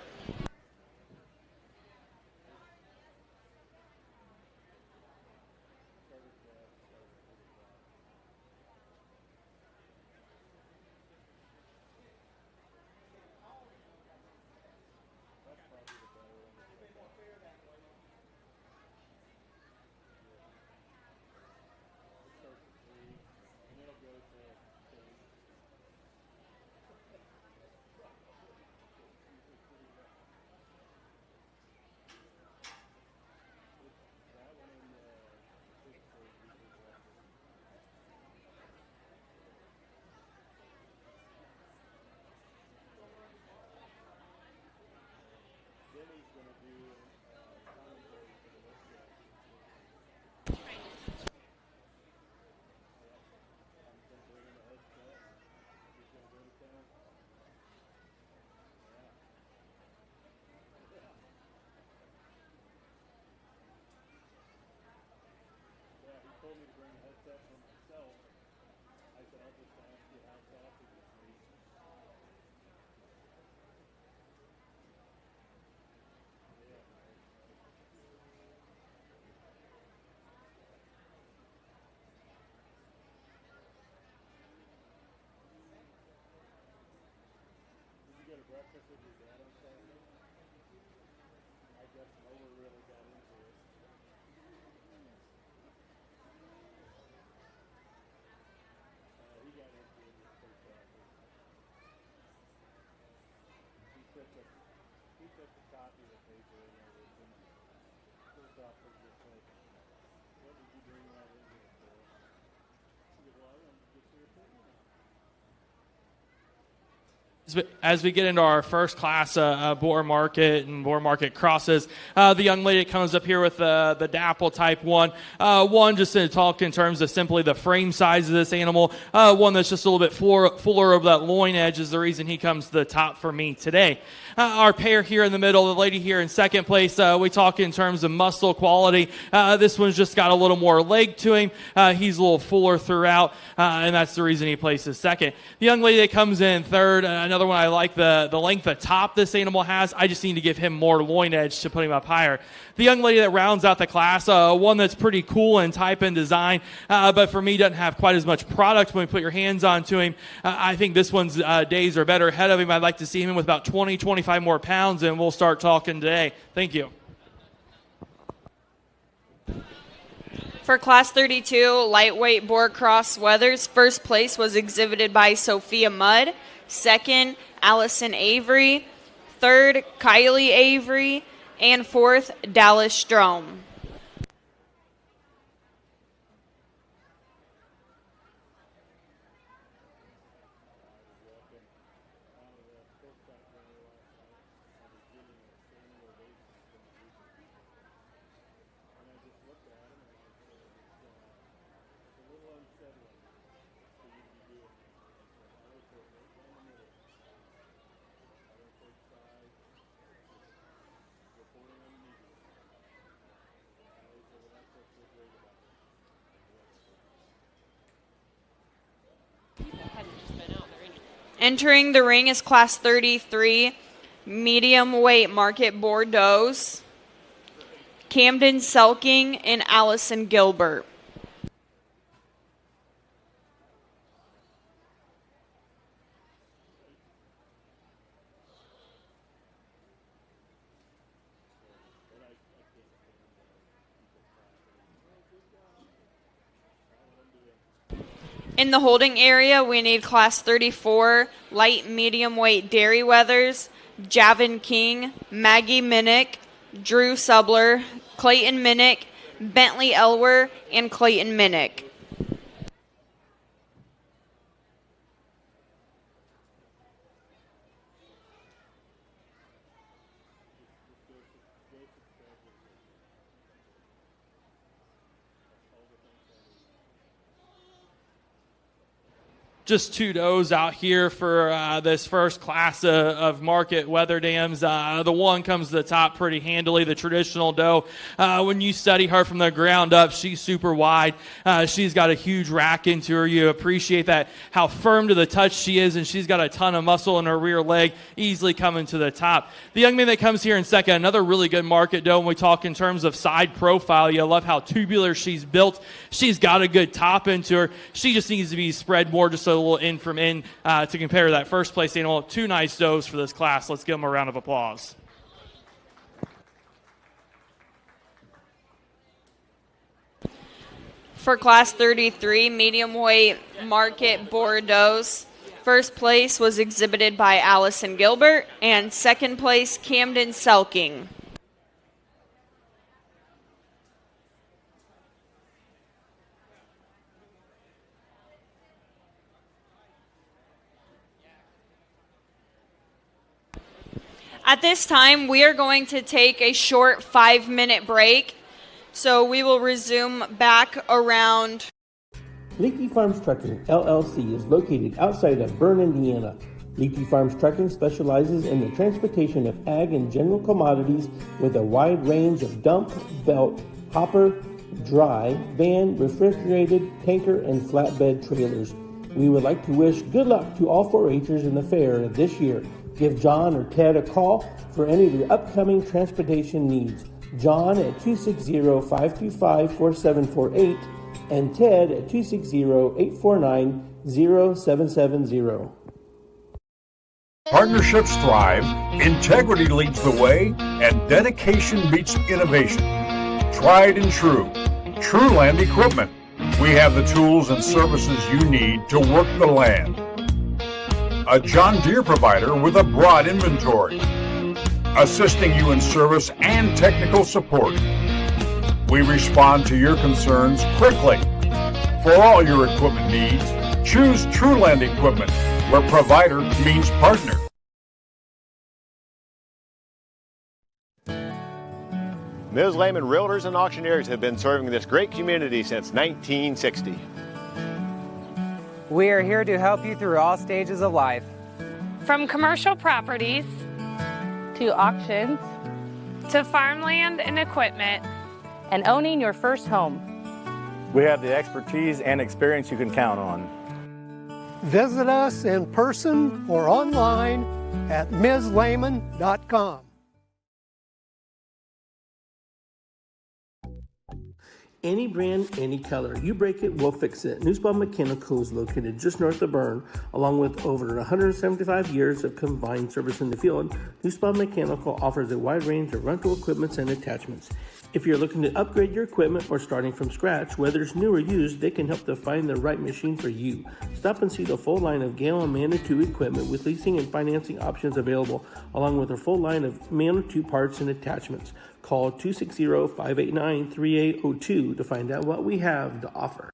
Speaker 4: As we get into our first class boar market and boar market crosses, the young lady comes up here with the Dapple Type 1. One, just to talk in terms of simply the frame size of this animal. One that's just a little bit fuller over that loin edge is the reason he comes to the top for me today. Our pair here in the middle, the lady here in second place, we talk in terms of muscle quality. This one's just got a little more leg to him. He's a little fuller throughout, and that's the reason he places second. The young lady that comes in third, another one I like the length of top this animal has. I just need to give him more loin edge to put him up higher. The young lady that rounds out the class, one that's pretty cool in type and design, but for me doesn't have quite as much product when we put your hands onto him. I think this one's days are better ahead of him. I'd like to see him with about 20, 25 more pounds, and we'll start talking today. Thank you.
Speaker 23: For Class 32 lightweight board cross wethers, first place was exhibited by Sophia Mudd, second Allison Avery, third Kylie Avery, and fourth Dallas Strom. Entering the ring is Class 33, medium weight market Bordeaux, Camden Selking and Allison Gilbert. In the holding area, we need Class 34, light medium weight Dairy Weathers, Javin King, Maggie Minnick, Drew Subler, Clayton Minnick, Bentley Elwer, and Clayton Minnick.
Speaker 4: Just two does out here for this first class of market weather dams. The one comes to the top pretty handily, the traditional doe. When you study her from the ground up, she's super wide. She's got a huge rack into her. You appreciate that, how firm to the touch she is, and she's got a ton of muscle in her rear leg, easily coming to the top. The young man that comes here in second, another really good market doe when we talk in terms of side profile. You love how tubular she's built. She's got a good top into her. She just needs to be spread more, just a little in from in to compare to that first place animal. Two nice does for this class. Let's give them a round of applause.
Speaker 23: For Class 33, medium weight market Bordeaux, first place was exhibited by Allison Gilbert, and second place Camden Selking. At this time, we are going to take a short 5-minute break, so we will resume back around.
Speaker 18: Leaky Farms Trucking, LLC is located outside of Berne, Indiana. Leaky Farms Trucking specializes in the transportation of ag and general commodities with a wide range of dump, belt, hopper, dry, van, refrigerated, tanker, and flatbed trailers. We would like to wish good luck to all 4-H'ers in the fair this year. Give John or Ted a call for any of your upcoming transportation needs. John at 260-525-4748 and Ted at 260-849-0770.
Speaker 19: Partnerships thrive, integrity leads the way, and dedication meets innovation. Tried and true. Truland Equipment. We have the tools and services you need to work the land. A John Deere provider with a broad inventory, assisting you in service and technical support. We respond to your concerns quickly. For all your equipment needs, choose Truland Equipment, where provider means partner.
Speaker 20: Ms. Lehman Realtors and Auctioneers have been serving this great community since 1960.
Speaker 21: We are here to help you through all stages of life.
Speaker 25: From commercial properties
Speaker 12: to auctions
Speaker 25: to farmland and equipment
Speaker 12: and owning your first home.
Speaker 8: We have the expertise and experience you can count on.
Speaker 14: Visit us in person or online at mslehman.com.
Speaker 18: Any brand, any color. You break it, we'll fix it. Newspawn Mechanical is located just north of Berne, along with over 175 years of combined service in the field. Newspawn Mechanical offers a wide range of rental equipment and attachments. If you're looking to upgrade your equipment or starting from scratch, whether it's new or used, they can help to find the right machine for you. Stop and see the full line of Gale and Manitou equipment with leasing and financing options available, along with a full line of Manitou parts and attachments. Call 260-589-3802 to find out what we have to offer.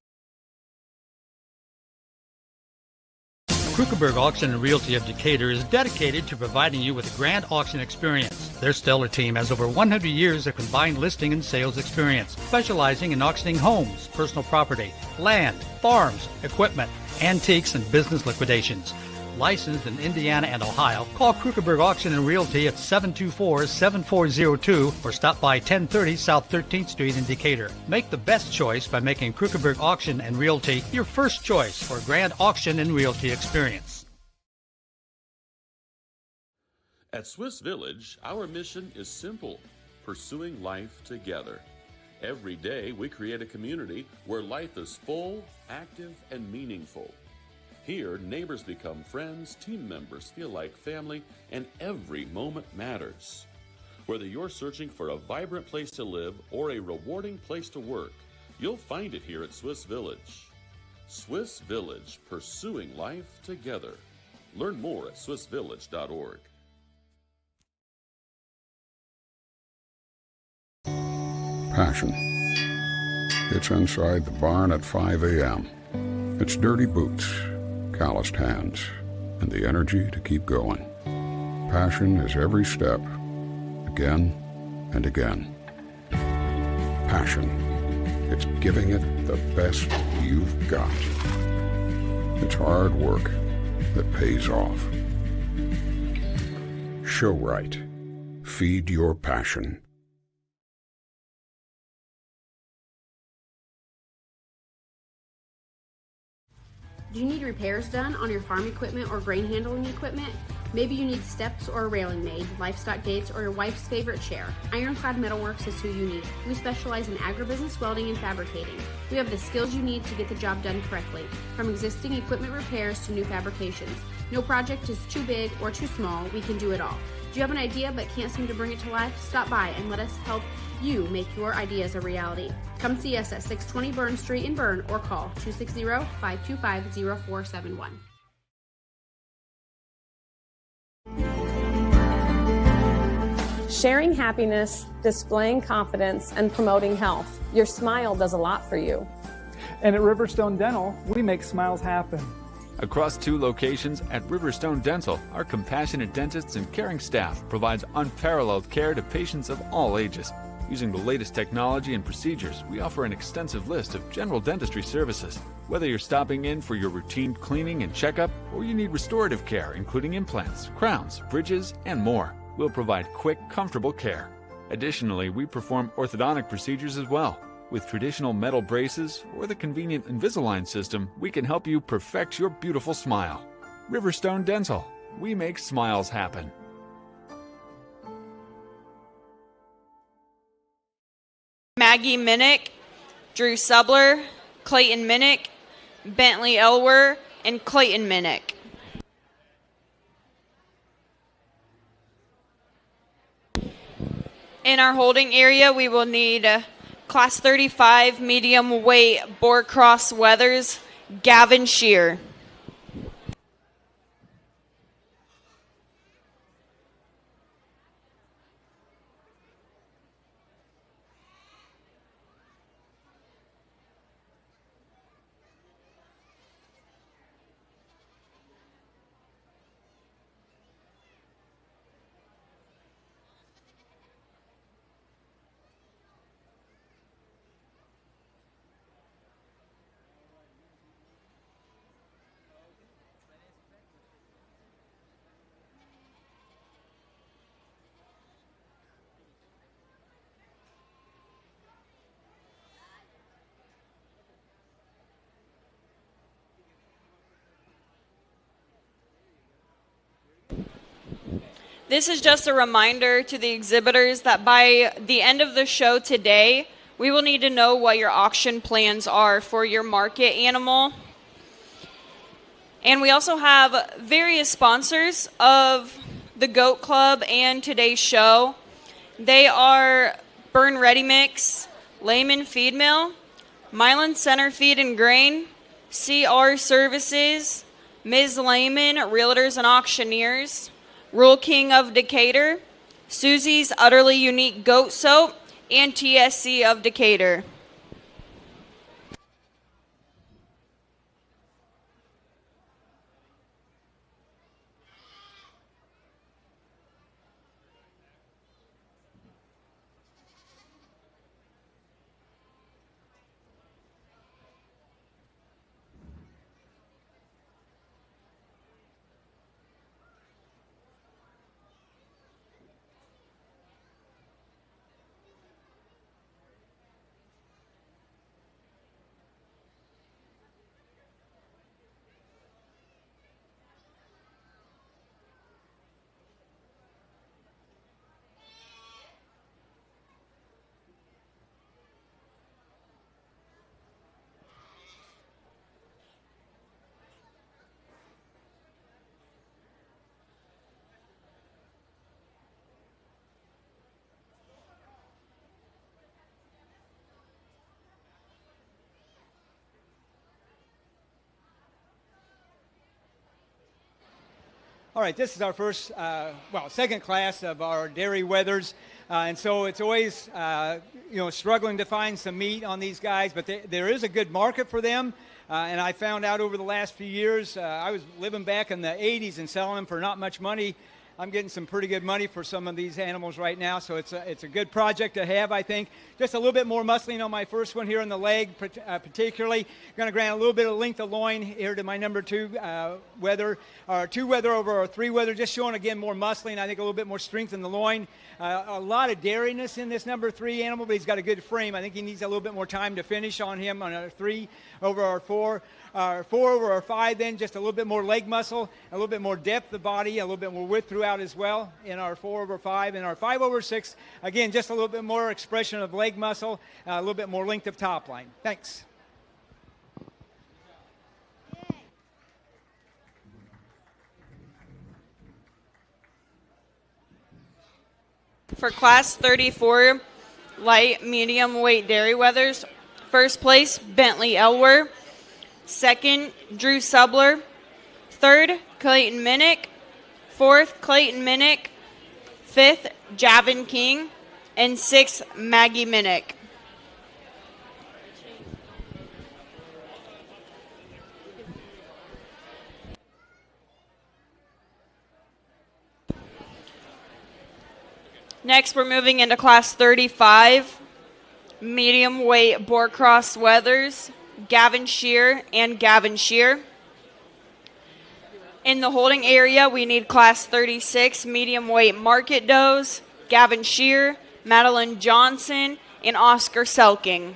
Speaker 26: Krukenberg Auction and Realty of Decatur is dedicated to providing you with a grand auction experience. Their stellar team has over 100 years of combined listing and sales experience, specializing in auctioning homes, personal property, land, farms, equipment, antiques, and business liquidations. Licensed in Indiana and Ohio, call Krukenberg Auction and Realty at 724-7402 or stop by 1030 South 13th Street in Decatur. Make the best choice by making Krukenberg Auction and Realty your first choice for a grand auction and realty experience.
Speaker 2: At Swiss Village, our mission is simple: pursuing life together. Every day, we create a community where life is full, active, and meaningful. Here, neighbors become friends, team members feel like family, and every moment matters. Whether you're searching for a vibrant place to live or a rewarding place to work, you'll find it here at Swiss Village. Swiss Village, pursuing life together. Learn more at swissvillage.org.
Speaker 1: Passion. It's inside the barn at 5 a.m. It's dirty boots, calloused hands, and the energy to keep going. Passion is every step, again and again. Passion. It's giving it the best you've got. It's hard work that pays off. Show right. Feed your passion.
Speaker 3: Do you need repairs done on your farm equipment or grain handling equipment? Maybe you need steps or a railing made, livestock gates, or your wife's favorite chair. Ironclad Metalworks is who you need. We specialize in agribusiness welding and fabricating. We have the skills you need to get the job done correctly, from existing equipment repairs to new fabrications. No project is too big or too small. We can do it all. Do you have an idea but can't seem to bring it to life? Stop by and let us help you make your ideas a reality. Come see us at 620 Berne Street in Berne or call 260-525-0471.
Speaker 6: Sharing happiness, displaying confidence, and promoting health. Your smile does a lot for you.
Speaker 9: And at Riverstone Dental, we make smiles happen.
Speaker 22: Across 2 locations at Riverstone Dental, our compassionate dentists and caring staff provides unparalleled care to patients of all ages. Using the latest technology and procedures, we offer an extensive list of general dentistry services. Whether you're stopping in for your routine cleaning and checkup, or you need restorative care, including implants, crowns, bridges, and more, we'll provide quick, comfortable care. Additionally, we perform orthodontic procedures as well. With traditional metal braces or the convenient Invisalign system, we can help you perfect your beautiful smile. Riverstone Dental. We make smiles happen.
Speaker 23: Maggie Minnick, Drew Subler, Clayton Minnick, Bentley Elwer, and Clayton Minnick. In our holding area, we will need Class 35 medium weight Boar Cross Weathers, Gavin Shear. This is just a reminder to the exhibitors that by the end of the show today, we will need to know what your auction plans are for your market animal. And we also have various sponsors of the Goat Club and today's show. They are Berne Ready Mix, Lehman Feed Mill, Milan Center Feed and Grain, CR Services, Ms. Lehman Realtors and Auctioneers, Rural King of Decatur, Susie's Utterly Unique Goat Soap, and TSC of Decatur.
Speaker 5: All right, this is our first, second class of our dairy weathers. And so it's always, struggling to find some meat on these guys, but there is a good market for them. And I found out over the last few years, I was living back in the 80s and selling them for not much money. I'm getting some pretty good money for some of these animals right now, so it's a good project to have, I think. Just a little bit more muscling on my first one here in the leg, particularly. Going to grant a little bit of length of loin here to my number 2 weather, or 2 weather over our 3 weather, just showing, again, more muscling, I think a little bit more strength in the loin. A lot of dairiness in this number 3 animal, but he's got a good frame. I think he needs a little bit more time to finish on him on our 3 over our 4. Our 4 over our 5, then just a little bit more leg muscle, a little bit more depth of body, a little bit more width throughout as well in our 4 over 5. And our 5 over 6, again, just a little bit more expression of leg muscle, a little bit more length of top line. Thanks.
Speaker 23: For Class 34 light medium weight dairy weathers, first place, Bentley Elwer. Second, Drew Subler. Third, Clayton Minnick. Fourth, Clayton Minnick. Fifth, Javin King. And sixth, Maggie Minnick. Next, we're moving into Class 35, medium weight boar cross weathers, Gavin Shear and Gavin Shear. In the holding area, we need Class 36, medium weight market does, Gavin Shear, Madeline Johnson, and Oscar Selking.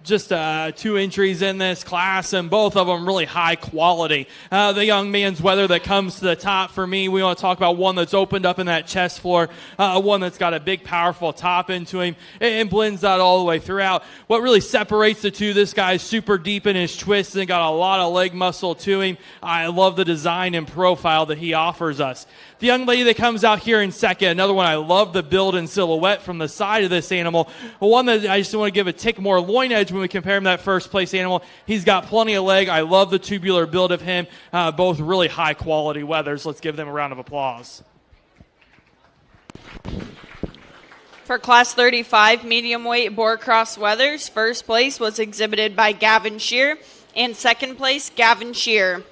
Speaker 4: Just 2 entries in this class, and both of them really high quality. The young man's weather that comes to the top for me, we want to talk about one that's opened up in that chest floor, one that's got a big, powerful top into him, and blends that all the way throughout. What really separates the two, this guy's super deep in his twists and got a lot of leg muscle to him. I love the design and profile that he offers us. The young lady that comes out here in second, another one, I love the build and silhouette from the side of this animal. One that I just want to give a tick more loin edge when we compare him to that first place animal. He's got plenty of leg. I love the tubular build of him. Both really high quality weathers. Let's give them a round of applause.
Speaker 23: For Class 35 medium weight boar cross weathers, first place was exhibited by Gavin Shear, and second place, Gavin Shear.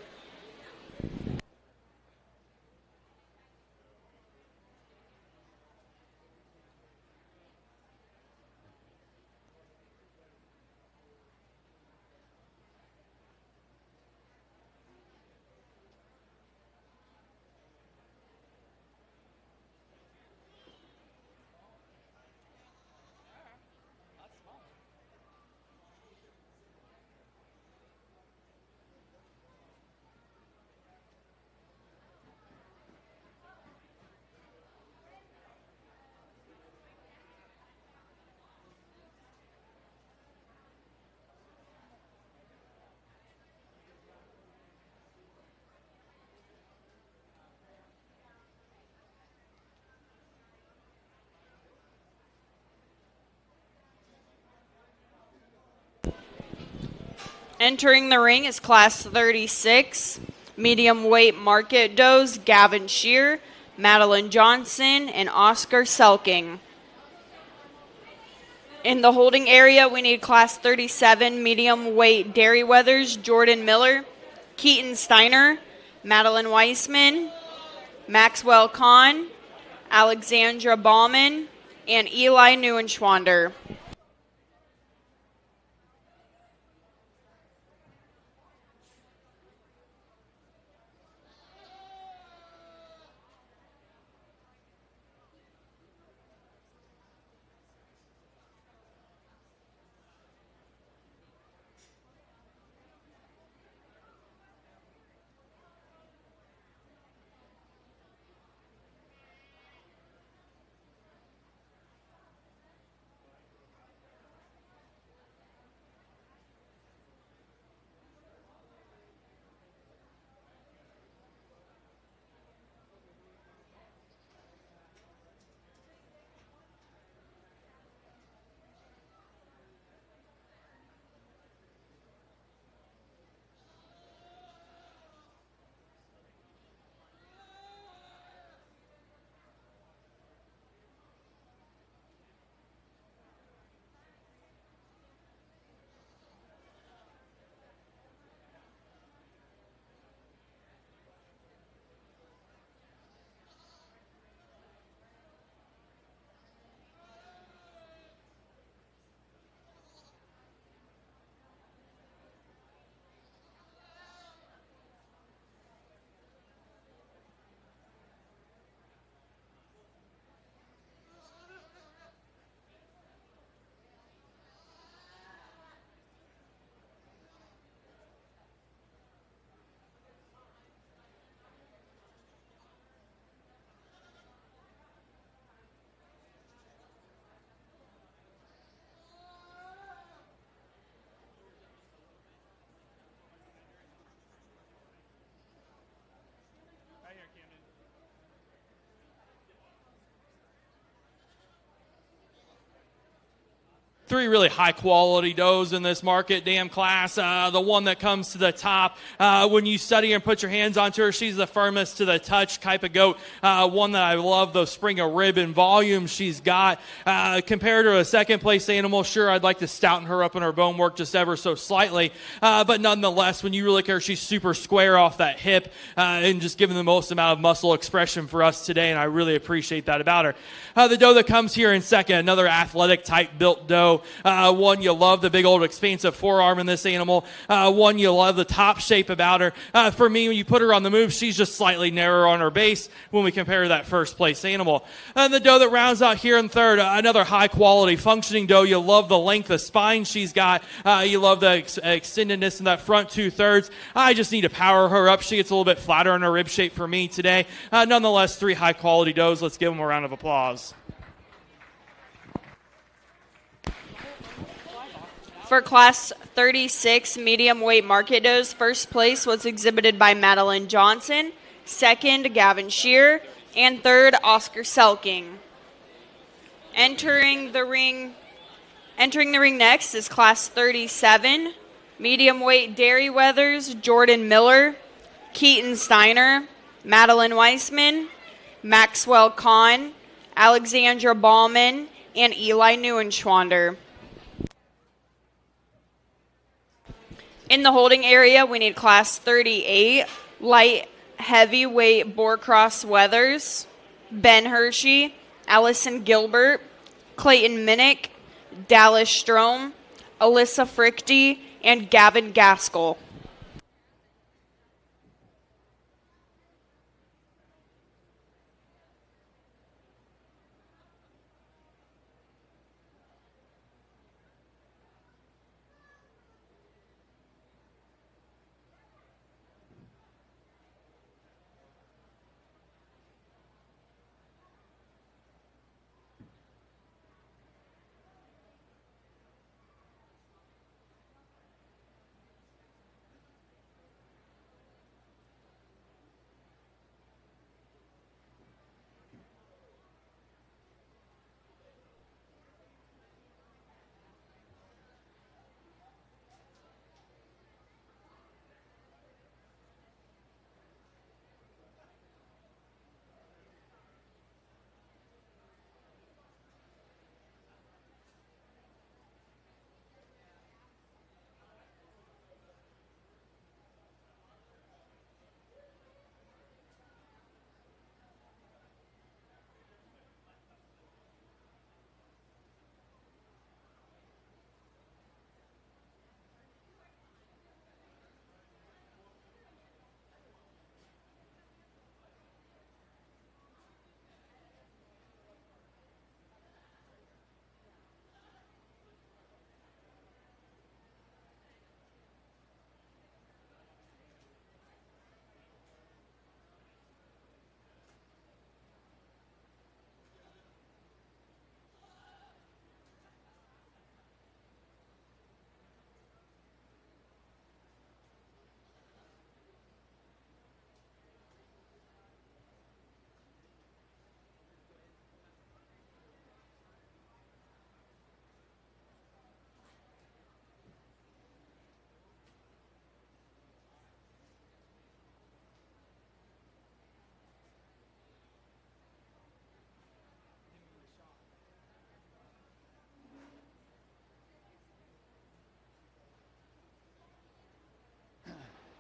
Speaker 23: Entering the ring is Class 36, medium weight market does, Gavin Shear, Madeline Johnson, and Oscar Selking. In the holding area, we need Class 37, medium weight dairy weathers, Jordan Miller, Keaton Steiner, Madeline Weissman, Maxwell Kahn, Alexandra Baumann, and Eli Neuenschwander.
Speaker 4: three really high-quality does in this market dam class. The one that comes to the top, when you study and put your hands onto her, she's the firmest to the touch type of goat. One that I love, the spring of rib and volume she's got. Compared to a second-place animal, sure, I'd like to stouten her up in her bone work just ever so slightly. But nonetheless, when you look at her, she's super square off that hip and just giving the most amount of muscle expression for us today, and I really appreciate that about her. The doe that comes here in second, another athletic type built doe. One, you love the big old expansive forearm in this animal. One, you love the top shape about her. For me, when you put her on the move, she's just slightly narrower on her base when we compare to that first place animal. And the doe that rounds out here in third, another high quality functioning doe. You love the length of spine she's got. You love the extendedness in that front 2/3. I just need to power her up. She gets a little bit flatter in her rib shape for me today. Nonetheless, three high quality does. Let's give them a round of applause.
Speaker 23: For Class 36 medium weight market does, first place was exhibited by Madeline Johnson, second Gavin Shear, and third Oscar Selking. Entering the ring next is Class 37 medium weight dairy weathers, Jordan Miller, Keaton Steiner, Madeline Weissman, Maxwell Kahn, Alexandra Ballman, and Eli Neuenschwander. In the holding area, we need Class 38 light heavyweight Boarcross Weathers, Ben Hershey, Allison Gilbert, Clayton Minnick, Dallas Strom, Alyssa Frichty, and Gavin Gaskell.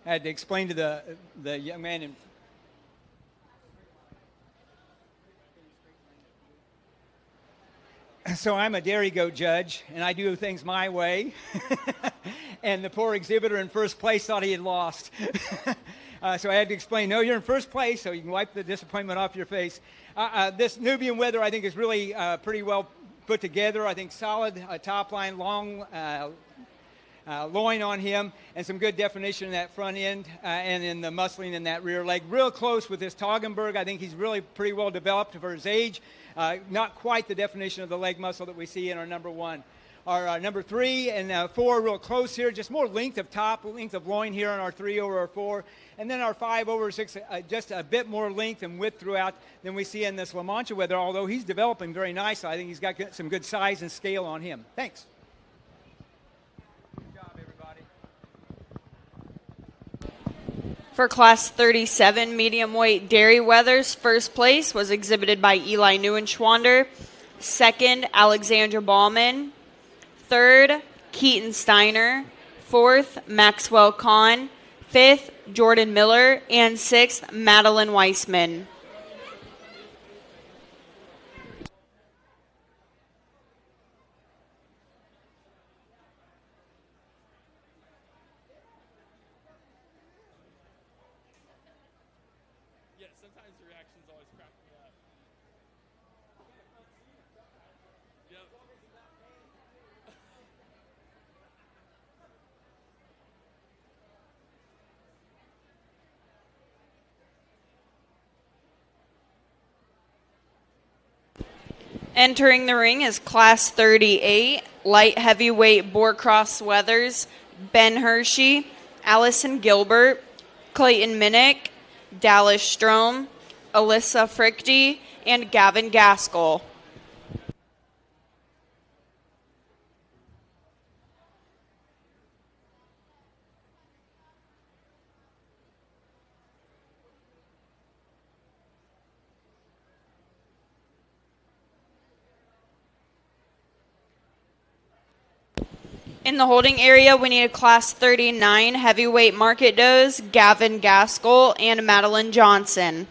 Speaker 5: I had to explain to the young man in So I'm a dairy goat judge, and I do things my way. And the poor exhibitor in first place thought he had lost. So I had to explain, no, you're in first place, so you can wipe the disappointment off your face. This Nubian Weather, I think, is really pretty well put together. I think solid top line, long loin on him, and some good definition in that front end and in the muscling in that rear leg. Real close with this Toggenburg. I think he's really pretty well developed for his age. Not quite the definition of the leg muscle that we see in our number one. Our number 3 and 4 real close here, just more length of top, length of loin here on our 3 over our 4. And then our 5 over 6, just a bit more length and width throughout than we see in this La Mancha Weather, although he's developing very nicely. I think he's got some good size and scale on him. Thanks.
Speaker 23: For Class 37 medium weight dairy wethers, first place was exhibited by Eli Neuenschwander. Second, Alexandra Ballman. Third, Keaton Steiner. Fourth, Maxwell Kahn. Fifth, Jordan Miller. And sixth, Madeline Weissman.
Speaker 4: Yeah, sometimes the reactions always crack me up. Yep.
Speaker 23: Entering the ring is Class 38, light heavyweight boar cross wethers, Ben Hershey, Allison Gilbert, Clayton Minnick, Dallas Strom, Alyssa Frichty, and Gavin Gaskell. In the holding area, we need a Class 39 heavyweight market does, Gavin Gaskell and Madeline Johnson.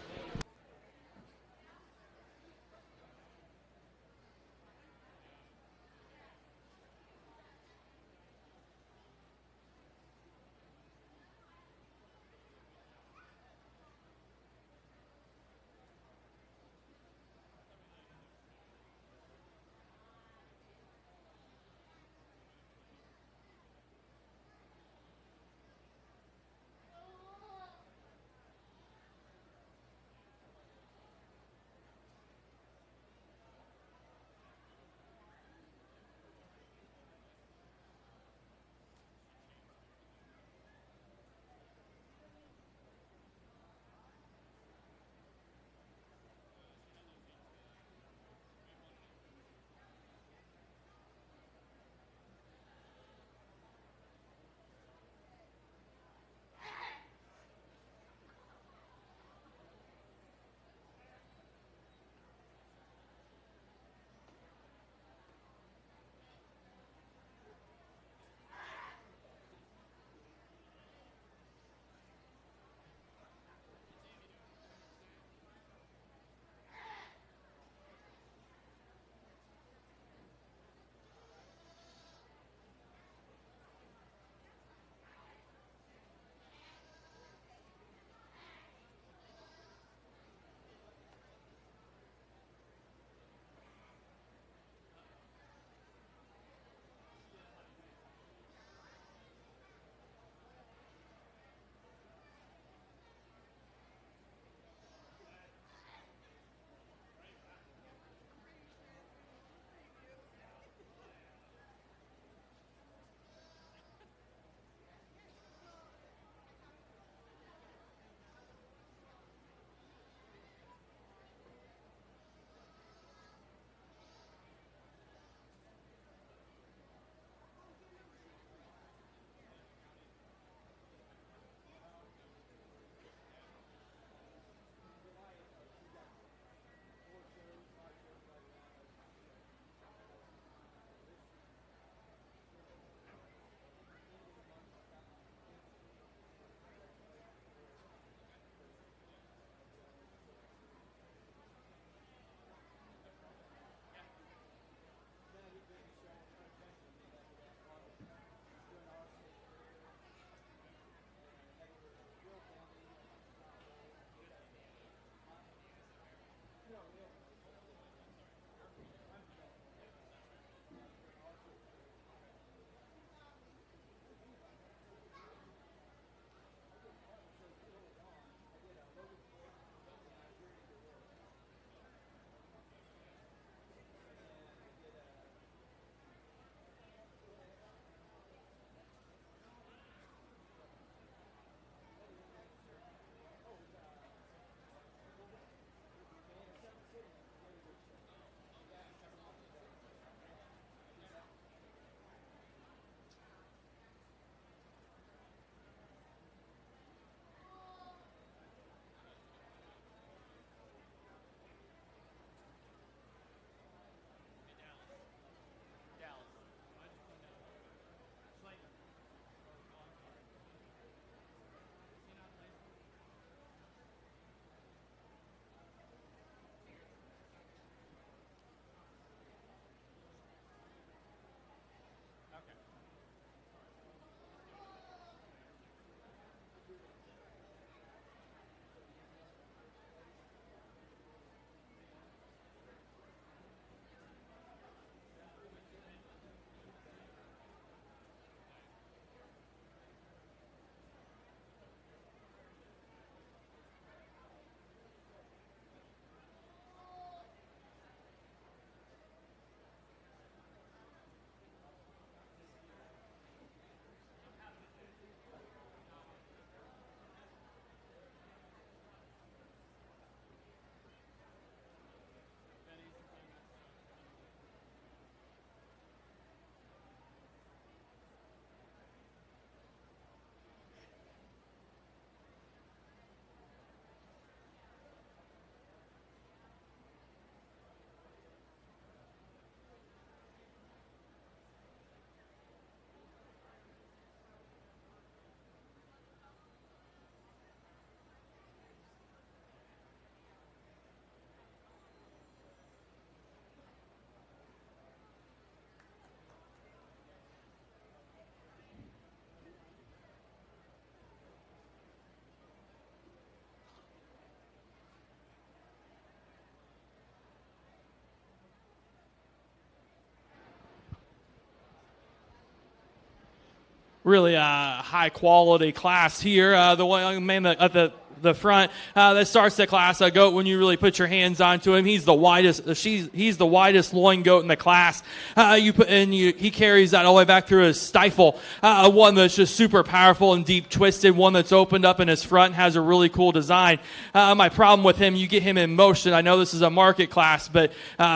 Speaker 4: really high quality class here. The young man at the front that starts the class, a goat, when you really put your hands onto him, he's the widest loin goat in the class. He carries that all the way back through his stifle, one that's just super powerful and deep twisted, one that's opened up in his front, has a really cool design. My problem with him, you get him in motion. I know this is a market class, but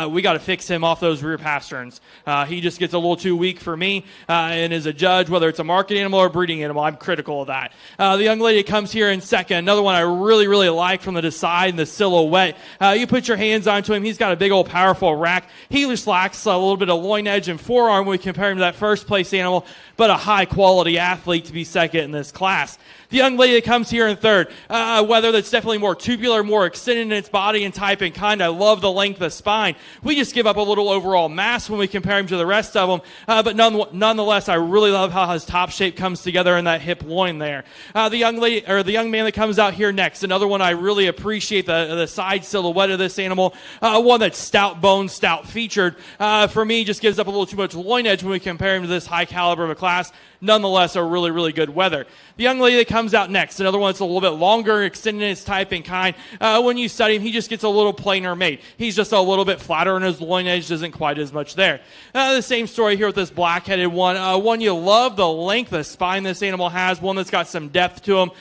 Speaker 4: we got to fix him off those rear pasterns. He just gets a little too weak for me, and as a judge, whether it's a market animal or a breeding animal, I'm critical of that. The young lady comes here in second, another one I really, really like from the side and the silhouette. You put your hands onto him, he's got a big old powerful rack. He just lacks a little bit of loin edge and forearm when we compare him to that first place animal, but a high quality athlete to be second in this class. The young lady that comes here in third, whether that's definitely more tubular, more extended in its body and type and kind. I love the length of spine. We just give up a little overall mass when we compare him to the rest of them, but nonetheless, I really love how his top shape comes together in that hip loin there. The young man that comes out here next, another one I really appreciate the side silhouette of this animal, one that's stout boned, stout featured. For me, just gives up a little too much loin edge when we compare him to this high caliber of a class. Nonetheless, a really, really good weather. The young lady that comes out next, another one that's a little bit longer, extended in its type and kind. When you study him, he just gets a little plainer made. He's just a little bit flatter, and his loin edge isn't quite as much there. The same story here with this black-headed one. One you love the length of spine this animal has, one that's got some depth to him.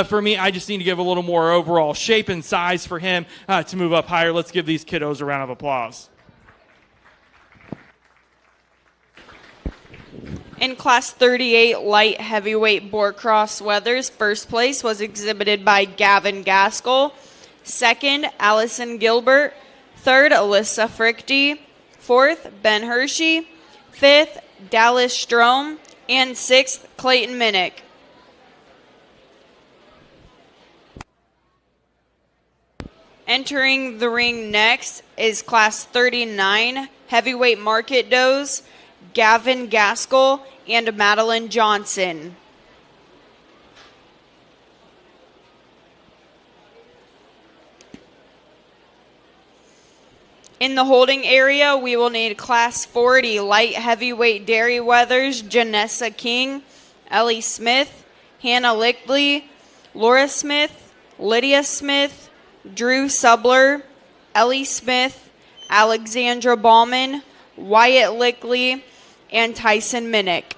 Speaker 4: For me, I just need to give a little more overall shape and size for him to move up higher. Let's give these kiddos a round of applause.
Speaker 23: In Class 38 light heavyweight boar cross wethers, first place was exhibited by Gavin Gaskell. Second, Allison Gilbert. Third, Alyssa Frichty. Fourth, Ben Hershey. Fifth, Dallas Strom. And sixth, Clayton Minnick. Entering the ring next is Class 39 heavyweight market does, Gavin Gaskell and Madeline Johnson. In the holding area, we will need Class 40 light heavyweight dairy wethers, Janessa King, Ellie Smith, Hannah Lickley, Laura Smith, Lydia Smith, Drew Subler, Ellie Smith, Alexandra Bauman, Wyatt Lickley, and Tyson Minnick.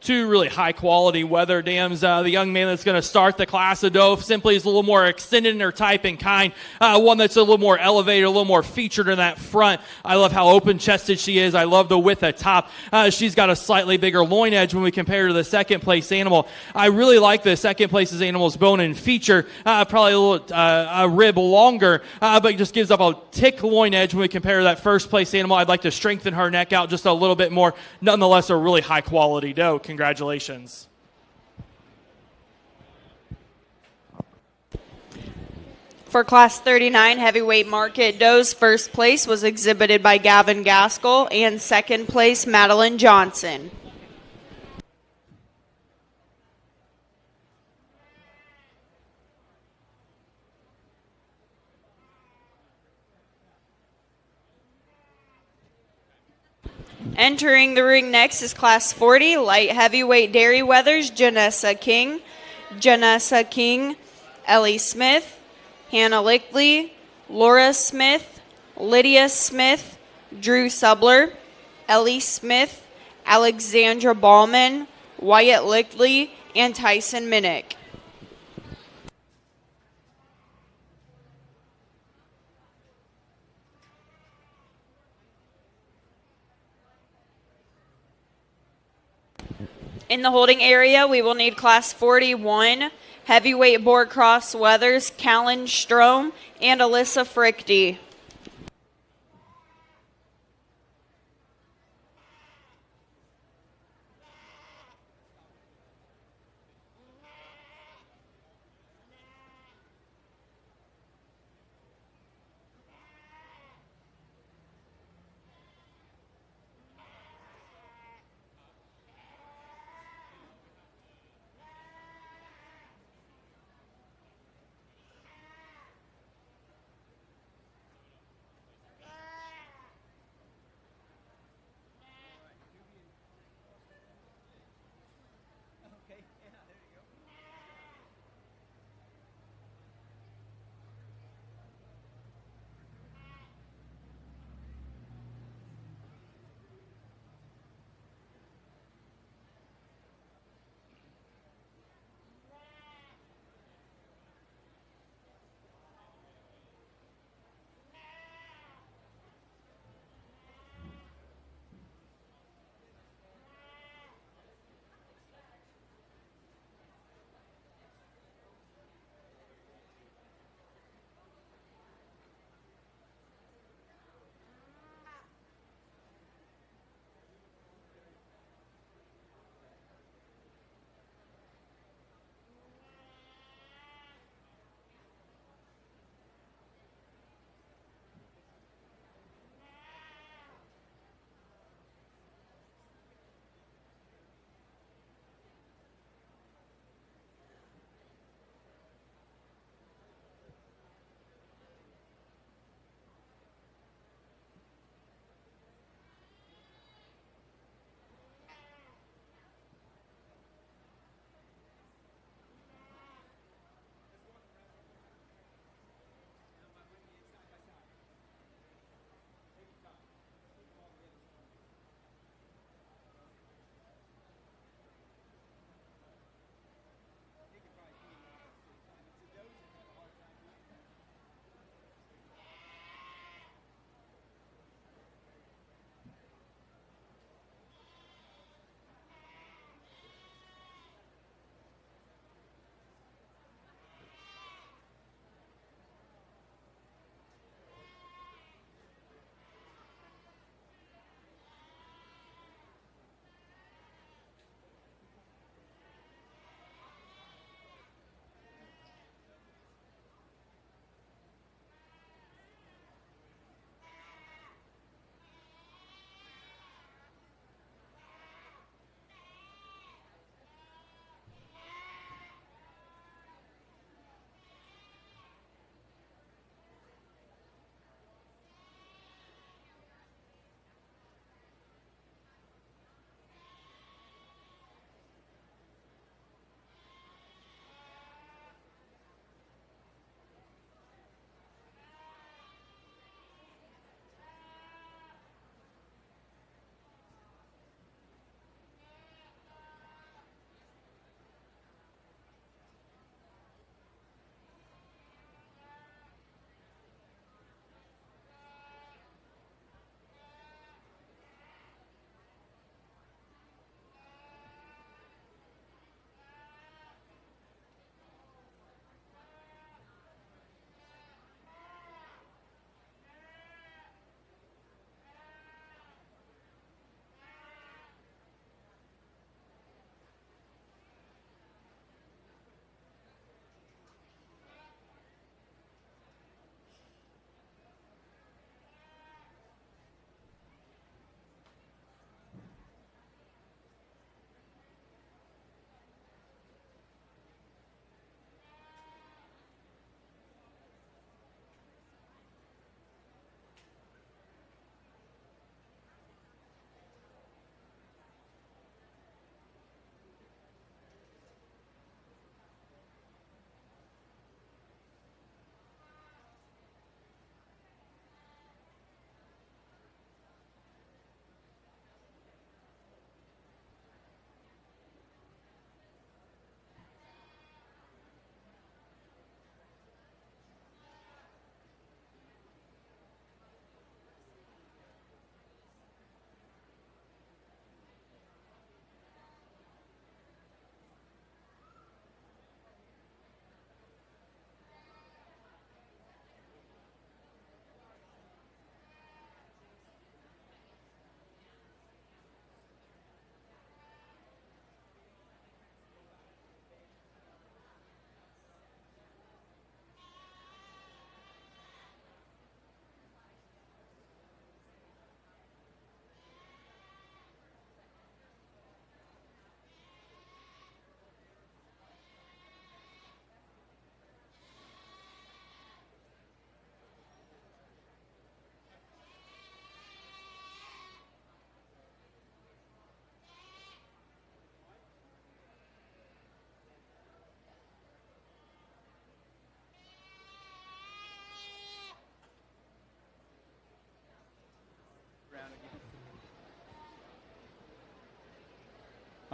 Speaker 4: Two really high-quality weather dams. The young man that's going to start the class of doe simply is a little more extended in her type and kind. One that's a little more elevated, a little more featured in that front. I love how open-chested she is. I love the width at top. She's got a slightly bigger loin edge when we compare her to the second-place animal. I really like the second-place animal's bone and feature. Probably a little a rib longer, but it just gives up a tick loin edge when we compare to that first-place animal. I'd like to strengthen her neck out just a little bit more. Nonetheless, a really high-quality doe. Congratulations.
Speaker 23: For Class 39 heavyweight market does, first place was exhibited by Gavin Gaskell and second place Madeline Johnson. Entering the ring next is Class 40 light heavyweight dairy wethers, Janessa King, Ellie Smith, Hannah Lickley, Laura Smith, Lydia Smith, Drew Subler, Ellie Smith, Alexandra Bauman, Wyatt Lickley, and Tyson Minnick. In the holding area, we will need Class 41, heavyweight board cross Weathers, Callan Strom, and Alyssa Frichty.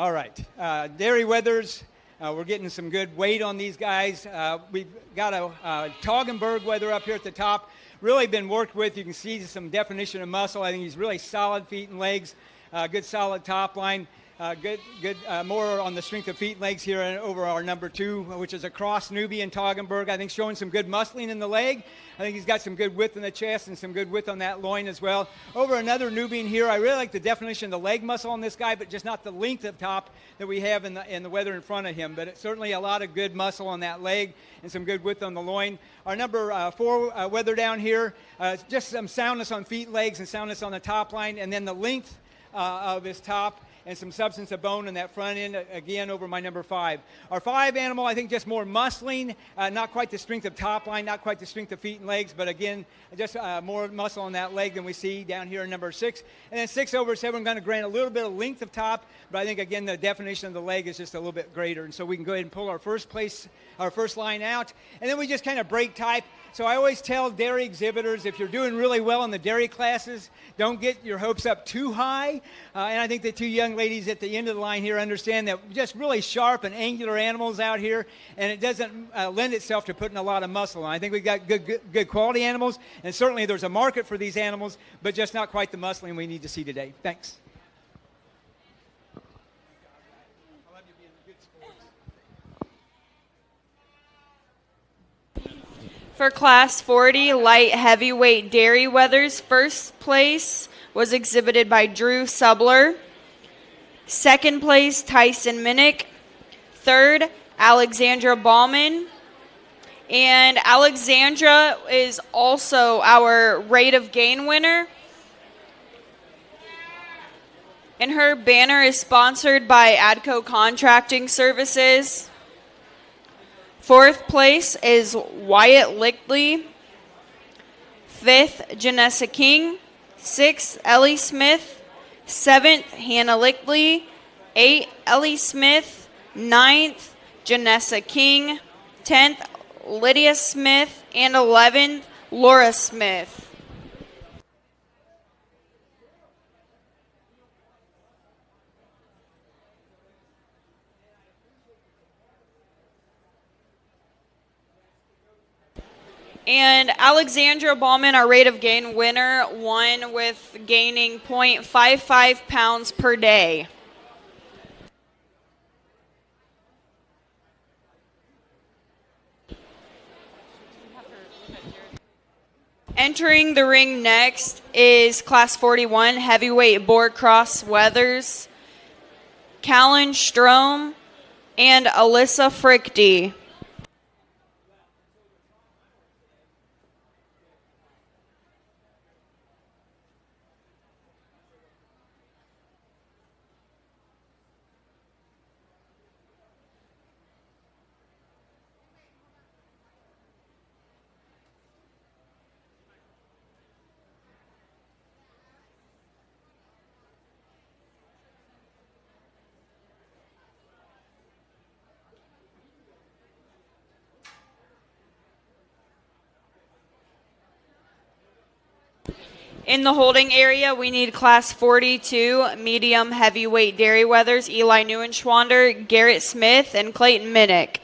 Speaker 5: All right, dairy wethers. We're getting some good weight on these guys. We've got a Toggenburg wether up here at the top. Really been worked with. You can see some definition of muscle. I think he's really solid feet and legs. Good solid top line. Good, more on the strength of feet and legs here over our number 2, which is a cross Nubian Toggenburg. I think showing some good muscling in the leg. I think he's got some good width in the chest and some good width on that loin as well. Over another Nubian here, I really like the definition of the leg muscle on this guy, but just not the length of top that we have in the wether in front of him. But it's certainly a lot of good muscle on that leg and some good width on the loin. Our number 4 wether down here, just some soundness on feet, legs, and soundness on the top line, and then the length of his top and some substance of bone in that front end, again, over my number 5. Our 5 animal, I think just more muscling, not quite the strength of top line, not quite the strength of feet and legs, but again, just more muscle on that leg than we see down here in number 6. And then 6 over 7, I'm going to grant a little bit of length of top, but I think, again, the definition of the leg is just a little bit greater. And so we can go ahead and pull our first line out, and then we just kind of break type. So I always tell dairy exhibitors, if you're doing really well in the dairy classes, don't get your hopes up too high. And I think the 2 young ladies at the end of the line here understand that just really sharp and angular animals out here, and it doesn't lend itself to putting a lot of muscle on. I think we've got good quality animals, and certainly there's a market for these animals, but just not quite the muscling we need to see today. Thanks.
Speaker 23: For Class 40 light heavyweight dairy wethers, first place was exhibited by Drew Subler. Second place, Tyson Minnick. Third, Alexandra Bauman. And Alexandra is also our rate of gain winner. And her banner is sponsored by ADCO Contracting Services. Fourth place is Wyatt Lickley. Fifth, Janessa King. Sixth, Ellie Smith. Seventh, Hannah Lickley. 8th, Ellie Smith. 9th, Janessa King. 10th, Lydia Smith. And 11th, Laura Smith. And Alexandra Bauman, our rate of gain winner, won with gaining 0.55 pounds per day. Entering the ring next is Class 41 heavyweight board cross wethers, Callan Strom and Alyssa Frickty. In the holding area, we need Class 42 medium heavyweight dairy wethers, Eli Neuenschwander, Garrett Smith, and Clayton Minnick.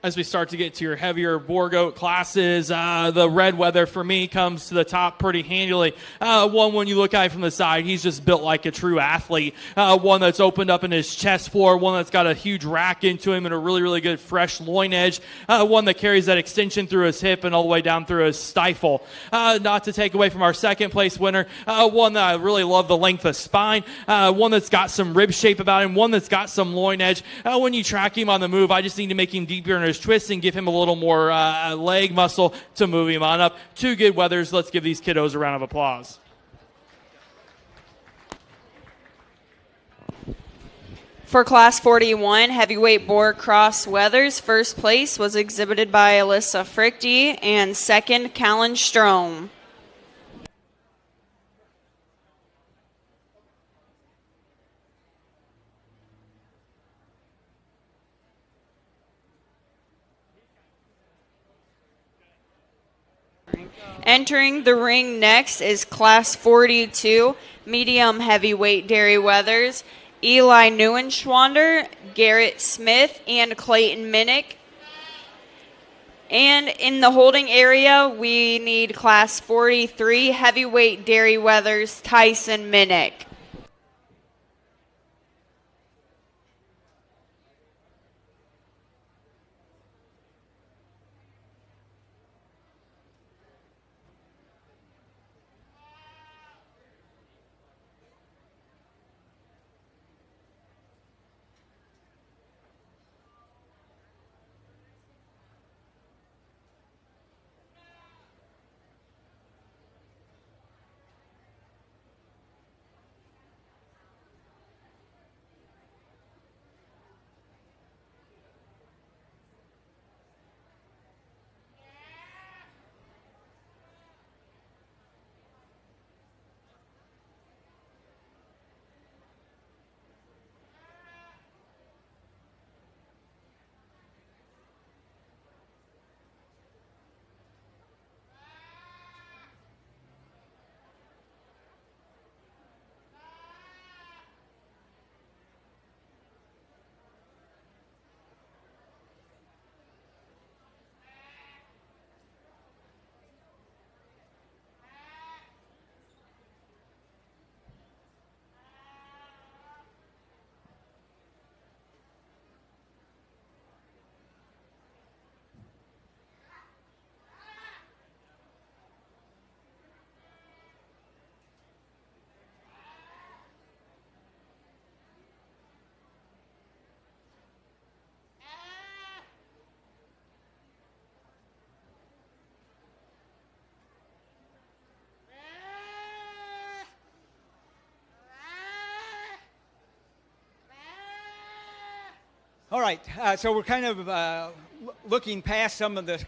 Speaker 4: As we start to get to your heavier boar goat classes, the red wether for me comes to the top pretty handily. One, when you look at it from the side, he's just built like a true athlete. One that's opened up in his chest floor, one that's got a huge rack into him and a really, really good fresh loin edge. One that carries that extension through his hip and all the way down through his stifle. Not to take away from our second place winner, one that I really love the length of spine, one that's got some rib shape about him, one that's got some loin edge. When you track him on the move, I just need to make him deeper in his twist and give him a little more leg muscle to move him on up. 2 good wethers. Let's give these kiddos a round of applause.
Speaker 23: For Class 41 heavyweight boar cross wethers, first place was exhibited by Alyssa Frickty and second, Callan Strom. Entering the ring next is Class 42, medium heavyweight Dairy Weathers, Eli Neuenschwander, Garrett Smith, and Clayton Minnick. And in the holding area, we need Class 43, heavyweight Dairy Weathers, Tyson Minnick.
Speaker 5: All right, so we're kind of looking past some of the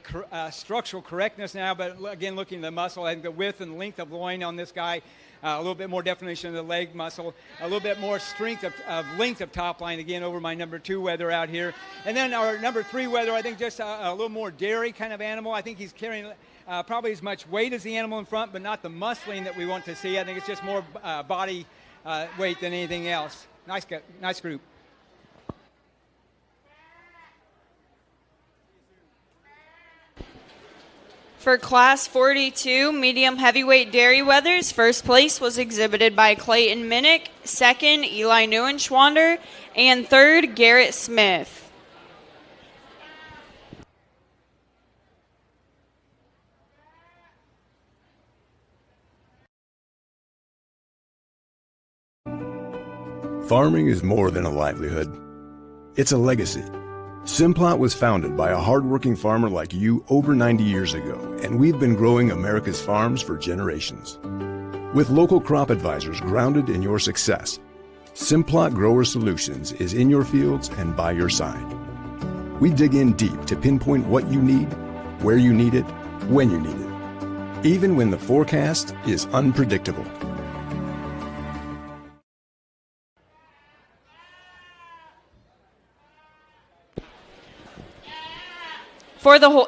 Speaker 5: structural correctness now, but again, looking at the muscle, I think the width and length of loin on this guy, a little bit more definition of the leg muscle, a little bit more strength of length of top line, again, over my number 2 Weather out here. And then our number 3 Weather, I think just a little more dairy kind of animal. I think he's carrying probably as much weight as the animal in front, but not the muscling that we want to see. I think it's just more body weight than anything else. Nice group.
Speaker 23: For Class 42, medium heavyweight Dairy Weathers, first place was exhibited by Clayton Minnick, second, Eli Neuenschwander, and third, Garrett Smith.
Speaker 7: Farming is more than a livelihood. It's a legacy. Simplot was founded by a hardworking farmer like you over 90 years ago, and we've been growing America's farms for generations. With local crop advisors grounded in your success, Simplot Grower Solutions is in your fields and by your side. We dig in deep to pinpoint what you need, where you need it, when you need it, even when the forecast is unpredictable.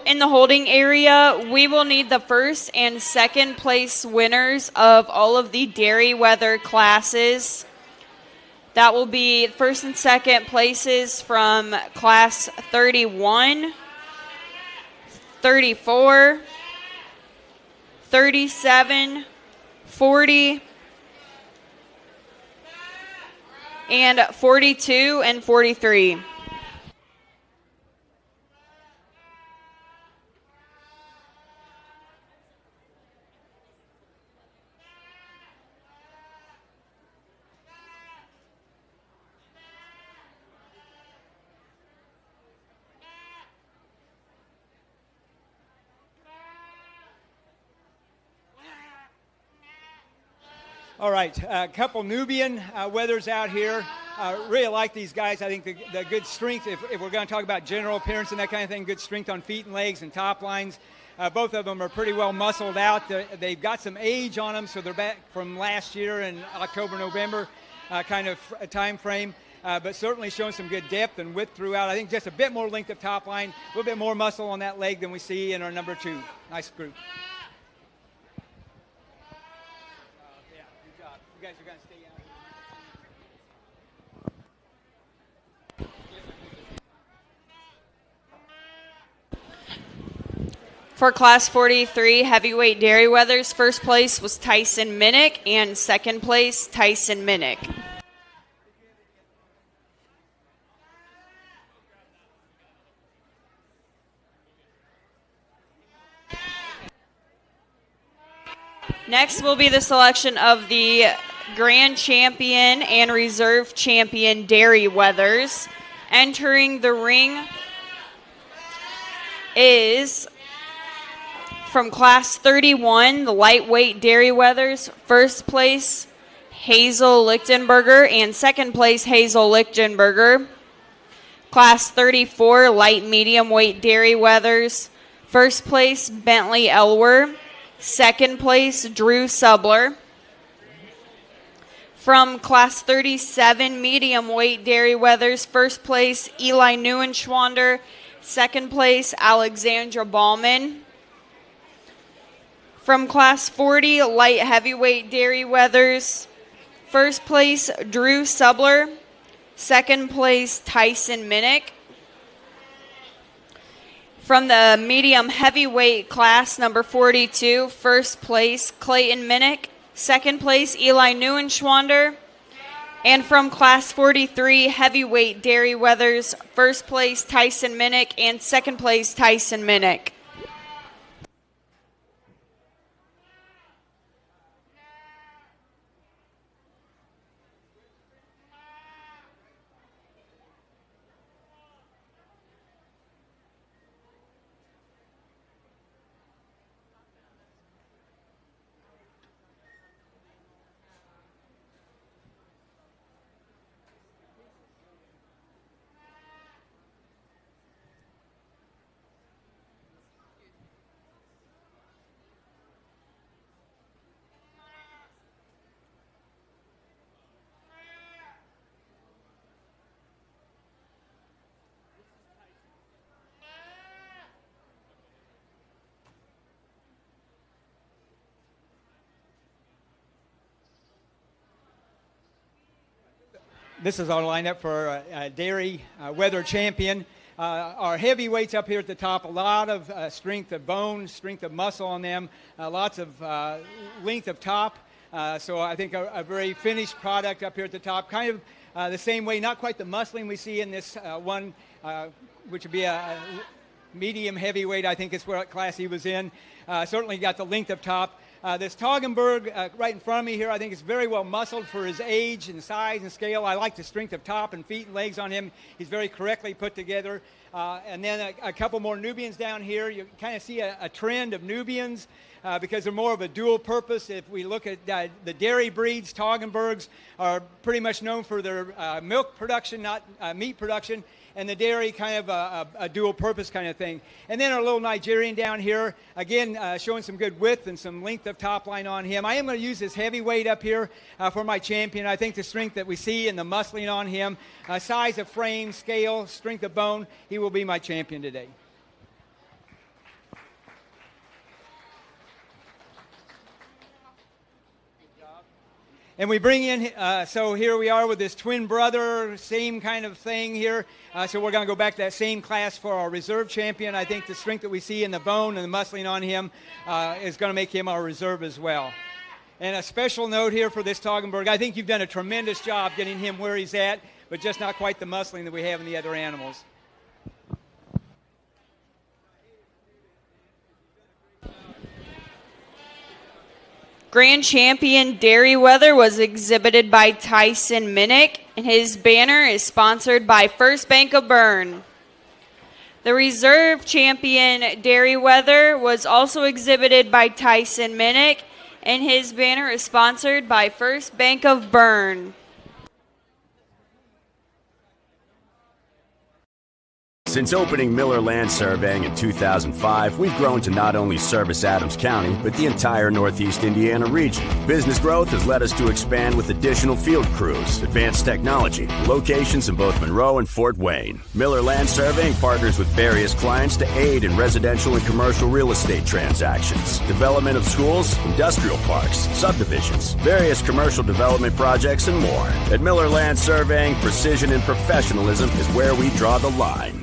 Speaker 23: In the holding area, we will need the first and second place winners of all of the Dairy Weather classes. That will be first and second places from Class 31, 34, 37, 40, and 42 and 43.
Speaker 5: All right, a couple Nubian Weathers out here. Really like these guys. I think the good strength, if we're going to talk about general appearance and that kind of thing, good strength on feet and legs and top lines. Both of them are pretty well muscled out. They've got some age on them, so they're back from last year in October, November kind of time frame. But certainly showing some good depth and width throughout. I think just a bit more length of top line, a little bit more muscle on that leg than we see in our number 2. Nice group. guys are going to stay out.
Speaker 23: For Class 43 heavyweight dairy weathers, first place was Tyson Minnick, and second place, Tyson Minnick. Next will be the selection of the Grand Champion and Reserve Champion dairy weathers. Entering the ring is from Class 31, the lightweight dairy weathers. First place, Hazel Lichtenberger, and second place, Hazel Lichtenberger. Class 34, light medium weight dairy weathers. First place, Bentley Elwer. Second place, Drew Subler. From Class 37, medium weight dairy weathers. First place, Eli Neuenschwander. Second place, Alexandra Ballman. From Class 40, light heavyweight dairy weathers. First place, Drew Subler. Second place, Tyson Minnick. From the medium heavyweight class, number 42, first place, Clayton Minnick. Second place, Eli Neuenschwander. And from Class 43, heavyweight dairy weathers, first place, Tyson Minnick, and second place, Tyson Minnick.
Speaker 5: This is our lineup for dairy weather champion. Our heavyweights up here at the top, a lot of strength of bone, strength of muscle on them, lots of length of top. So I think a very finished product up here at the top, kind of the same way, not quite the muscling we see in this one, which would be a medium heavyweight, I think is what class he was in. Certainly got the length of top. This Toggenburg right in front of me here, I think is very well muscled for his age and size and scale. I like the strength of top and feet and legs on him. He's very correctly put together. And then a couple more Nubians down here. You kind of see a trend of Nubians because they're more of a dual purpose. If we look at the dairy breeds, Toggenburgs are pretty much known for their milk production, not meat production. And the dairy kind of a dual purpose kind of thing. And then our little Nigerian down here, again, showing some good width and some length of top line on him. I am going to use this heavyweight up here for my champion. I think the strength that we see and the muscling on him, size of frame, scale, strength of bone, he will be my champion today. And we bring in, so here we are with this twin brother, same kind of thing here. So we're going to go back to that same class for our reserve champion. I think the strength that we see in the bone and the muscling on him is going to make him our reserve as well. And a special note here for this Toggenburg, I think you've done a tremendous job getting him where he's at, but just not quite the muscling that we have in the other animals.
Speaker 23: Grand Champion Dairy Weather was exhibited by Tyson Minnick, and his banner is sponsored by First Bank of Berne. The Reserve Champion Dairy Weather was also exhibited by Tyson Minnick, and his banner is sponsored by First Bank of Berne.
Speaker 10: Since opening Miller Land Surveying in 2005, we've grown to not only service Adams County, but the entire Northeast Indiana region. Business growth has led us to expand with additional field crews, advanced technology, locations in both Monroe and Fort Wayne. Miller Land Surveying partners with various clients to aid in residential and commercial real estate transactions, development of schools, industrial parks, subdivisions, various commercial development projects, and more. At Miller Land Surveying, precision and professionalism is where we draw the line.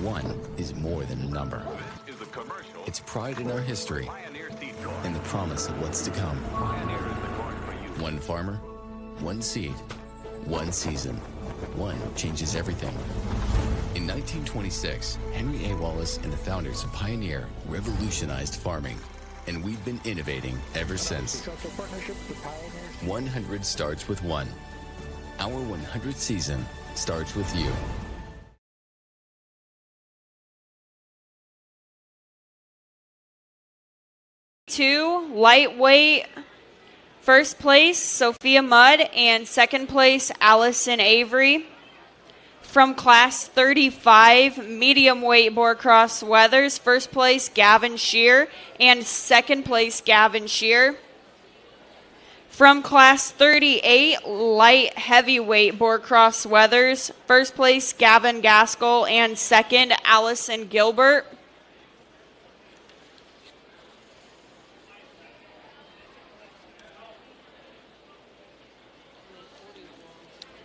Speaker 11: One is more than a number. It's pride in our history and the promise of what's to come. One farmer, one seed, one season. One changes everything. In 1926, Henry A. Wallace and the founders of Pioneer revolutionized farming, and we've been innovating ever since. 100 starts with one. Our 100th season starts with you.
Speaker 23: 2, lightweight. First place, Sophia Mudd, and second place, Allison Avery. From class 35, medium weight board cross weathers, first place, Gavin Shear, and second place, Gavin Shear. From class 38, light heavyweight board cross weathers, first place, Gavin Gaskell, and second, Allison Gilbert.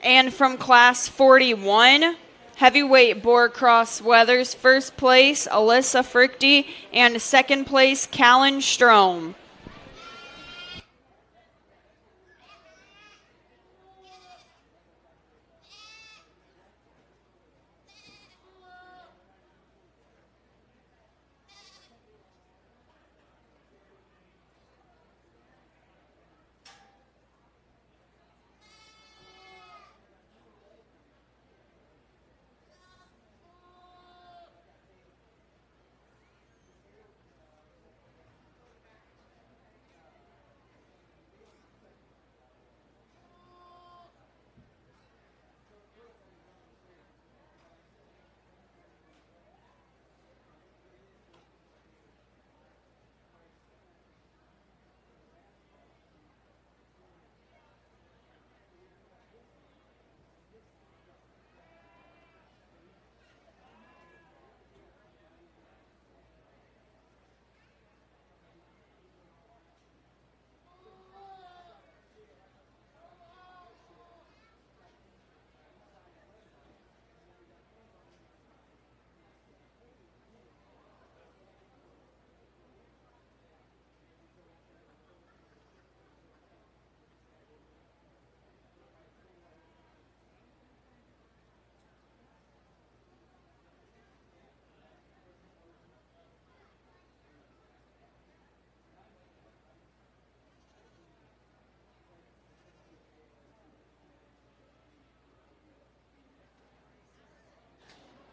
Speaker 23: And from class 41, heavyweight board cross weathers, first place, Alyssa Frichty, and second place, Callan Strom.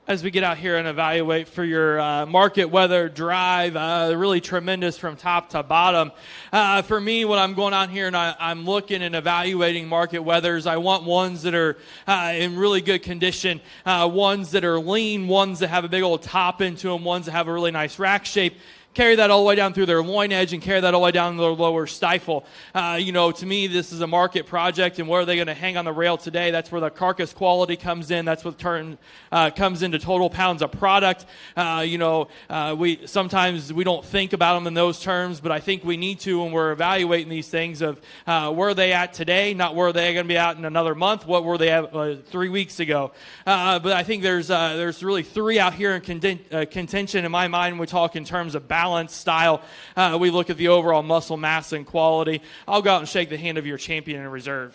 Speaker 4: As we get out here and evaluate for your market weather drive, really tremendous from top to bottom. For me, when I'm going out here and I'm looking and evaluating market weathers, I want ones that are in really good condition, ones that are lean, ones that have a big old top into them, ones that have a really nice rack shape. Carry that all the way down through their loin edge and carry that all the way down to their lower stifle. To me, this is a market project, and where are they going to hang on the rail today? That's where the carcass quality comes in. That's what comes into total pounds of product. We sometimes we don't think about them in those terms, but I think we need to when we're evaluating these things of where are they at today, not where are they going to be at in another month, what were they at 3 weeks ago. But I think there's really three out here in contention in my mind when we talk in terms of balance, style. We look at the overall muscle mass and quality. I'll go out and shake the hand of your champion in reserve.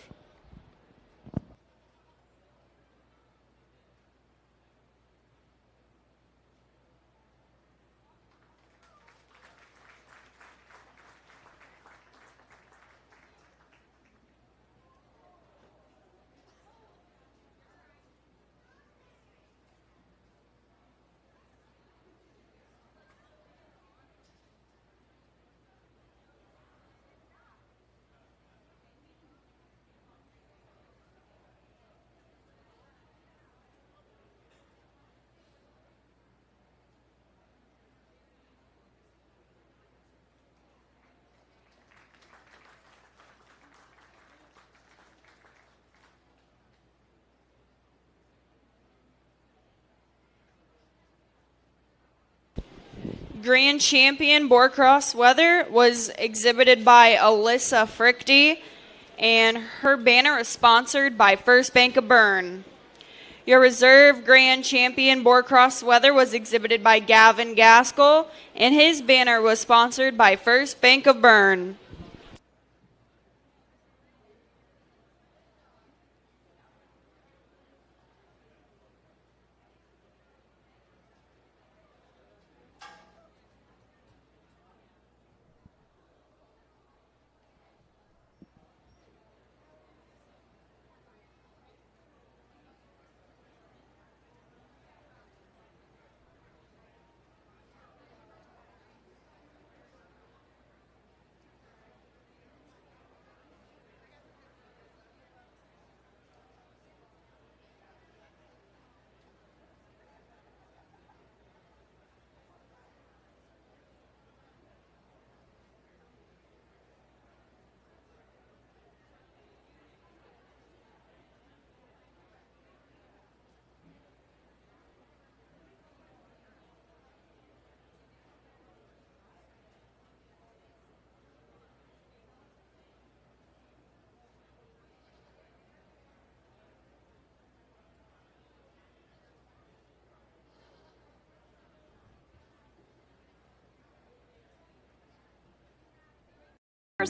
Speaker 23: Grand Champion Boarcross Weather was exhibited by Alyssa Frichty, and her banner is sponsored by First Bank of Berne. Your Reserve Grand Champion Boarcross Weather was exhibited by Gavin Gaskell, and his banner was sponsored by First Bank of Berne.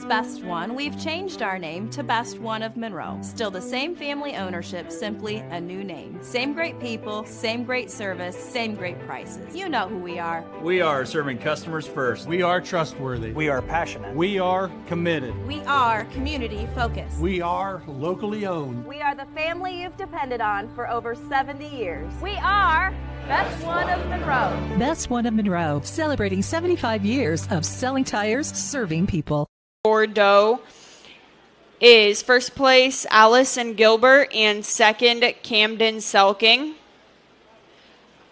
Speaker 13: Best One, we've changed our name to Best One of Monroe. Still the same family ownership, simply a new name. Same great people, same great service, same great prices. You know who we are.
Speaker 15: We are serving customers first.
Speaker 9: We are trustworthy.
Speaker 15: We are passionate.
Speaker 9: We are committed.
Speaker 13: We are community focused.
Speaker 9: We are locally owned.
Speaker 12: We are the family you've depended on for over 70 years. We are Best One of Monroe.
Speaker 16: Best One of Monroe, celebrating 75 years of selling tires, serving people.
Speaker 23: Bordeaux is first place Allison Gilbert and second Camden Selking.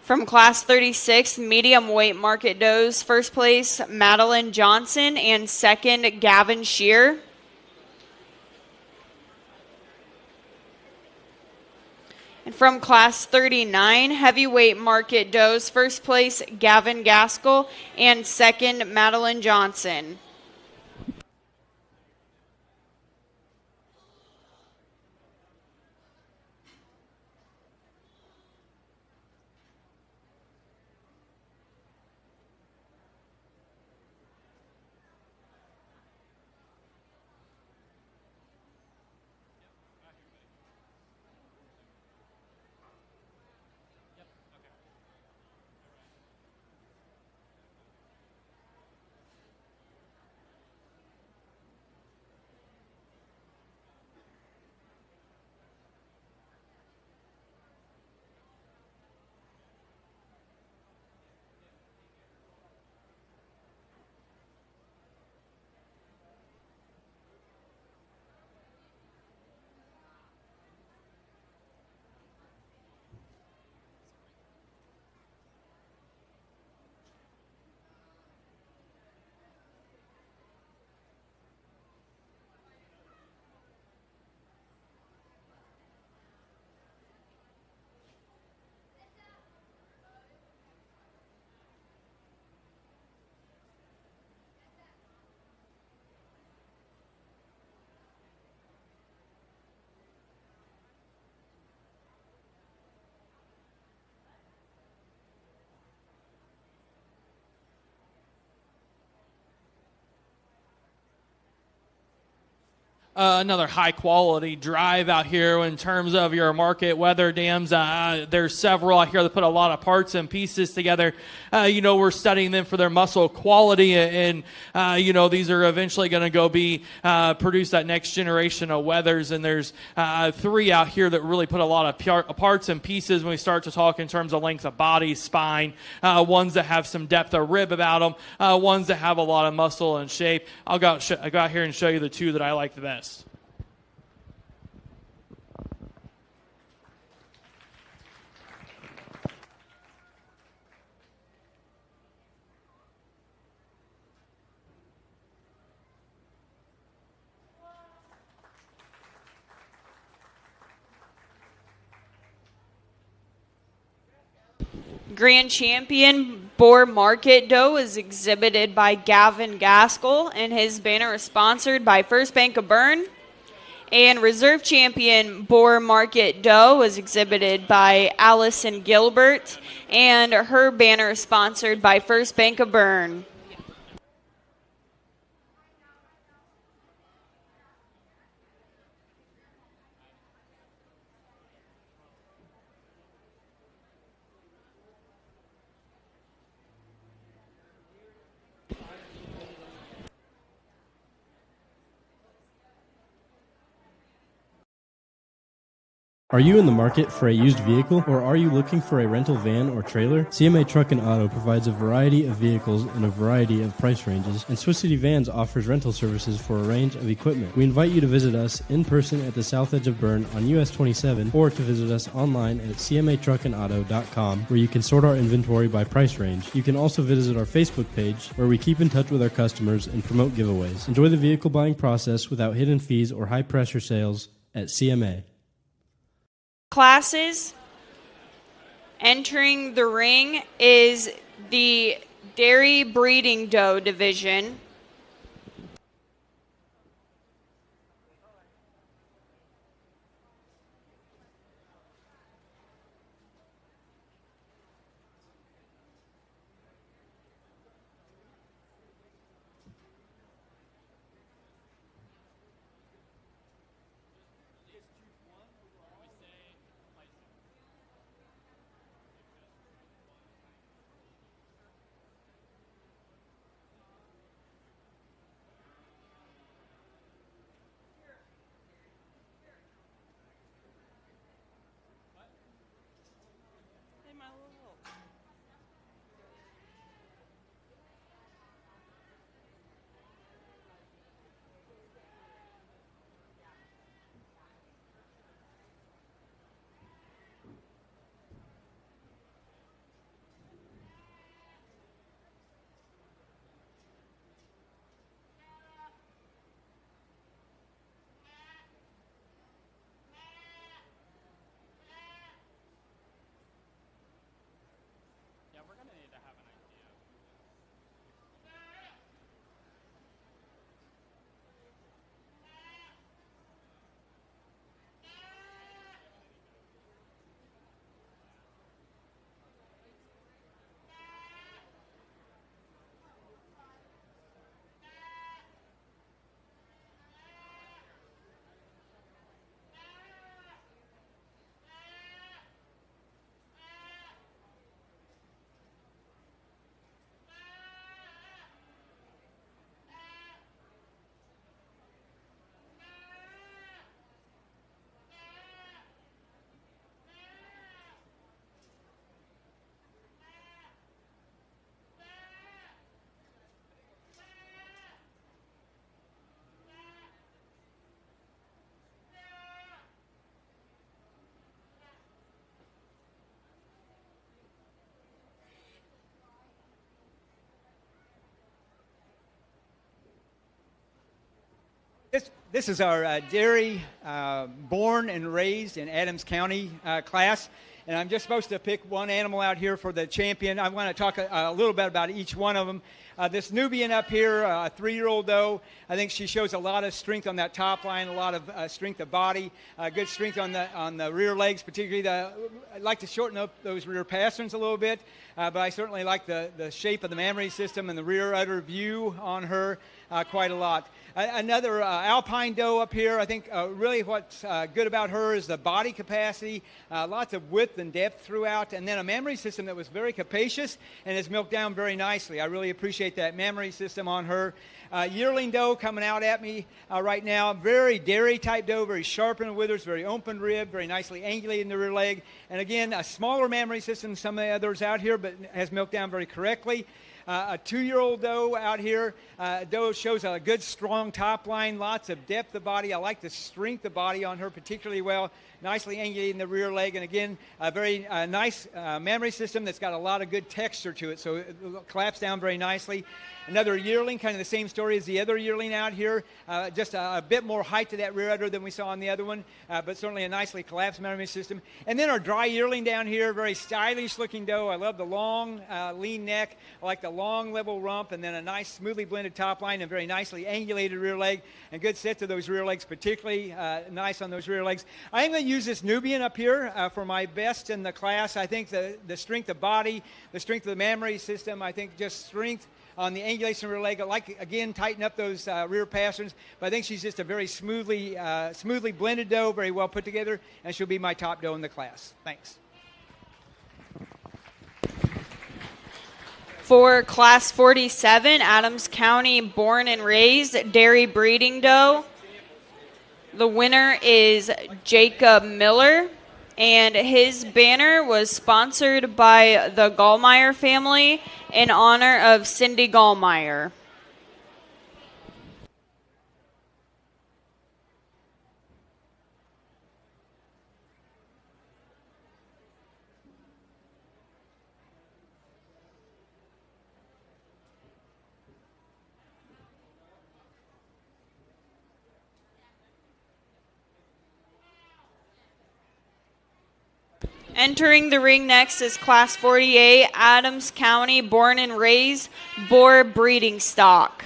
Speaker 23: From Class 36, medium weight market does, first place Madeline Johnson and second Gavin Shear. And from Class 39, heavyweight market does, first place Gavin Gaskell and second Madeline Johnson.
Speaker 4: Another high-quality drive out here in terms of your market weather dams. There's several out here that put a lot of parts and pieces together. We're studying them for their muscle quality, and these are eventually going to go be produce that next generation of weathers. And there's 3 out here that really put a lot of parts and pieces when we start to talk in terms of length of body, spine, ones that have some depth of rib about them, ones that have a lot of muscle and shape. I'll go out here and show you the 2 that I like the best.
Speaker 23: Grand Champion Boar Market Doe is exhibited by Gavin Gaskell, and his banner is sponsored by First Bank of Berne. And Reserve Champion Boar Market Doe is exhibited by Allison Gilbert, and her banner is sponsored by First Bank of Berne.
Speaker 17: Are you in the market for a used vehicle, or are you looking for a rental van or trailer? CMA Truck and Auto provides a variety of vehicles in a variety of price ranges, and Swiss City Vans offers rental services for a range of equipment. We invite you to visit us in person at the south edge of Berne on US 27, or to visit us online at cmatruckandauto.com, where you can sort our inventory by price range. You can also visit our Facebook page, where we keep in touch with our customers and promote giveaways. Enjoy the vehicle buying process without hidden fees or high-pressure sales at CMA.
Speaker 23: Classes. Entering the ring is the Dairy Breeding Doe division.
Speaker 5: This is our dairy born and raised in Adams County class. And I'm just supposed to pick one animal out here for the champion. I want to talk a little bit about each one of them. This Nubian up here, a 3-year-old doe, I think she shows a lot of strength on that top line, a lot of strength of body, good strength on the rear legs, particularly I'd like to shorten up those rear pasterns a little bit, but I certainly like the shape of the mammary system and the rear udder view on her quite a lot. Another alpine doe up here. I think really what's good about her is the body capacity, lots of width and depth throughout, and then a mammary system that was very capacious and is milked down very nicely. I really appreciate that mammary system on her. Yearling doe coming out at me right now. Very dairy type doe, very sharp in the withers, very open rib, very nicely angulated in the rear leg. And again, a smaller mammary system than some of the others out here, but has milked down very correctly. A 2-year-old doe out here. Doe shows a good, strong top line, lots of depth of body. I like the strength of body on her particularly well. Nicely angulating the rear leg, and again, a very nice mammary system that's got a lot of good texture to it, so it collapsed down very nicely. Another yearling, kind of the same story as the other yearling out here, just a bit more height to that rear udder than we saw on the other one, but certainly a nicely collapsed mammary system. And then our dry yearling down here, very stylish looking doe. I love the long, lean neck. I like the long, level rump, and then a nice, smoothly blended top line and very nicely angulated rear leg, and good set to those rear legs, particularly nice on those rear legs. I am going to use this Nubian up here for my best in the class. I think the strength of body, the strength of the mammary system, I think just strength on the angulation rear leg. I like, again, tighten up those rear pasterns, but I think she's just a very smoothly blended doe, very well put together, and she'll be my top doe in the class. Thanks.
Speaker 23: For Class 47, Adams County born and raised dairy breeding doe. The winner is Jacob Miller, and his banner was sponsored by the Gallmeyer family in honor of Cindy Gallmeyer. Entering the ring next is Class 48, Adams County born and raised boar breeding stock.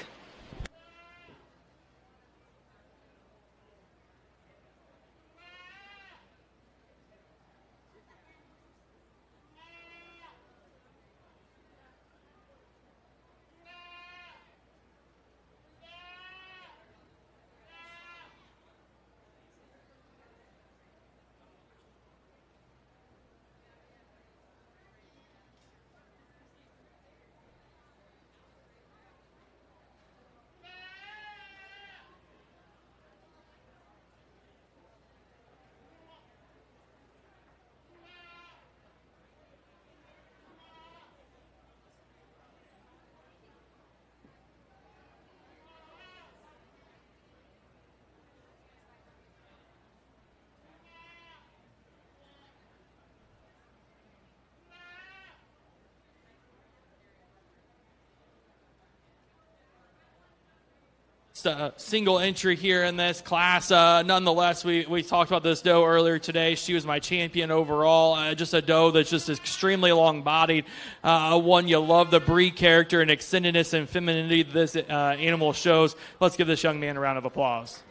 Speaker 4: Single entry here in this class. Nonetheless, we talked about this doe earlier today. She was my champion overall. Just a doe that's just extremely long-bodied. One, you love the breed character and extendedness and femininity this animal shows. Let's give this young man a round of applause.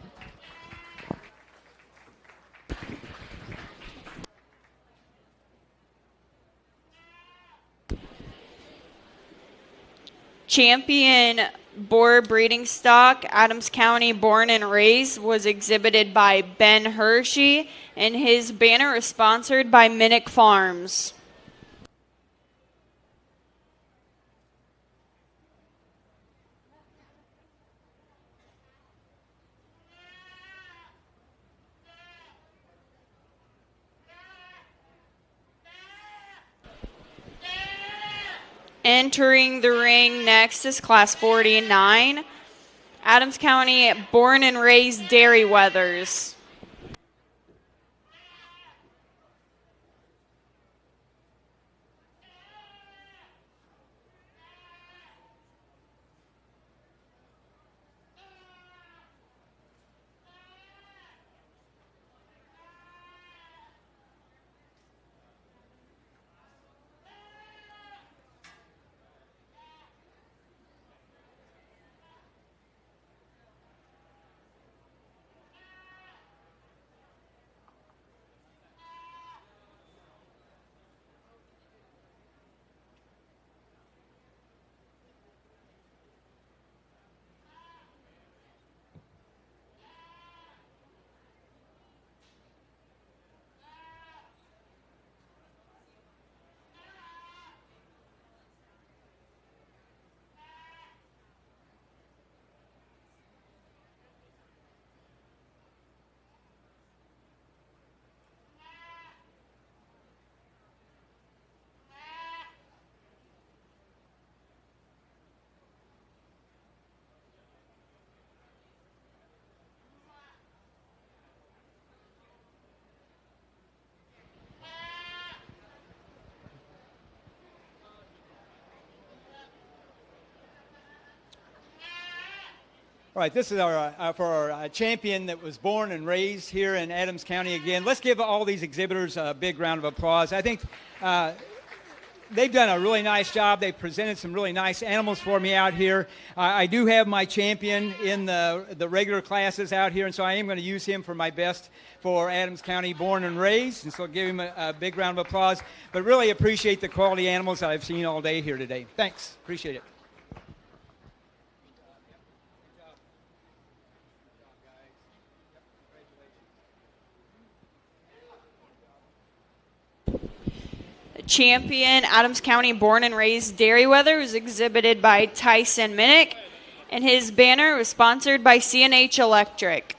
Speaker 23: Champion boar breeding stock, Adams County born and raised, was exhibited by Ben Hershey, and his banner is sponsored by Minnick Farms. Entering the ring next is Class 49, Adams County born and raised Dairy Weathers.
Speaker 5: All right, this is for our champion that was born and raised here in Adams County again. Let's give all these exhibitors a big round of applause. I think they've done a really nice job. They've presented some really nice animals for me out here. I do have my champion in the regular classes out here, and so I am going to use him for my best for Adams County born and raised, and so I'll give him a big round of applause. But really appreciate the quality animals that I've seen all day here today. Thanks. Appreciate it.
Speaker 23: Champion Adams County born and raised Dairyweather was exhibited by Tyson Minnick, and his banner was sponsored by C&H Electric.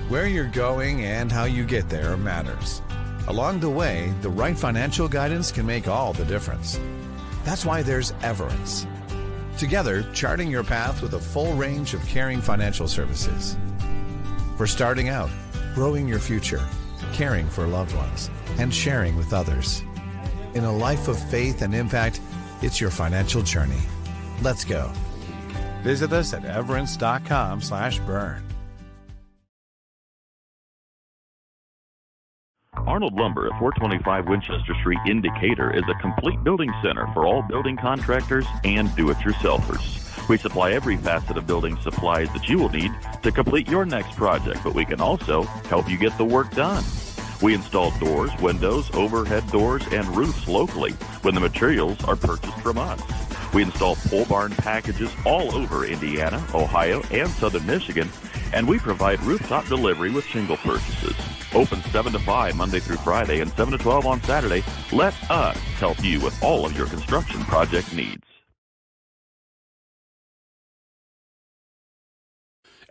Speaker 8: Where you're going and how you get there matters. Along the way, the right financial guidance can make all the difference. That's why there's Everence. Together, charting your path with a full range of caring financial services. For starting out, growing your future, caring for loved ones, and sharing with others. In a life of faith and impact, it's your financial journey. Let's go. Visit us at everence.com/Berne.
Speaker 19: Arnold Lumber at 425 Winchester Street in Decatur is a complete building center for all building contractors and do-it-yourselfers. We supply every facet of building supplies that you will need to complete your next project, but we can also help you get the work done. We install doors, windows, overhead doors, and roofs locally when the materials are purchased from us. We install pole barn packages all over Indiana, Ohio, and southern Michigan, and we provide rooftop delivery with shingle purchases. Open 7 to 5 Monday through Friday and 7 to 12 on Saturday. Let us help you with all of your construction project needs.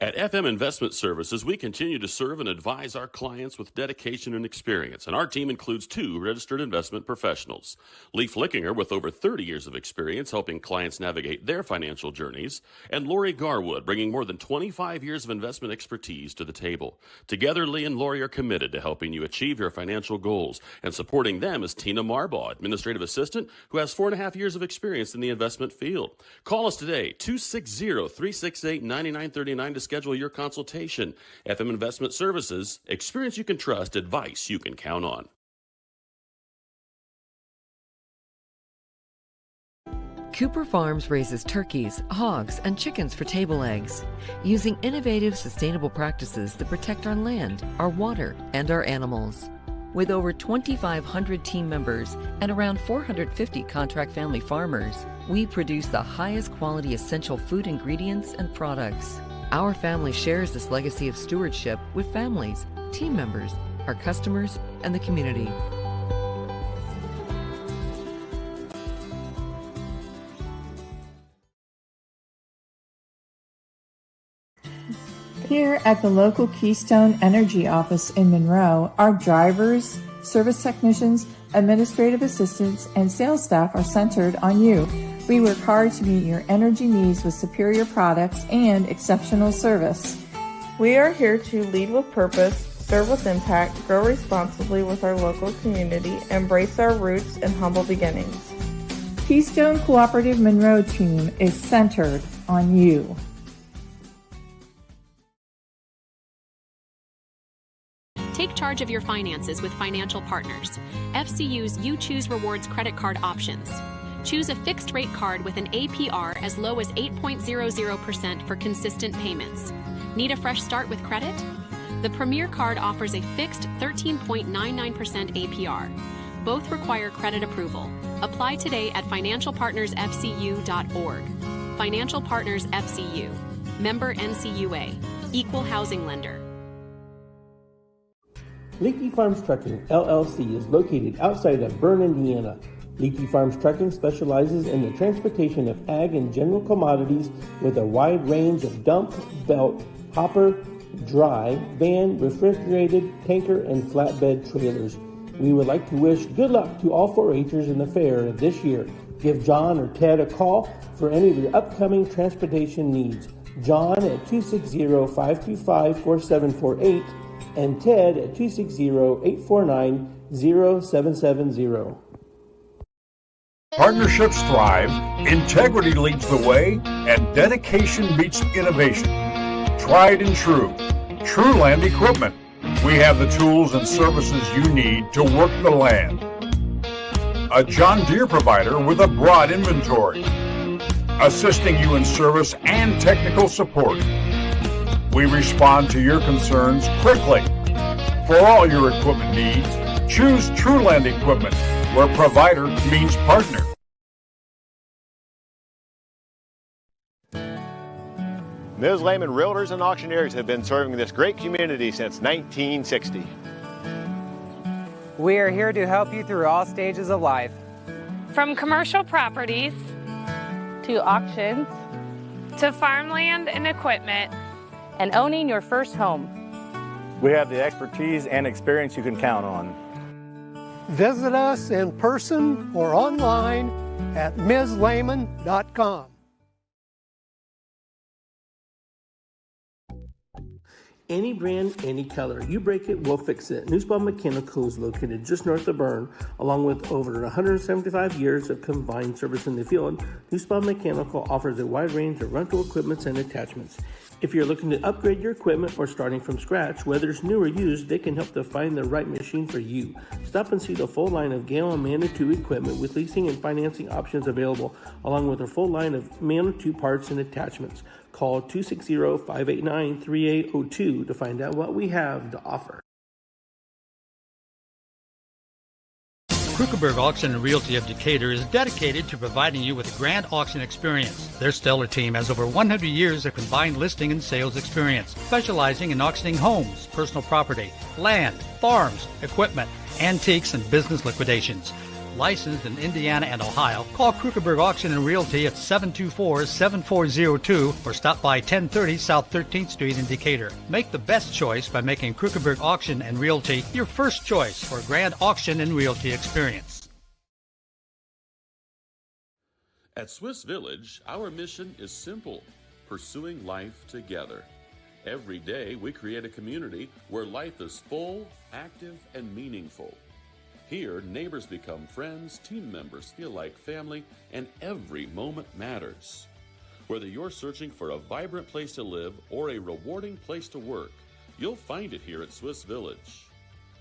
Speaker 2: At FM Investment Services, we continue to serve and advise our clients with dedication and experience, and our team includes 2 registered investment professionals. Leif Lickinger, with over 30 years of experience helping clients navigate their financial journeys, and Lori Garwood, bringing more than 25 years of investment expertise to the table. Together, Lee and Lori are committed to helping you achieve your financial goals, and supporting them is Tina Marbaugh, administrative assistant, who has 4.5 years of experience in the investment field. Call us today, 260-368-9939 to schedule your consultation. FM Investment Services, experience you can trust, advice you can count on.
Speaker 20: Cooper Farms raises turkeys, hogs, and chickens for table eggs, using innovative, sustainable practices that protect our land, our water, and our animals. With over 2,500 team members and around 450 contract family farmers, we produce the highest quality essential food ingredients and products. Our family shares this legacy of stewardship with families, team members, our customers, and the community.
Speaker 21: Here at the local Keystone Energy office in Monroe, our drivers, service technicians, administrative assistants, and sales staff are centered on you. We work hard to meet your energy needs with superior products and exceptional service.
Speaker 24: We are here to lead with purpose, serve with impact, grow responsibly with our local community, embrace our roots and humble beginnings.
Speaker 21: Keystone Cooperative Monroe team is centered on you.
Speaker 25: Take charge of your finances with financial partners. FCU's You Choose Rewards credit card options. Choose a fixed rate card with an APR as low as 8.00% for consistent payments. Need a fresh start with credit? The Premier Card offers a fixed 13.99% APR. Both require credit approval. Apply today at financialpartnersfcu.org. Financial Partners FCU. Member NCUA. Equal housing lender.
Speaker 1: Leaky Farms Trucking, LLC is located outside of Berne, Indiana. Leaky Farms Trucking specializes in the transportation of ag and general commodities with a wide range of dump, belt, hopper, dry, van, refrigerated, tanker, and flatbed trailers. We would like to wish good luck to all 4-H'ers in the fair this year. Give John or Ted a call for any of your upcoming transportation needs. John at 260-525-4748 and Ted at 260-849-0770.
Speaker 3: Partnerships thrive, integrity leads the way, and dedication beats innovation. Tried and true. Trueland Equipment. We have the tools and services you need to work the land. A John Deere provider with a broad inventory, assisting you in service and technical support. We respond to your concerns quickly. For all your equipment needs, choose Trueland Equipment, where provider means partner.
Speaker 6: Ms. Lehman Realtors and Auctioneers have been serving this great community since 1960.
Speaker 14: We are here to help you through all stages of life.
Speaker 18: From commercial properties
Speaker 12: To auctions
Speaker 18: to farmland and equipment
Speaker 12: and owning your first home.
Speaker 26: We have the expertise and experience you can count on.
Speaker 27: Visit us in person or online at mslehman.com.
Speaker 1: Any brand, any color. You break it, we'll fix it. Newspawn Mechanical is located just north of Berne. Along with over 175 years of combined service in the field, Newspawn Mechanical offers a wide range of rental equipment and attachments. If you're looking to upgrade your equipment or starting from scratch, whether it's new or used, they can help to find the right machine for you. Stop and see the full line of Gale and Manitou equipment with leasing and financing options available, along with a full line of Manitou parts and attachments. Call 260-589-3802 to find out what we have to offer.
Speaker 28: Krukeberg Auction and Realty of Decatur is dedicated to providing you with a grand auction experience. Their stellar team has over 100 years of combined listing and sales experience, specializing in auctioning homes, personal property, land, farms, equipment, antiques, and business liquidations. Licensed in Indiana and Ohio, call Krukeberg Auction and Realty at 724-7402 or stop by 1030 South 13th Street in Decatur. Make the best choice by making Krukeberg Auction and Realty your first choice for a grand auction and realty experience.
Speaker 2: At Swiss Village, our mission is simple: pursuing life together. Every day, we create a community where life is full, active, and meaningful. Here, neighbors become friends, team members feel like family, and every moment matters. Whether you're searching for a vibrant place to live or a rewarding place to work, you'll find it here at Swiss Village.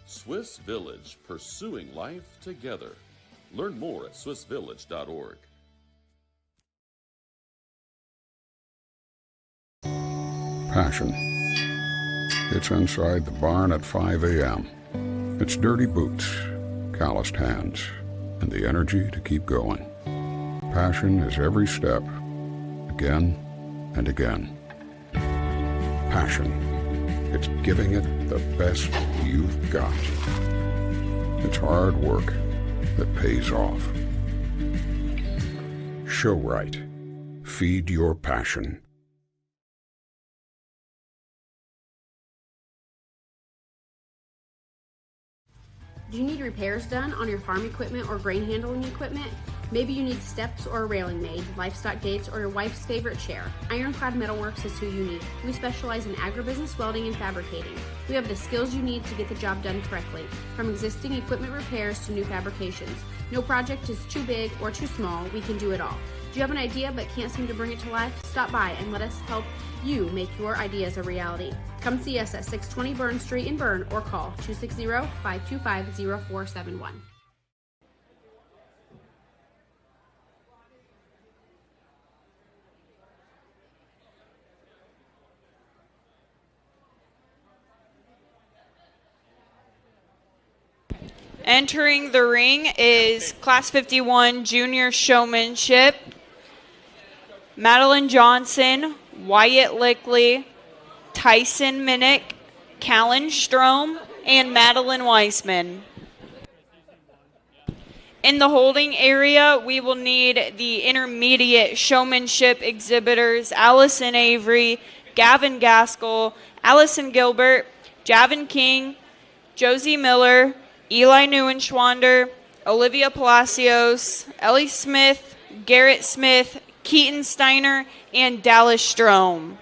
Speaker 2: Swiss Village, pursuing life together. Learn more at swissvillage.org.
Speaker 29: Passion. It's inside the barn at 5 a.m. It's dirty boots, calloused hands, and the energy to keep going. Passion is every step, again and again. Passion. It's giving it the best you've got. It's hard work that pays off. Show right. Feed your passion.
Speaker 30: Do you need repairs done on your farm equipment or grain handling equipment? Maybe you need steps or a railing made, livestock gates, or your wife's favorite chair. Ironclad Metalworks is who you need. We specialize in agribusiness welding and fabricating. We have the skills you need to get the job done correctly, from existing equipment repairs to new fabrications. No project is too big or too small, we can do it all. Do you have an idea but can't seem to bring it to life? Stop by and let us help you make your ideas a reality. Come see us at 620 Berne Street in Berne or call 260-525-0471.
Speaker 23: Entering the ring is Class 51 Junior Showmanship, Madeline Johnson, Wyatt Lickley, Tyson Minnick, Callan Strom, and Madeline Weissman. In the holding area, we will need the intermediate showmanship exhibitors Allison Avery, Gavin Gaskell, Allison Gilbert, Javin King, Josie Miller, Eli Neuenschwander, Olivia Palacios, Ellie Smith, Garrett Smith, Keaton Steiner, and Dallas Strom.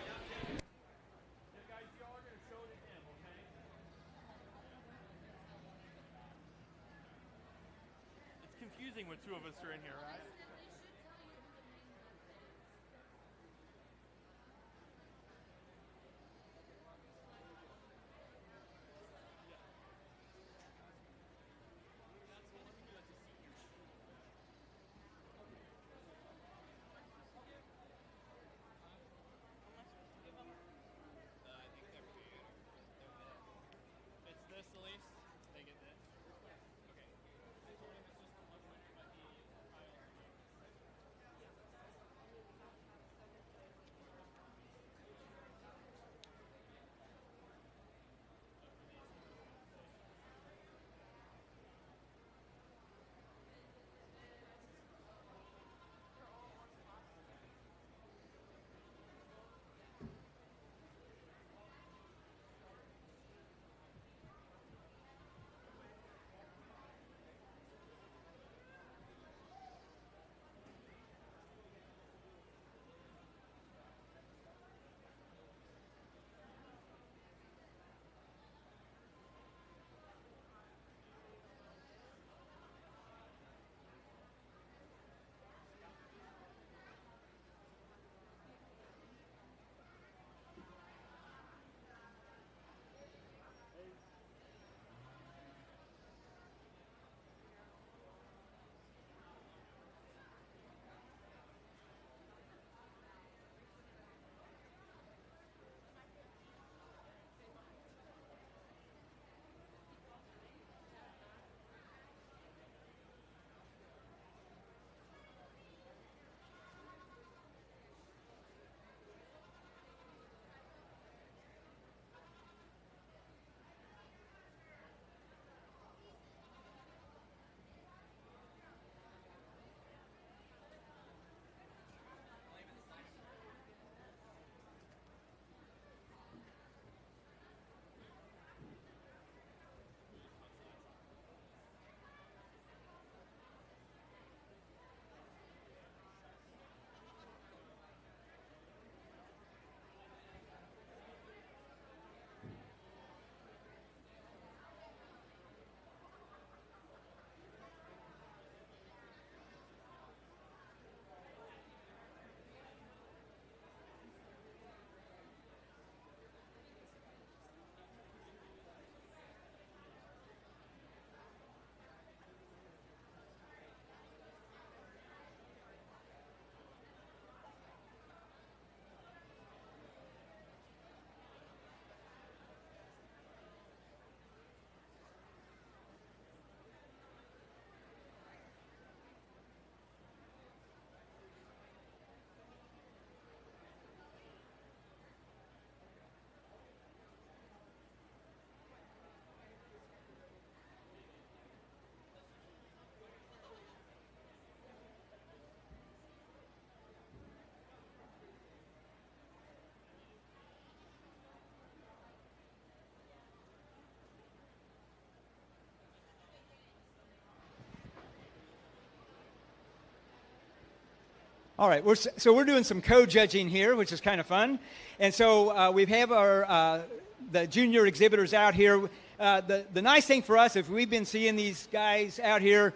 Speaker 5: All right, we're doing some co-judging here, which is kind of fun. And so we have our the junior exhibitors out here. The nice thing for us is we've been seeing these guys out here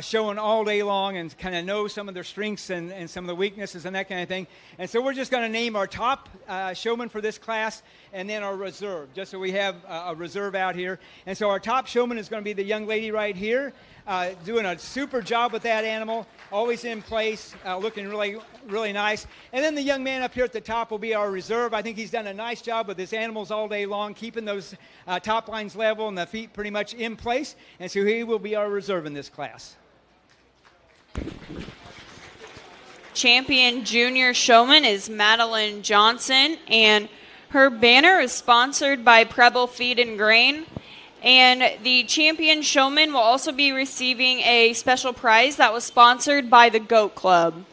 Speaker 5: showing all day long and kind of know some of their strengths and some of the weaknesses and that kind of thing. And so we're just going to name our top showman for this class and then our reserve, just so we have a reserve out here. And so our top showman is going to be the young lady right here, doing a super job with that animal, always in place, looking really, really nice. And then the young man up here at the top will be our reserve. I think he's done a nice job with his animals all day long, keeping those top lines level and the feet pretty much in place. And so he will be our reserve in this class.
Speaker 23: Champion junior showman is Madeline Johnson, and her banner is sponsored by Preble Feed and Grain. And the champion showman will also be receiving a special prize that was sponsored by the Goat Club.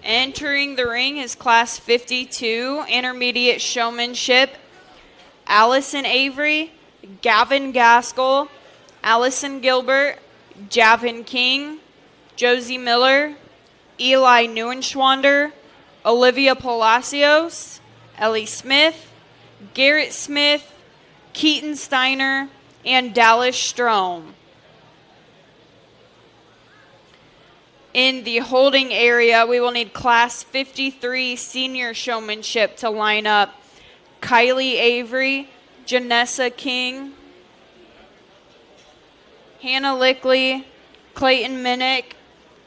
Speaker 23: Entering the ring is Class 52, Intermediate Showmanship, Allison Avery, Gavin Gaskell, Allison Gilbert, Javin King, Josie Miller, Eli Neuenschwander, Olivia Palacios, Ellie Smith, Garrett Smith, Keaton Steiner, and Dallas Strom. In the holding area, we will need Class 53 Senior Showmanship to line up Kylie Avery, Janessa King, Hannah Lickley, Clayton Minnick,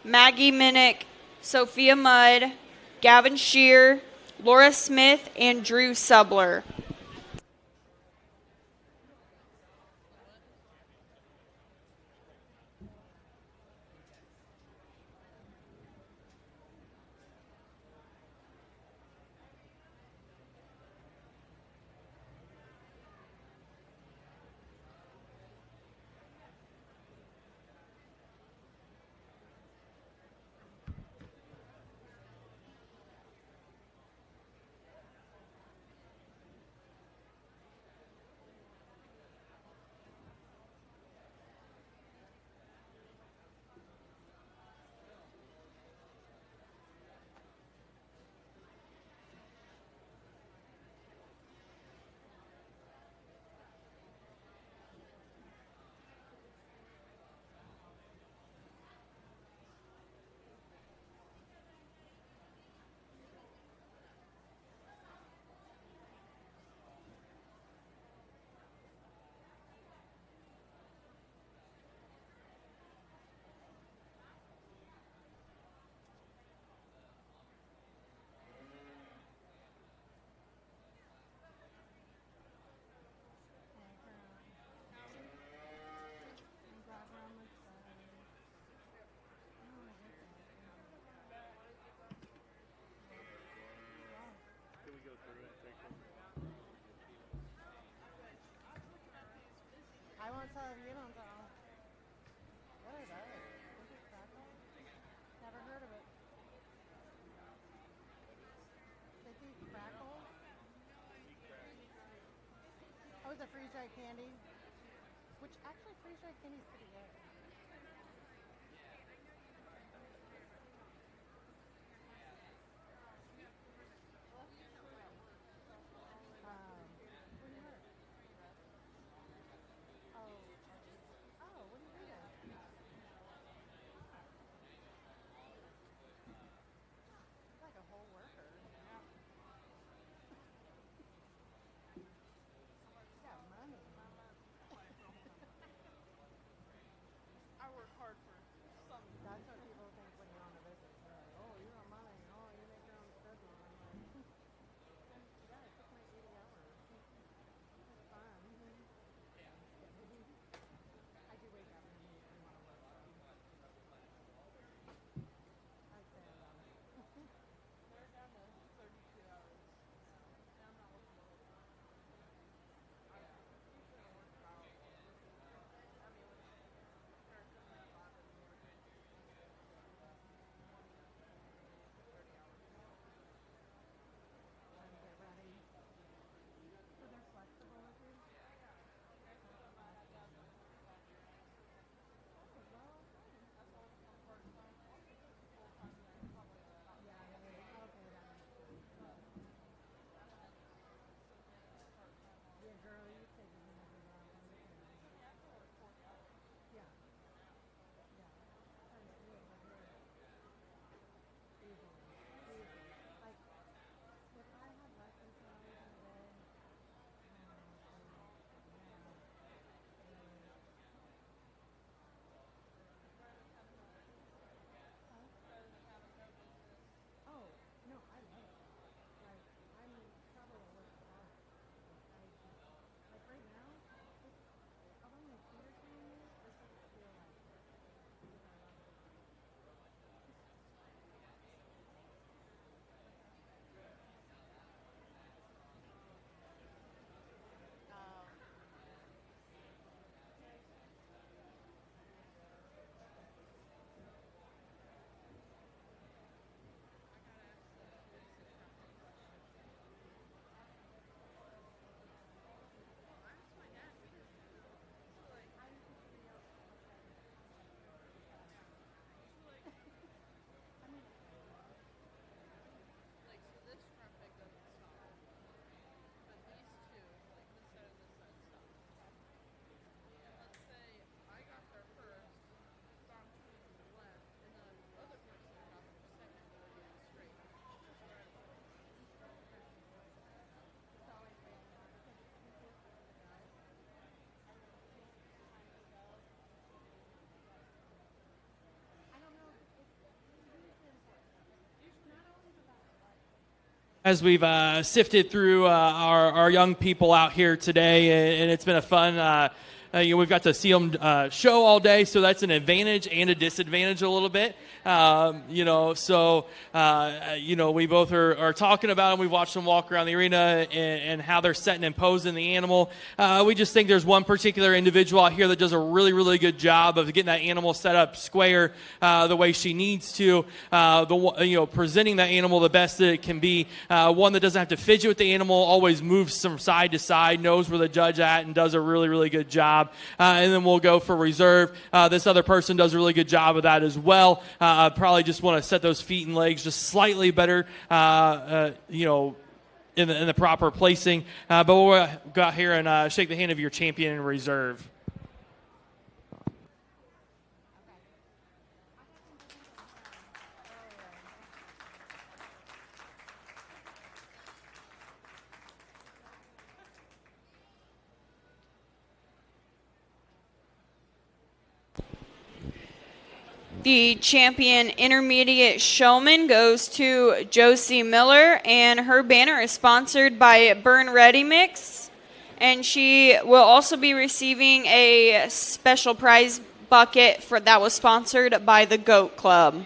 Speaker 23: Maggie Minnick, Sophia Mudd, Gavin Shear, Laura Smith, and Drew Subler.
Speaker 4: I won't tell if you don't tell. What is that? Is it crackle? Never heard of it. They eat crackles? Oh, it's a freeze-dried candy? Which actually freeze-dried candy is pretty good.
Speaker 7: as we've sifted through our young people out here today, and it's been a fun. We've got to see them show all day, so that's an advantage and a disadvantage a little bit. We both are talking about them. We've watched them walk around the arena and how they're setting and posing the animal. We just think there's one particular individual out here that does a really, really good job of getting that animal set up square the way she needs to, presenting that animal the best that it can be. One that doesn't have to fidget with the animal, always moves from side to side, knows where the judge at, and does a really, really good job. And then we'll go for reserve. This other person does a really good job of that as well. Probably just want to set those feet and legs just slightly better, in the proper placing. But we'll go out here and shake the hand of your champion in reserve.
Speaker 23: The champion intermediate showman goes to Josie Miller, and her banner is sponsored by Berne Ready Mix, and she will also be receiving a special prize bucket that was sponsored by the Goat Club.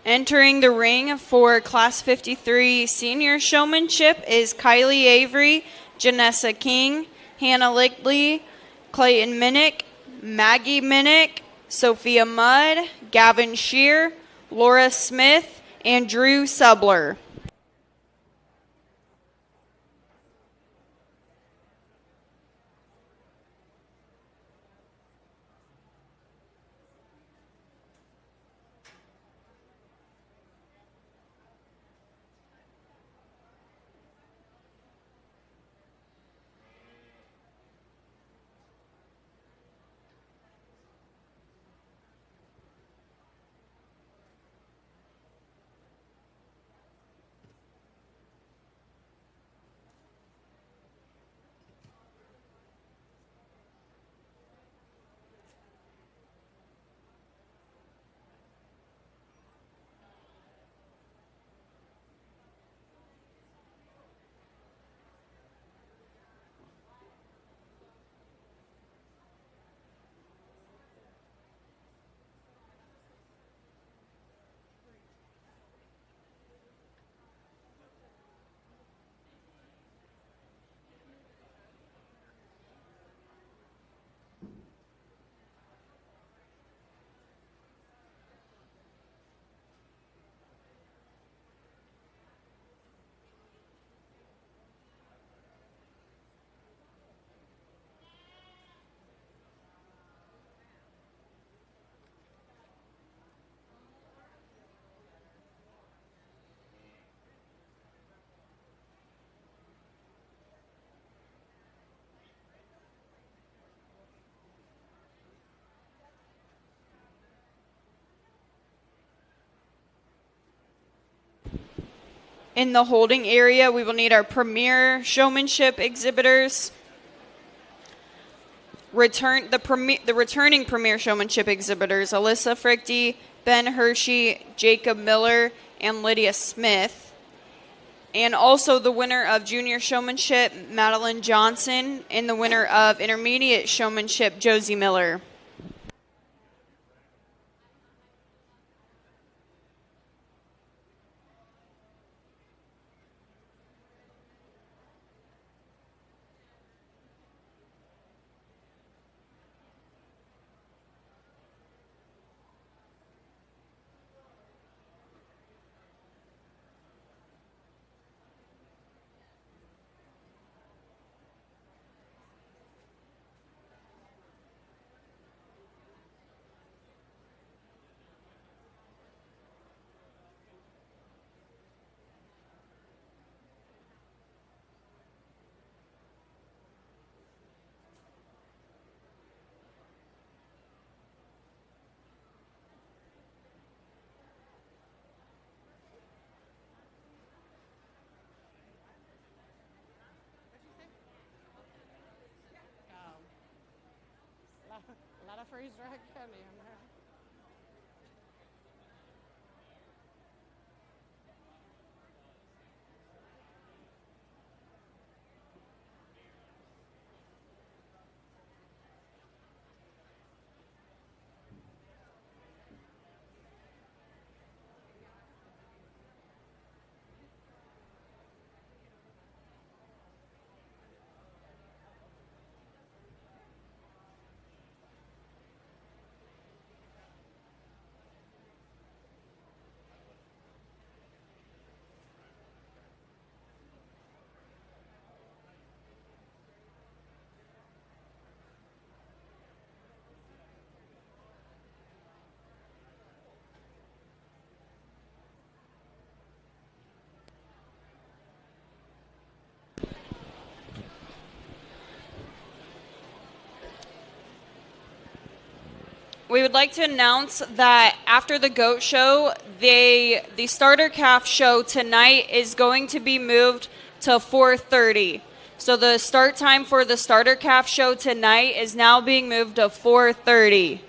Speaker 23: Entering the ring for Class 53 Senior Showmanship is Kylie Avery, Janessa King, Hannah Lickley, Clayton Minnick, Maggie Minnick, Sophia Mudd, Gavin Shear, Laura Smith, and Drew Subler. In the holding area, we will need our premier showmanship exhibitors. The returning premier showmanship exhibitors, Alyssa Frichty, Ben Hershey, Jacob Miller, and Lydia Smith. And also the winner of junior showmanship, Madeline Johnson, and the winner of intermediate showmanship, Josie Miller.
Speaker 4: the freeze-dried candy in there.
Speaker 23: We would like to announce that after the goat show, the starter calf show tonight is going to be moved to 4:30. So the start time for the starter calf show tonight is now being moved to 4:30.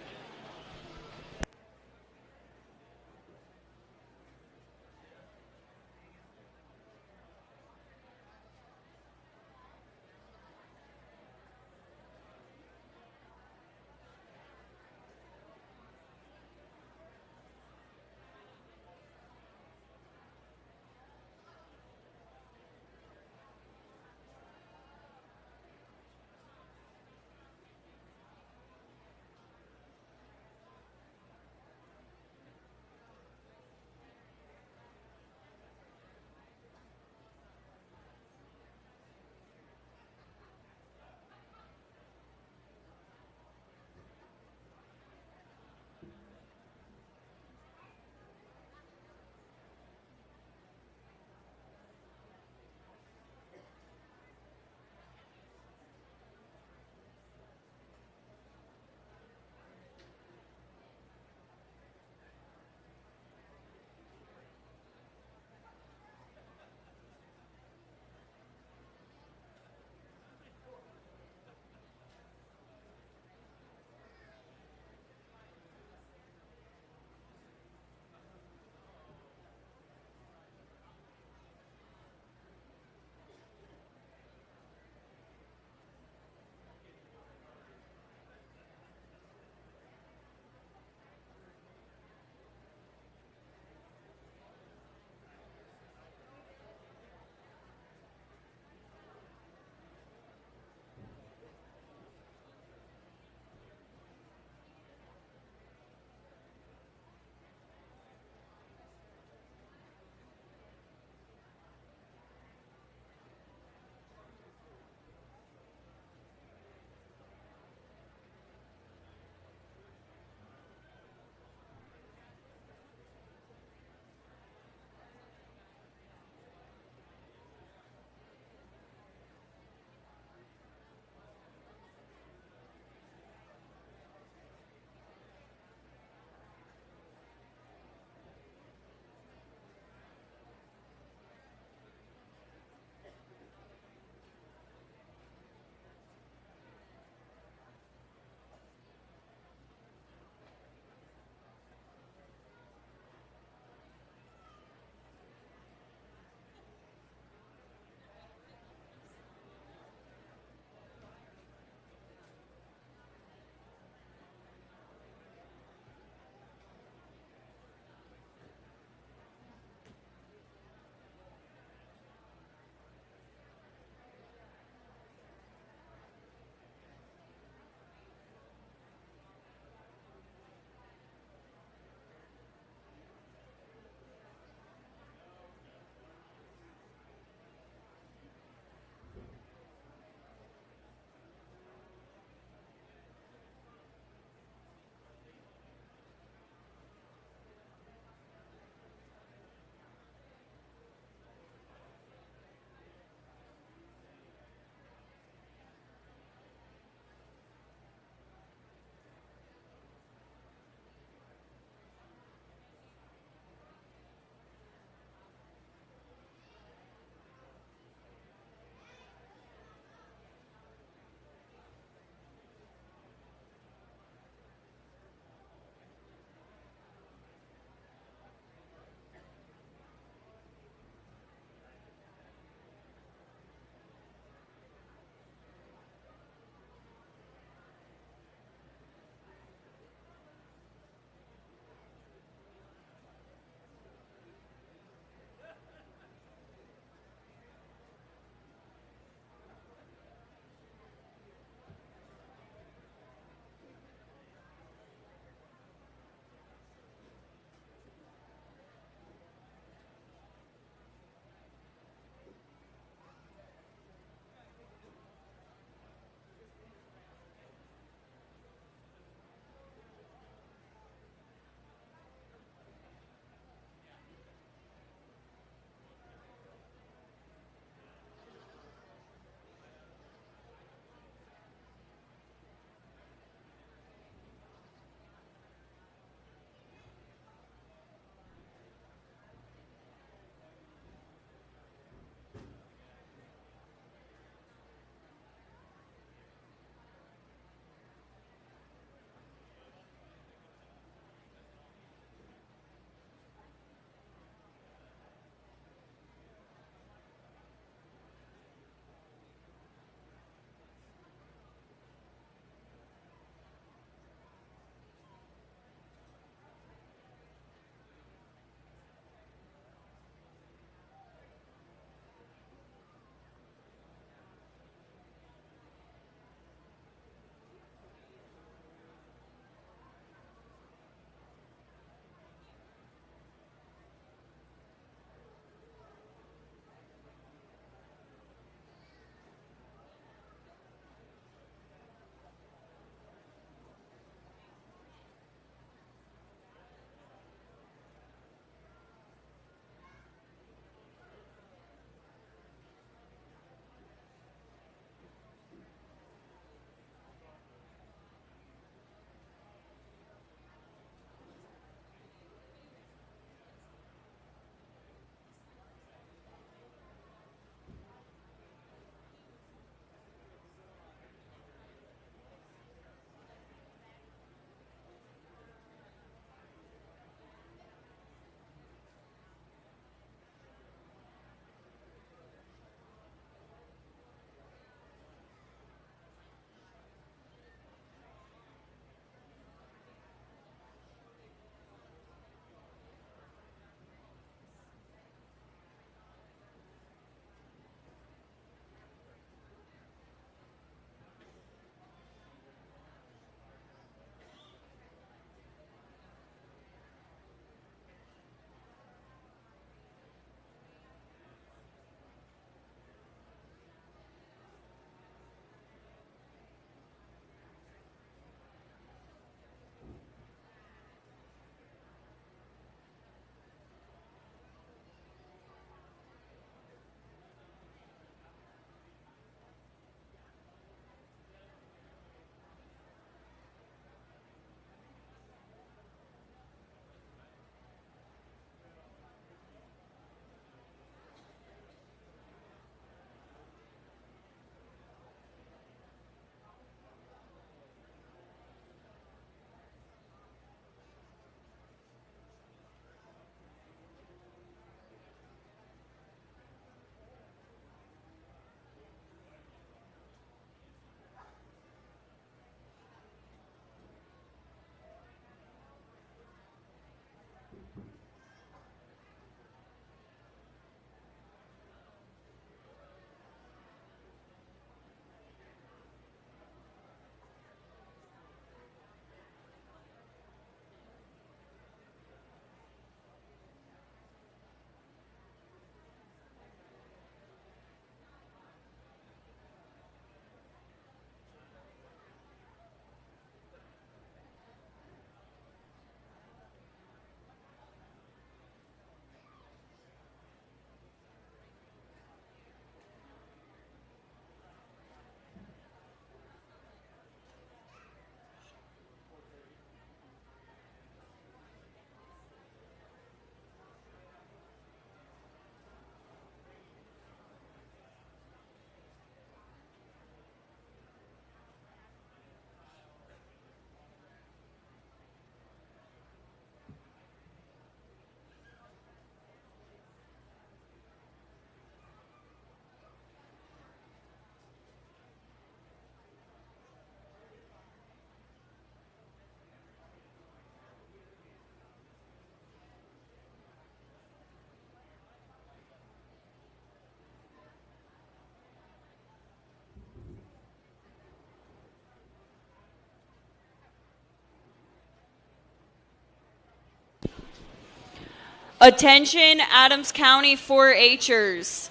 Speaker 23: Attention Adams County 4-Hers.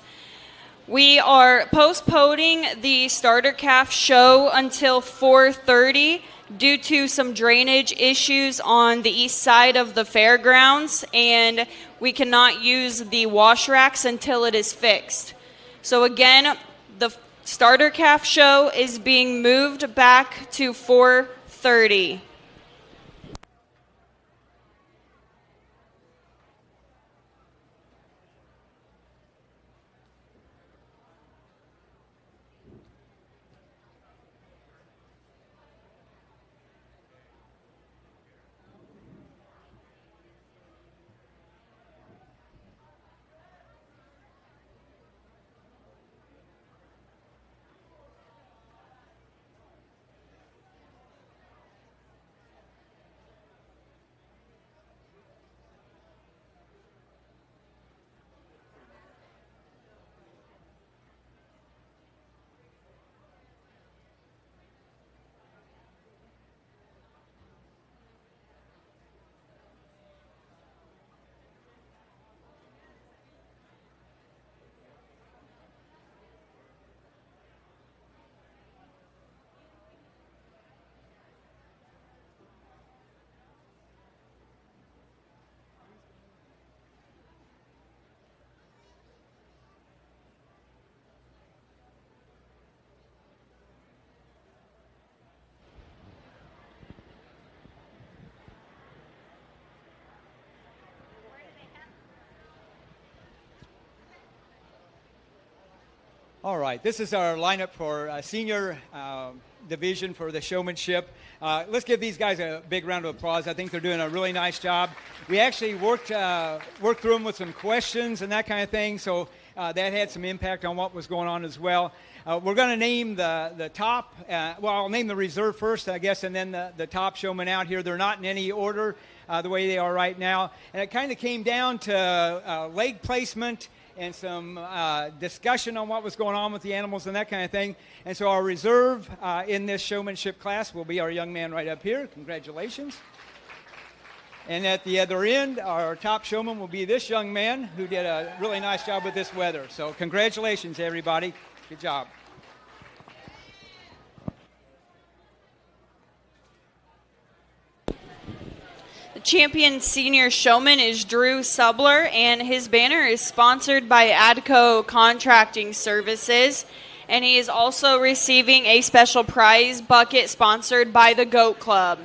Speaker 23: We are postponing the starter calf show until 4:30 due to some drainage issues on the east side of the fairgrounds, and we cannot use the wash racks until it is fixed. So again, the starter calf show is being moved back to 4:30.
Speaker 5: All right, this is our lineup for senior division for the showmanship. Let's give these guys a big round of applause. I think they're doing a really nice job. We actually worked through them with some questions and that kind of thing, so that had some impact on what was going on as well. We're going to name the top, I'll name the reserve first, I guess, and then the top showmen out here. They're not in any order the way they are right now. And it kind of came down to leg placement and some discussion on what was going on with the animals and that kind of thing. And so our reserve in this showmanship class will be our young man right up here. Congratulations. And at the other end, our top showman will be this young man who did a really nice job with this weather. So congratulations, everybody. Good job.
Speaker 23: Champion senior showman is Drew Subler, and his banner is sponsored by ADCO Contracting Services, and he is also receiving a special prize bucket sponsored by the Goat Club.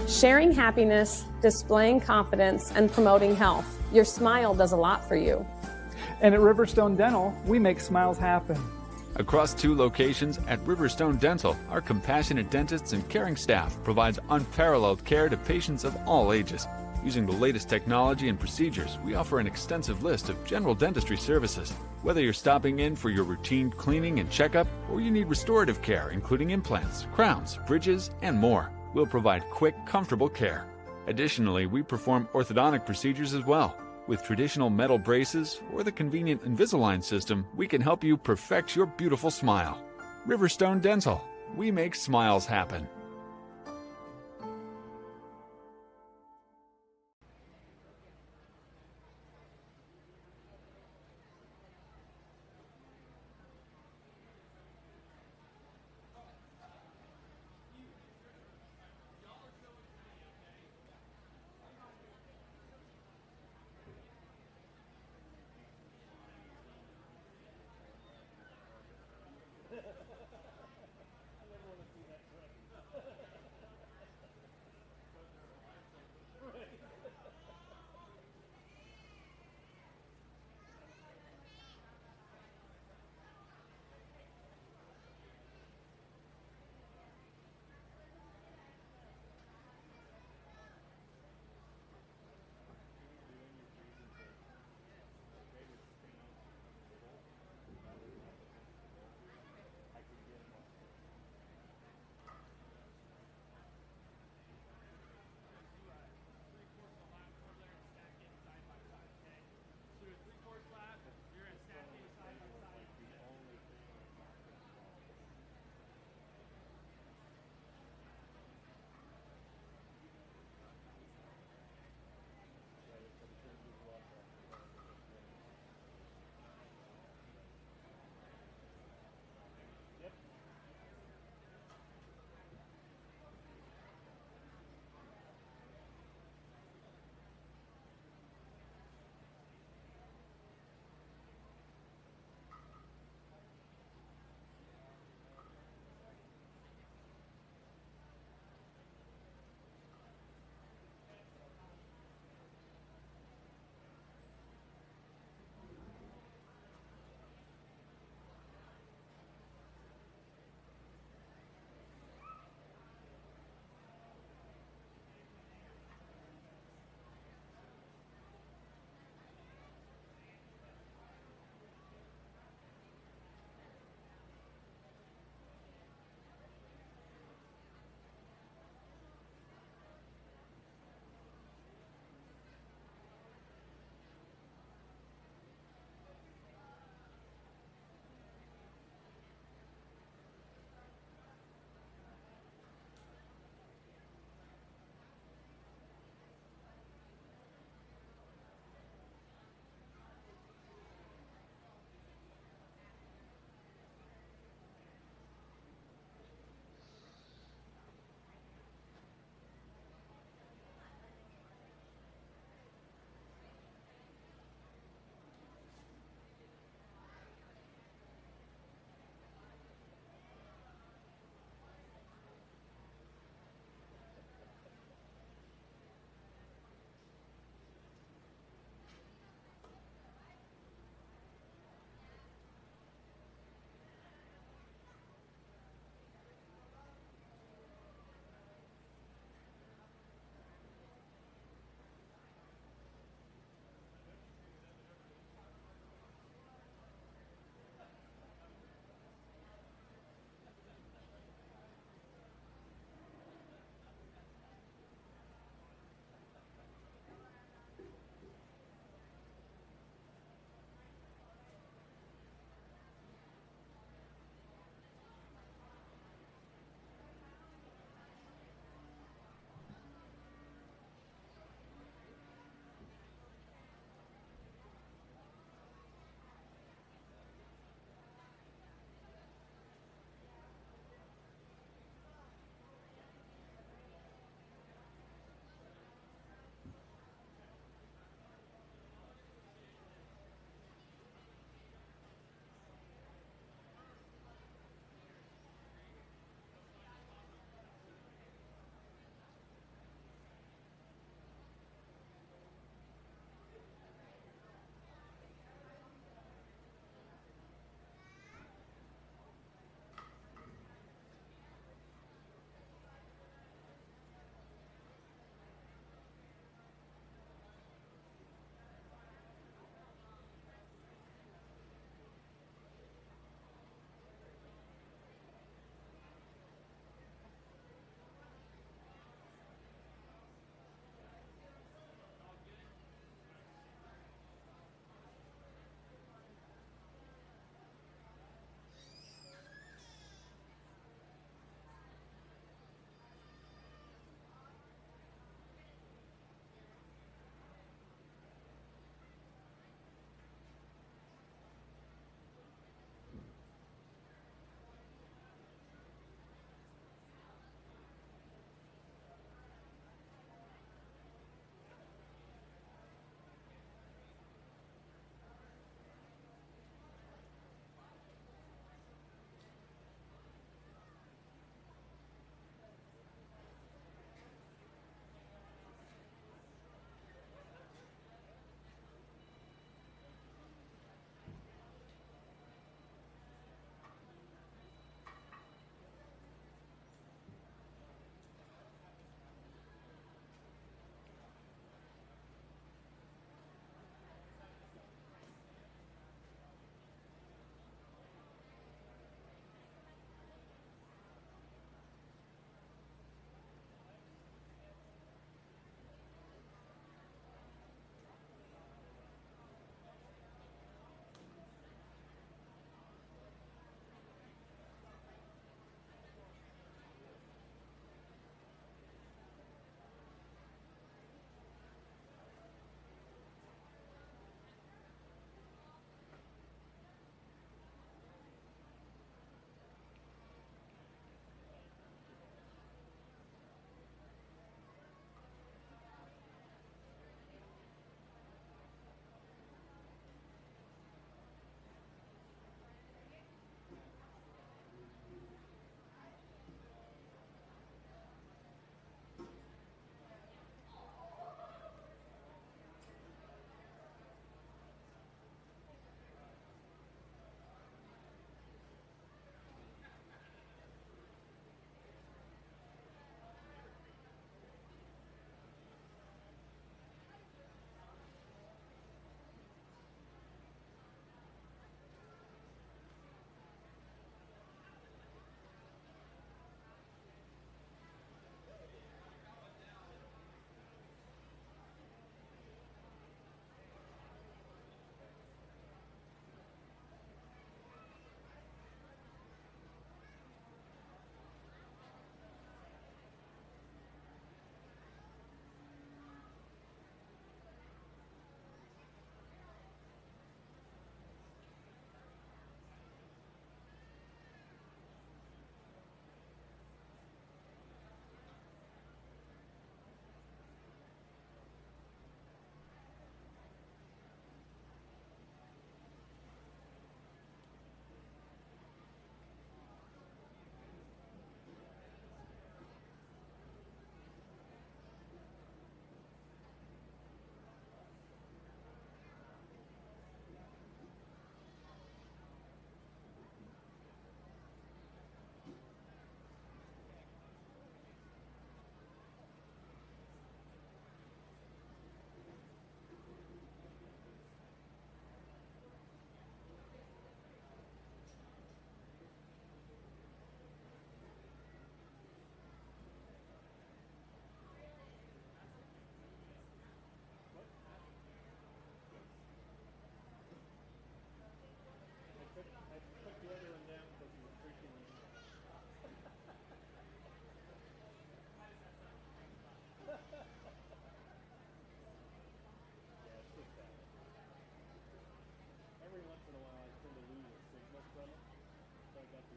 Speaker 8: Sharing happiness, displaying confidence, and promoting health. Your smile does a lot for you.
Speaker 9: And at Riverstone Dental, we make smiles happen.
Speaker 10: Across 2 locations at Riverstone Dental, our compassionate dentists and caring staff provides unparalleled care to patients of all ages. Using the latest technology and procedures, we offer an extensive list of general dentistry services. Whether you're stopping in for your routine cleaning and checkup, or you need restorative care, including implants, crowns, bridges, and more, we'll provide quick, comfortable care. Additionally, we perform orthodontic procedures as well. With traditional metal braces or the convenient Invisalign system, we can help you perfect your beautiful smile. Riverstone Dental. We make smiles happen.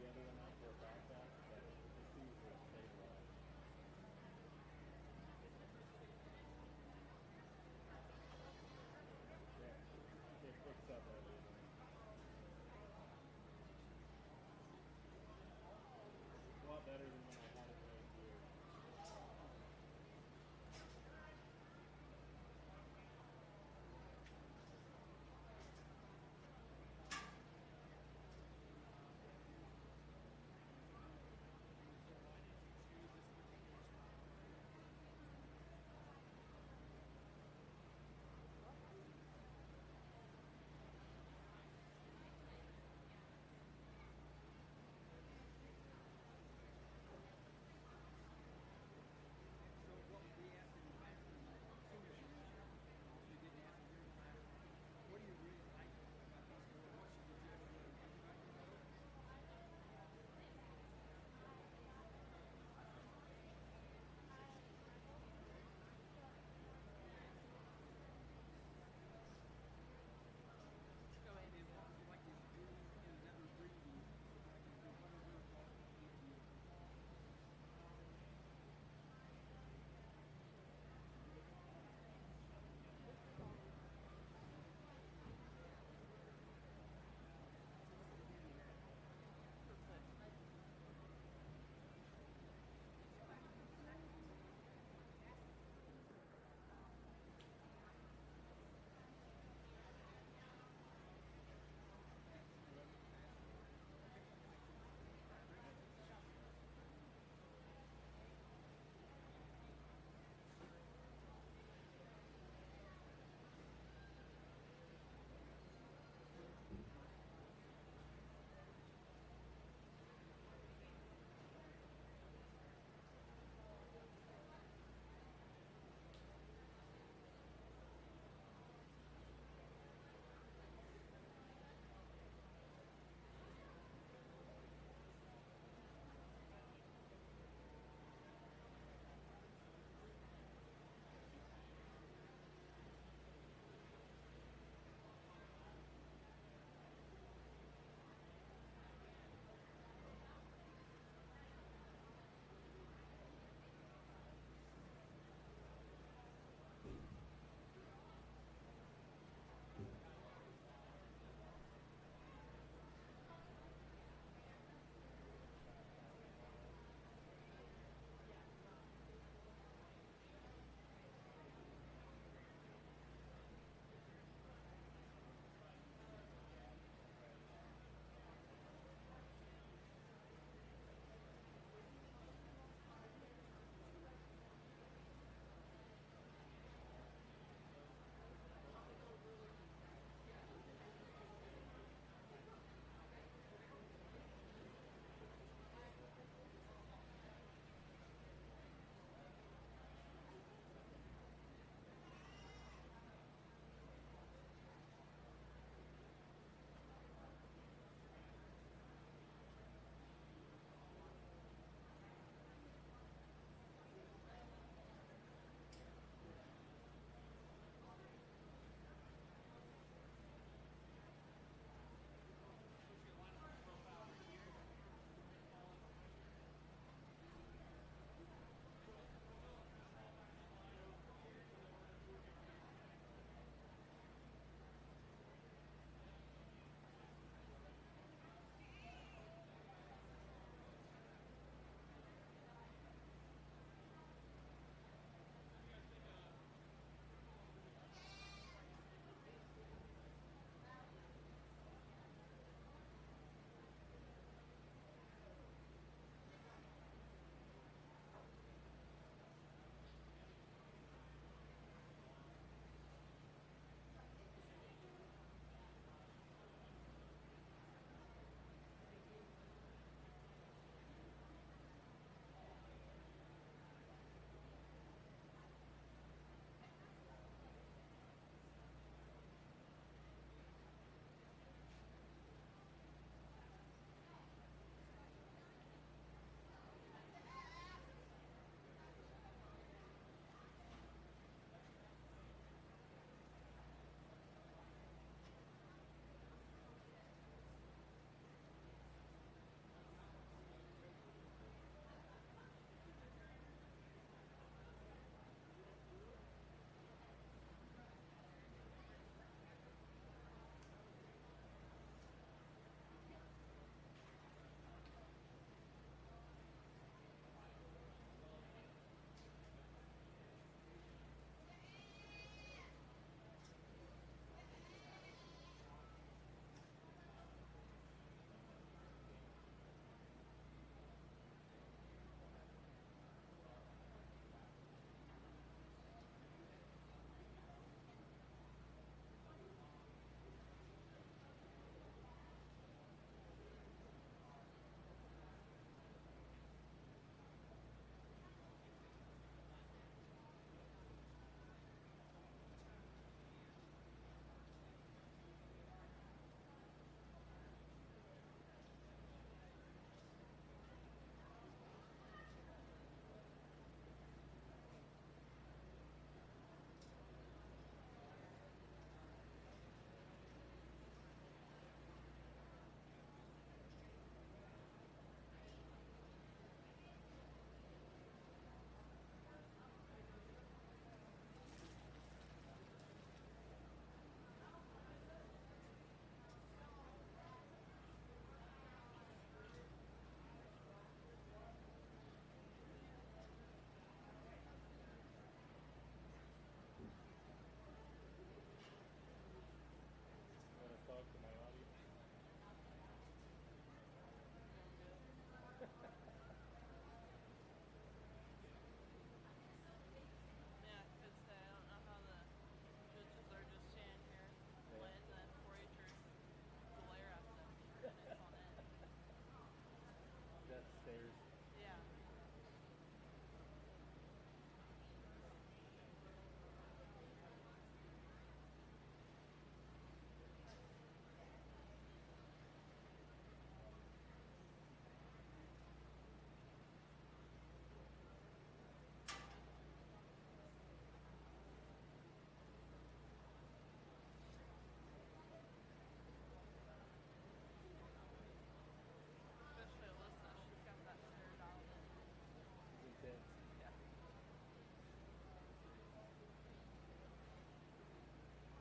Speaker 11: the other one out for a backpack, but the shoes are stabilized. Yeah, it picks up everything. A lot better than when I had it right here.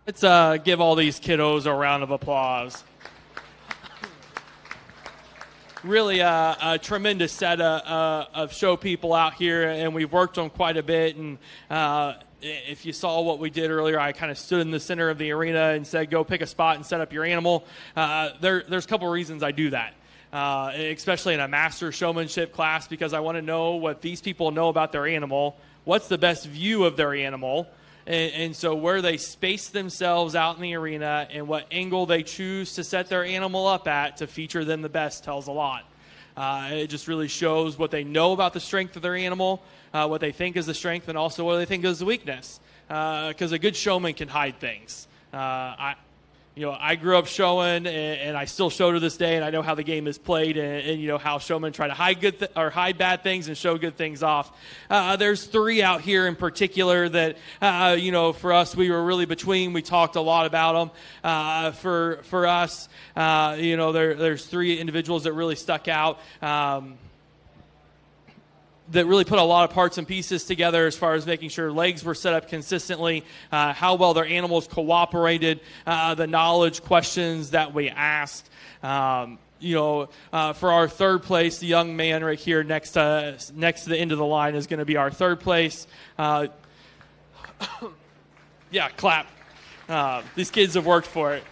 Speaker 7: Let's give all these kiddos a round of applause. Really a tremendous set of show people out here, and we've worked on quite a bit. And if you saw what we did earlier, I kind of stood in the center of the arena and said, go pick a spot and set up your animal. There's a couple reasons I do that. Especially in a master showmanship class, because I want to know what these people know about their animal, what's the best view of their animal, and so where they space themselves out in the arena and what angle they choose to set their animal up at to feature them the best tells a lot. It just really shows what they know about the strength of their animal, what they think is the strength, and also what they think is the weakness, because a good showman can hide things. I grew up showing, and I still show to this day, and I know how the game is played, and how showmen try to hide bad things and show good things off. There's three out here in particular that, for us, we were really between. We talked a lot about them. For us, there's three individuals that really stuck out. That really put a lot of parts and pieces together as far as making sure legs were set up consistently, how well their animals cooperated, the knowledge questions that we asked. For our third place, the young man right here next to the end of the line is going to be our third place. Yeah, clap. These kids have worked for it.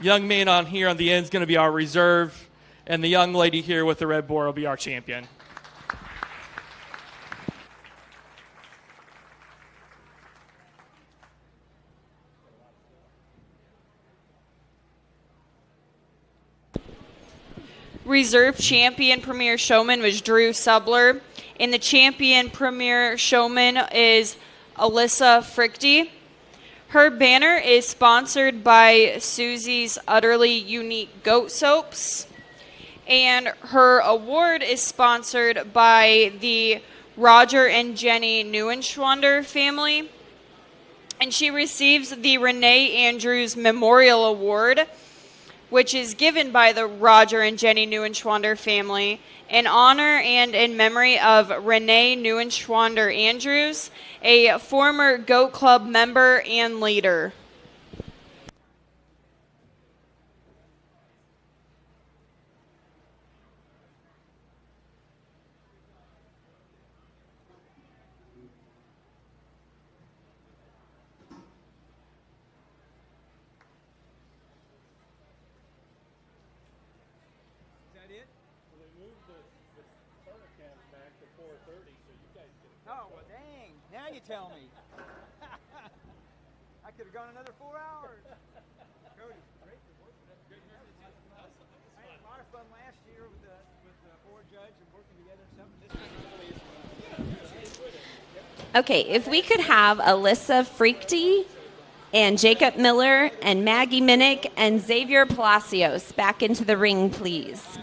Speaker 7: Young man on here on the end is going to be our reserve, and the young lady here with the red boar will be our champion.
Speaker 23: Reserve champion premier showman was Drew Subler, and the champion premier showman is Alyssa Frichty. Her banner is sponsored by Susie's Utterly Unique Goat Soaps, and her award is sponsored by the Roger and Jenny Neuenschwander family, and she receives the Renee Andrews Memorial Award, which is given by the Roger and Jenny Neuenschwander family in honor and in memory of Renee Neuenschwander Andrews, a former Goat Club member and leader.
Speaker 5: Now you tell me. I could have gone another 4 hours. Cody, great work. I had a lot of fun last year with the board judge and working together and something.
Speaker 13: Okay, if we could have Alyssa Frichty and Jacob Miller and Maggie Minnick and Xavier Palacios back into the ring, please.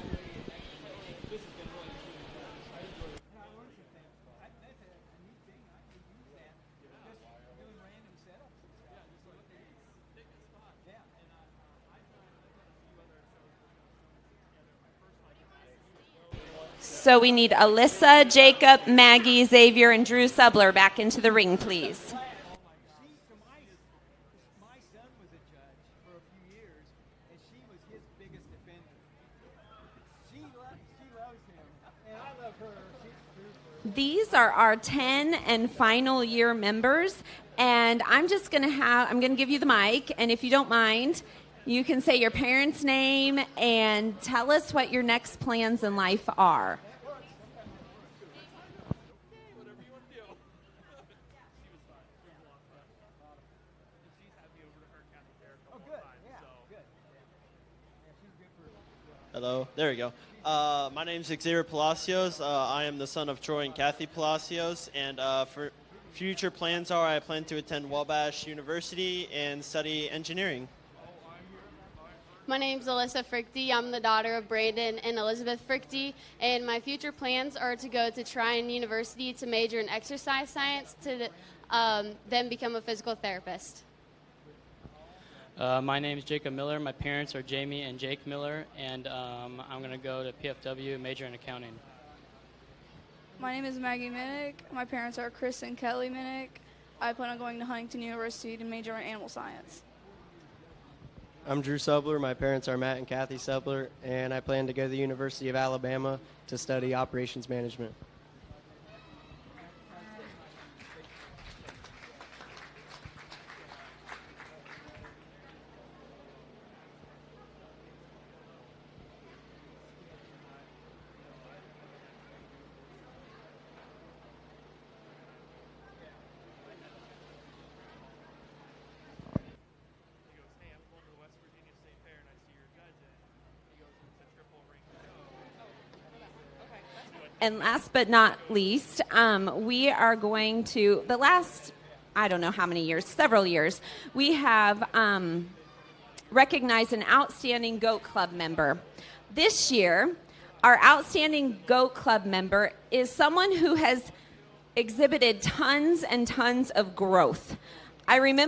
Speaker 13: So we need Alyssa, Jacob, Maggie, Xavier, and Drew Subler back into the ring, please.
Speaker 5: My son was a judge for a few years, and she was his biggest defender. She loves him, and I love her. She's
Speaker 13: These are our 10 and final year members, and I'm going to give you the mic, and if you don't mind, you can say your parents' name and tell us what your next plans in life are.
Speaker 15: Hello, there we go. My name's Xavier Palacios. I am the son of Troy and Kathy Palacios, and for future plans are I plan to attend Wabash University and study engineering.
Speaker 16: My name's Alyssa Frichty. I'm the daughter of Brandon and Elizabeth Frichty, and my future plans are to go to Tryon University to major in exercise science to then become a physical therapist.
Speaker 17: My name is Jacob Miller. My parents are Jamie and Jake Miller, and I'm going to go to PFW, major in accounting.
Speaker 19: My name is Maggie Minnick. My parents are Chris and Kelly Minnick.
Speaker 3: I plan on going to Huntington University to major in animal science.
Speaker 6: I'm Drew Subler. My parents are Matt and Kathy Subler, and I plan to go to the University of Alabama to study operations management.
Speaker 13: And last but not least, we are going to, the last, I don't know how many years, several years, we have recognized an outstanding Goat Club member. This year, our outstanding Goat Club member is someone who has exhibited tons and tons of growth. I remember